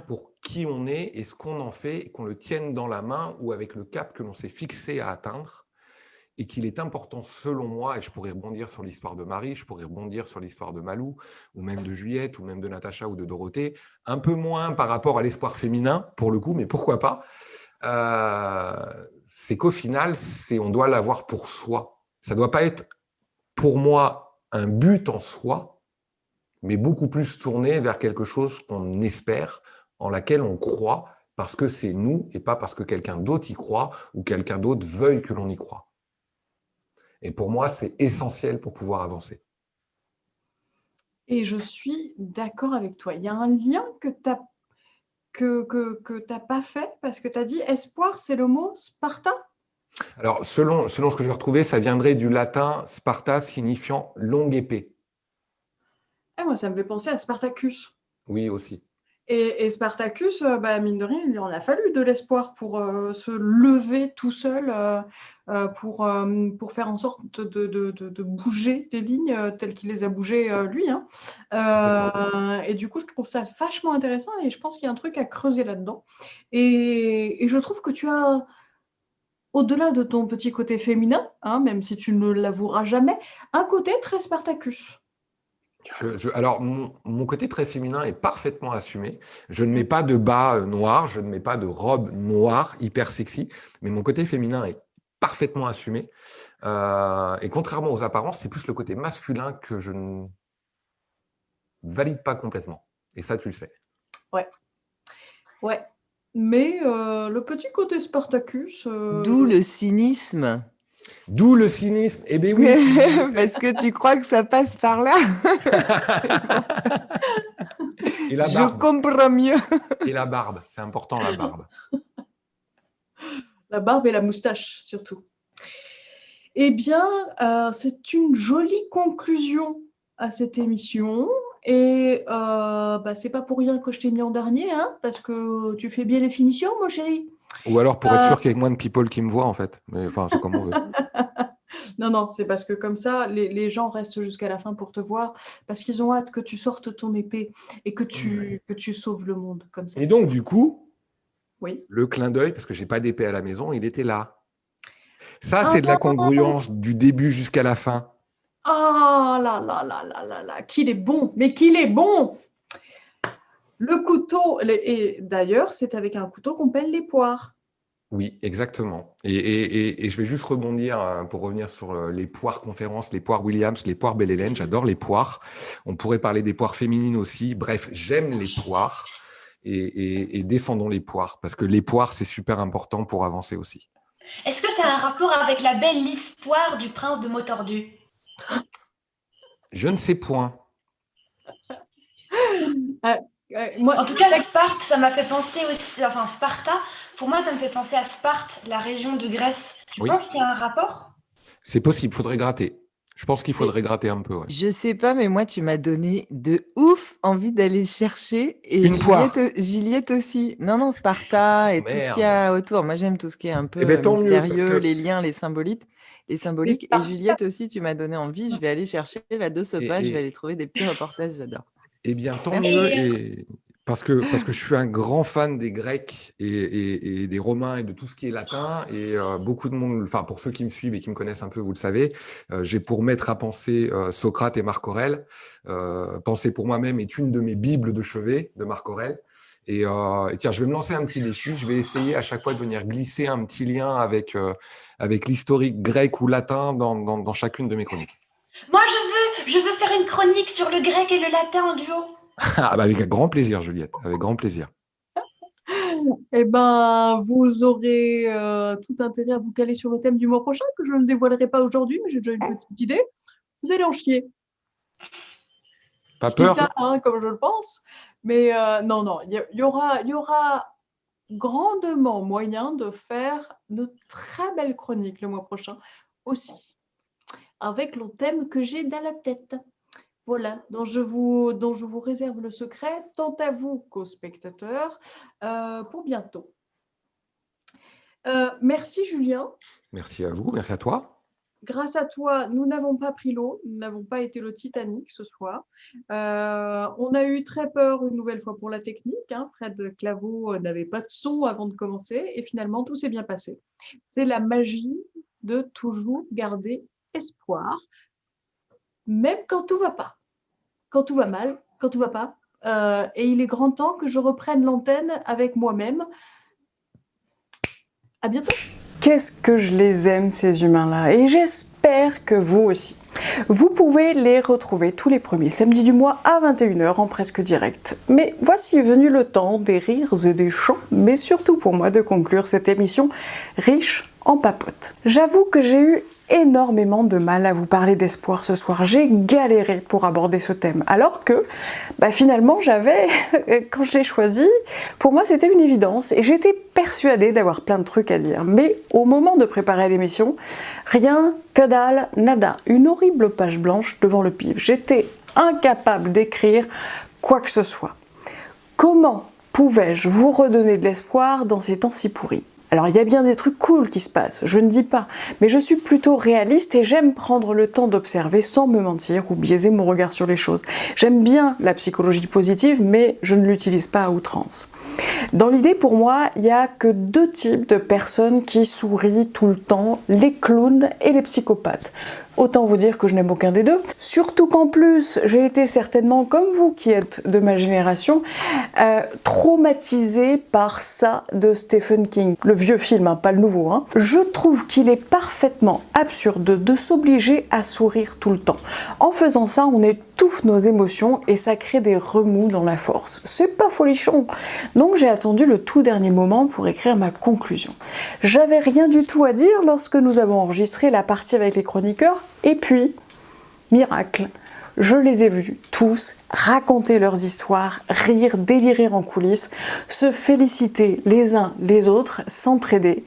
pour qui on est et ce qu'on en fait, et qu'on le tienne dans la main ou avec le cap que l'on s'est fixé à atteindre, et qu'il est important, selon moi, et je pourrais rebondir sur l'histoire de Marie, je pourrais rebondir sur l'histoire de Malou, ou même de Juliette, ou même de Natacha ou de Dorothée, un peu moins par rapport à l'espoir féminin, pour le coup, mais pourquoi pas, c'est qu'au final, on doit l'avoir pour soi. Ça ne doit pas être, pour moi, un but en soi, mais beaucoup plus tourné vers quelque chose qu'on espère, en laquelle on croit, parce que c'est nous, et pas parce que quelqu'un d'autre y croit, ou quelqu'un d'autre veuille que l'on y croit. Et pour moi, c'est essentiel pour pouvoir avancer. Et je suis d'accord avec toi. Il y a un lien que tu n'as pas fait parce que tu as dit espoir, c'est le mot Sparta. Alors, selon ce que j'ai retrouvé, ça viendrait du latin Sparta signifiant longue épée. Moi, ça me fait penser à Spartacus. Oui, aussi. Et Spartacus, mine de rien, il en a fallu de l'espoir pour se lever tout seul, pour faire en sorte de bouger les lignes telles qu'il les a bougées lui. Et du coup, je trouve ça vachement intéressant et je pense qu'il y a un truc à creuser là-dedans. Et je trouve que tu as, au-delà de ton petit côté féminin, même si tu ne l'avoueras jamais, un côté très Spartacus. Alors, mon côté très féminin est parfaitement assumé. Je ne mets pas de bas noirs, je ne mets pas de robe noire hyper sexy, mais mon côté féminin est parfaitement assumé. Et contrairement aux apparences, c'est plus le côté masculin que je ne valide pas complètement. Et ça, tu le sais. Ouais. Mais le petit côté Spartacus... D'où le cynisme. D'où le cynisme. Eh bien oui. Parce que tu crois que ça passe par là. Et la barbe. Je comprends mieux. Et la barbe, c'est important la barbe. La barbe et la moustache surtout. Eh bien, c'est une jolie conclusion à cette émission. Et c'est pas pour rien que je t'ai mis en dernier, parce que tu fais bien les finitions, mon chéri. Ou alors pour être sûr qu'il y ait moins de people qui me voient, en fait. Mais enfin, c'est comme on veut. Non, c'est parce que comme ça, les gens restent jusqu'à la fin pour te voir, parce qu'ils ont hâte que tu sortes ton épée et que tu sauves le monde comme ça. Et donc, du coup, oui. Le clin d'œil, parce que je n'ai pas d'épée à la maison, il était là. Ça, c'est de la congruence du début jusqu'à la fin. Ah là, qu'il est bon, mais qu'il est bon! Le couteau, et d'ailleurs, c'est avec un couteau qu'on pèle les poires. Oui, exactement. Et je vais juste rebondir pour revenir sur les poires conférences, les poires Williams, les poires Belle-Hélène. J'adore les poires. On pourrait parler des poires féminines aussi. Bref, j'aime les poires et défendons les poires parce que les poires, c'est super important pour avancer aussi. Est-ce que ça a un rapport avec la belle histoire du prince de Motordu? Je ne sais point. Moi, en tout cas, Sparte, ça m'a fait penser aussi. Enfin, Sparta, pour moi, ça me fait penser à Sparte, la région de Grèce. Tu penses qu'il y a un rapport? C'est possible, il faudrait gratter. Je pense qu'il faudrait gratter un peu. Ouais. Je sais pas, mais moi, tu m'as donné de ouf envie d'aller chercher. Et une poire. Juliette aussi. Non, Sparta et tout ce qu'il y a autour. Moi, j'aime tout ce qui est un peu mystérieux, les liens, les symboliques. Et Juliette aussi, tu m'as donné envie. Je vais aller chercher là de ce pas. Je vais aller trouver des petits reportages. J'adore. Eh bien, tant mieux. Parce que je suis un grand fan des Grecs et des Romains et de tout ce qui est latin. Et beaucoup de monde, enfin pour ceux qui me suivent et qui me connaissent un peu, vous le savez, j'ai pour maître à penser Socrate et Marc Aurèle. Penser pour moi-même est une de mes bibles de chevet de Marc Aurèle. Et tiens, je vais me lancer un petit défi. Je vais essayer à chaque fois de venir glisser un petit lien avec l'historique grec ou latin dans chacune de mes chroniques. Moi, je veux faire une chronique sur le grec et le latin en duo. Avec grand plaisir, Juliette, avec grand plaisir. Eh bien, vous aurez tout intérêt à vous caler sur le thème du mois prochain, que je ne dévoilerai pas aujourd'hui, mais j'ai déjà une petite idée. Vous allez en chier. Pas peur. Ça, comme je le pense. Mais non, il y aura grandement moyen de faire de très belles chroniques le mois prochain aussi, avec le thème que j'ai dans la tête. Voilà, dont je vous réserve le secret, tant à vous qu'aux spectateurs, pour bientôt. Merci Julien. Merci à vous, merci à toi. grâce à toi, nous n'avons pas pris l'eau, nous n'avons pas été le Titanic ce soir. On a eu très peur une nouvelle fois pour la technique. Hein. Fred Claveau n'avait pas de son avant de commencer et finalement tout s'est bien passé. C'est la magie de toujours garder espoir, même quand tout va pas, quand tout va mal, quand tout va pas. Et il est grand temps que je reprenne l'antenne avec moi-même. À bientôt. Qu'est-ce que je les aime, ces humains-là, et j'espère que vous aussi. Vous pouvez les retrouver tous les premiers samedis du mois à 21h en presque direct. Mais voici venu le temps des rires et des chants, mais surtout pour moi de conclure cette émission riche en papotes. J'avoue que j'ai eu énormément de mal à vous parler d'espoir ce soir. J'ai galéré pour aborder ce thème, alors que finalement quand je l'ai choisi, pour moi c'était une évidence et j'étais persuadée d'avoir plein de trucs à dire. Mais au moment de préparer l'émission, rien, que dalle, nada, une horrible page blanche devant le pif. J'étais incapable d'écrire quoi que ce soit. Comment pouvais-je vous redonner de l'espoir dans ces temps si pourris ? Alors il y a bien des trucs cool qui se passent, je ne dis pas, mais je suis plutôt réaliste et j'aime prendre le temps d'observer sans me mentir ou biaiser mon regard sur les choses. J'aime bien la psychologie positive, mais je ne l'utilise pas à outrance. Dans l'idée, pour moi, il n'y a que deux types de personnes qui sourient tout le temps, les clowns et les psychopathes. Autant vous dire que je n'aime aucun des deux. Surtout qu'en plus, j'ai été certainement, comme vous qui êtes de ma génération, traumatisée par ça de Stephen King. Le vieux film, hein, pas le nouveau. Hein. Je trouve qu'il est parfaitement absurde de s'obliger à sourire tout le temps. En faisant ça, on étouffe nos émotions et ça crée des remous dans la force. C'est pas folichon. Donc j'ai attendu le tout dernier moment pour écrire ma conclusion. J'avais rien du tout à dire lorsque nous avons enregistré la partie avec les chroniqueurs. Et puis, miracle, je les ai vus tous raconter leurs histoires, rire, délirer en coulisses, se féliciter les uns les autres, s'entraider.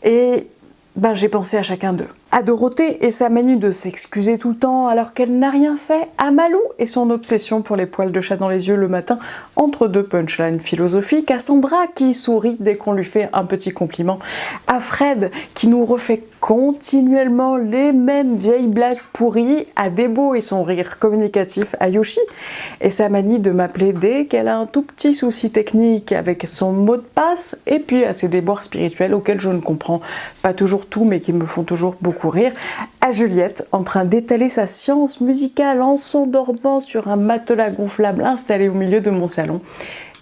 Et j'ai pensé à chacun d'eux. À Dorothée et sa manie de s'excuser tout le temps alors qu'elle n'a rien fait, à Malou et son obsession pour les poils de chat dans les yeux le matin entre deux punchlines philosophiques, à Sandra qui sourit dès qu'on lui fait un petit compliment, à Fred qui nous refait continuellement les mêmes vieilles blagues pourries, à Débo et son rire communicatif, à Yoshi et sa manie de m'appeler dès qu'elle a un tout petit souci technique avec son mot de passe, et puis à ses déboires spirituels auxquels je ne comprends pas toujours tout mais qui me font toujours beaucoup rire, à Juliette en train d'étaler sa science musicale en s'endormant sur un matelas gonflable installé au milieu de mon salon.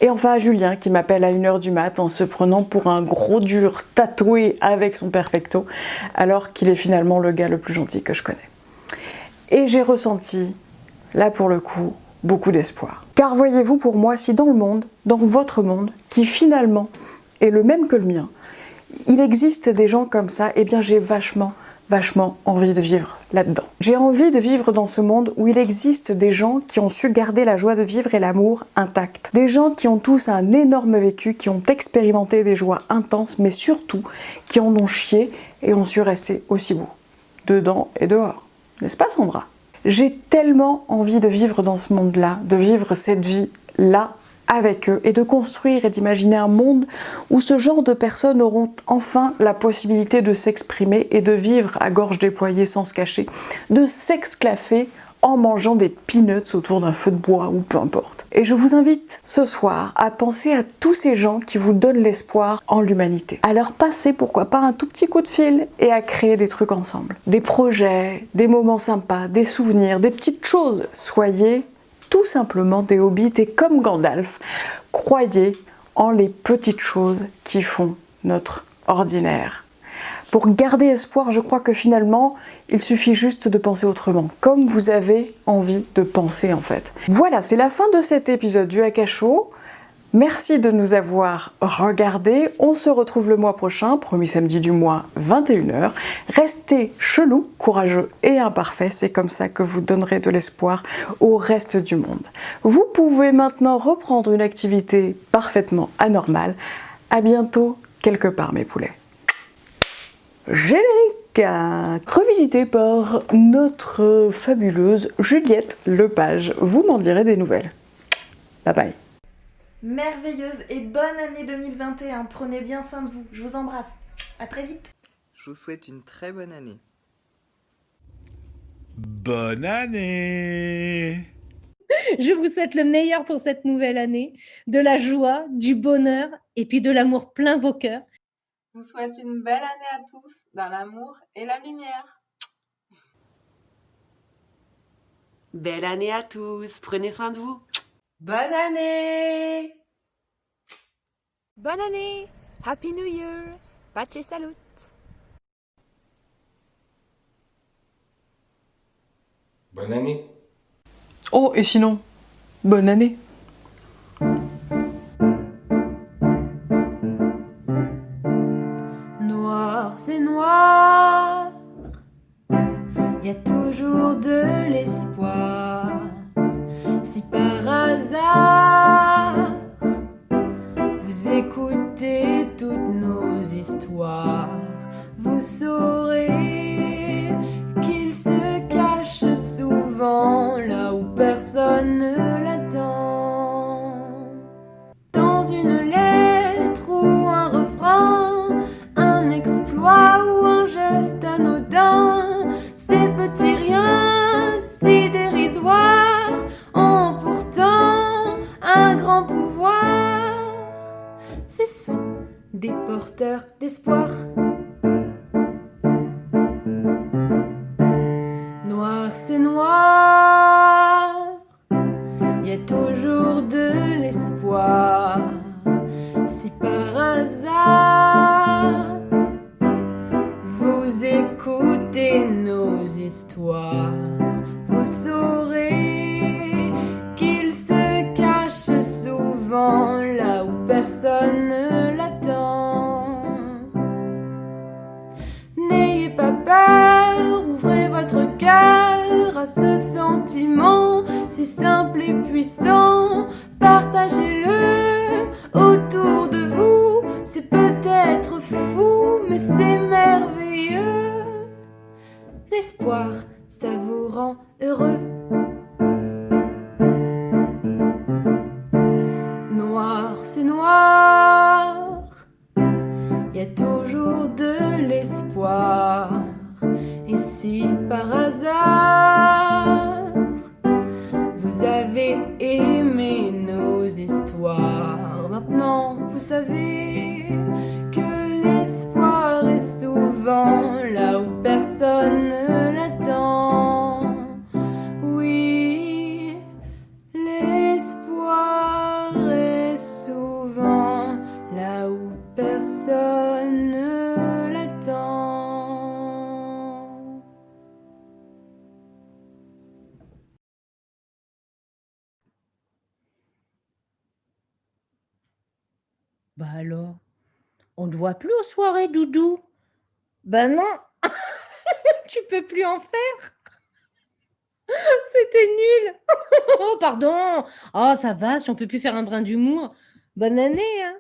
Et enfin à Julien qui m'appelle à 1h du mat en se prenant pour un gros dur tatoué avec son perfecto, alors qu'il est finalement le gars le plus gentil que je connais. Et j'ai ressenti, là pour le coup, beaucoup d'espoir. Car voyez-vous, pour moi, si dans le monde, dans votre monde, qui finalement est le même que le mien, il existe des gens comme ça, eh bien j'ai vachement envie de vivre là-dedans. J'ai envie de vivre dans ce monde où il existe des gens qui ont su garder la joie de vivre et l'amour intacts. Des gens qui ont tous un énorme vécu, qui ont expérimenté des joies intenses, mais surtout qui en ont chié et ont su rester aussi beaux, dedans et dehors. N'est-ce pas, Sandra ? J'ai tellement envie de vivre dans ce monde-là, de vivre cette vie-là avec eux et de construire et d'imaginer un monde où ce genre de personnes auront enfin la possibilité de s'exprimer et de vivre à gorge déployée sans se cacher, de s'exclaffer en mangeant des peanuts autour d'un feu de bois ou peu importe. Et je vous invite ce soir à penser à tous ces gens qui vous donnent l'espoir en l'humanité. À leur passer, pourquoi pas, un tout petit coup de fil et à créer des trucs ensemble. Des projets, des moments sympas, des souvenirs, des petites choses. Soyez tout simplement des hobbits et comme Gandalf, croyez en les petites choses qui font notre ordinaire. Pour garder espoir, je crois que finalement, il suffit juste de penser autrement, comme vous avez envie de penser en fait. Voilà, c'est la fin de cet épisode du Akasho. Merci de nous avoir regardés. On se retrouve le mois prochain, premier samedi du mois, 21h. Restez chelous, courageux et imparfaits. C'est comme ça que vous donnerez de l'espoir au reste du monde. Vous pouvez maintenant reprendre une activité parfaitement anormale. À bientôt, quelque part, mes poulets. Générique revisité par notre fabuleuse Juliette Lepage. Vous m'en direz des nouvelles. Bye bye. Merveilleuse et bonne année 2021. Prenez bien soin de vous. Je vous embrasse. À très vite. Je vous souhaite une très bonne année. Bonne année! Je vous souhaite le meilleur pour cette nouvelle année, de la joie, du bonheur et puis de l'amour plein vos cœurs. Je vous souhaite une belle année à tous, dans l'amour et la lumière. Belle année à tous, prenez soin de vous. Bonne année! Bonne année! Happy New Year! Pace salut! Bonne année. Oh, et sinon, bonne année. Noir, c'est noir. Y a toujours de l'espoir. Si par hasard vous écoutez toutes nos histoires, vous saurez qu'il se cache souvent là où personne ne l'attend. Dans une lettre ou un refrain, un exploit ou un geste anodin, ces petits riens si dérisoires ont pourtant un grand pouvoir. Ce sont des porteurs d'espoir. Noir, c'est noir. Y a toujours de l'espoir. Si par hasard vous écoutez nos histoires, vous saurez qu'il se cache souvent là où personne ne l'attend. N'ayez pas peur, ouvrez votre cœur à ce sentiment si simple et puissant. Partagez-le autour de vous, c'est peut-être fou, mais c'est merveilleux. L'espoir, ça vous rend heureux. Noir, c'est noir. Y a toujours de l'espoir. Et si par hasard vous avez aimé nos histoires, maintenant vous savez que l'espoir est souvent là où personne ne l'attend. Oui, l'espoir est souvent là où personne ne l'attend. Bah alors, on ne te voit plus aux soirées, Doudou? Ben non, tu peux plus en faire. C'était nul. Oh, pardon. Oh, ça va, si on peut plus faire un brin d'humour. Bonne année, hein.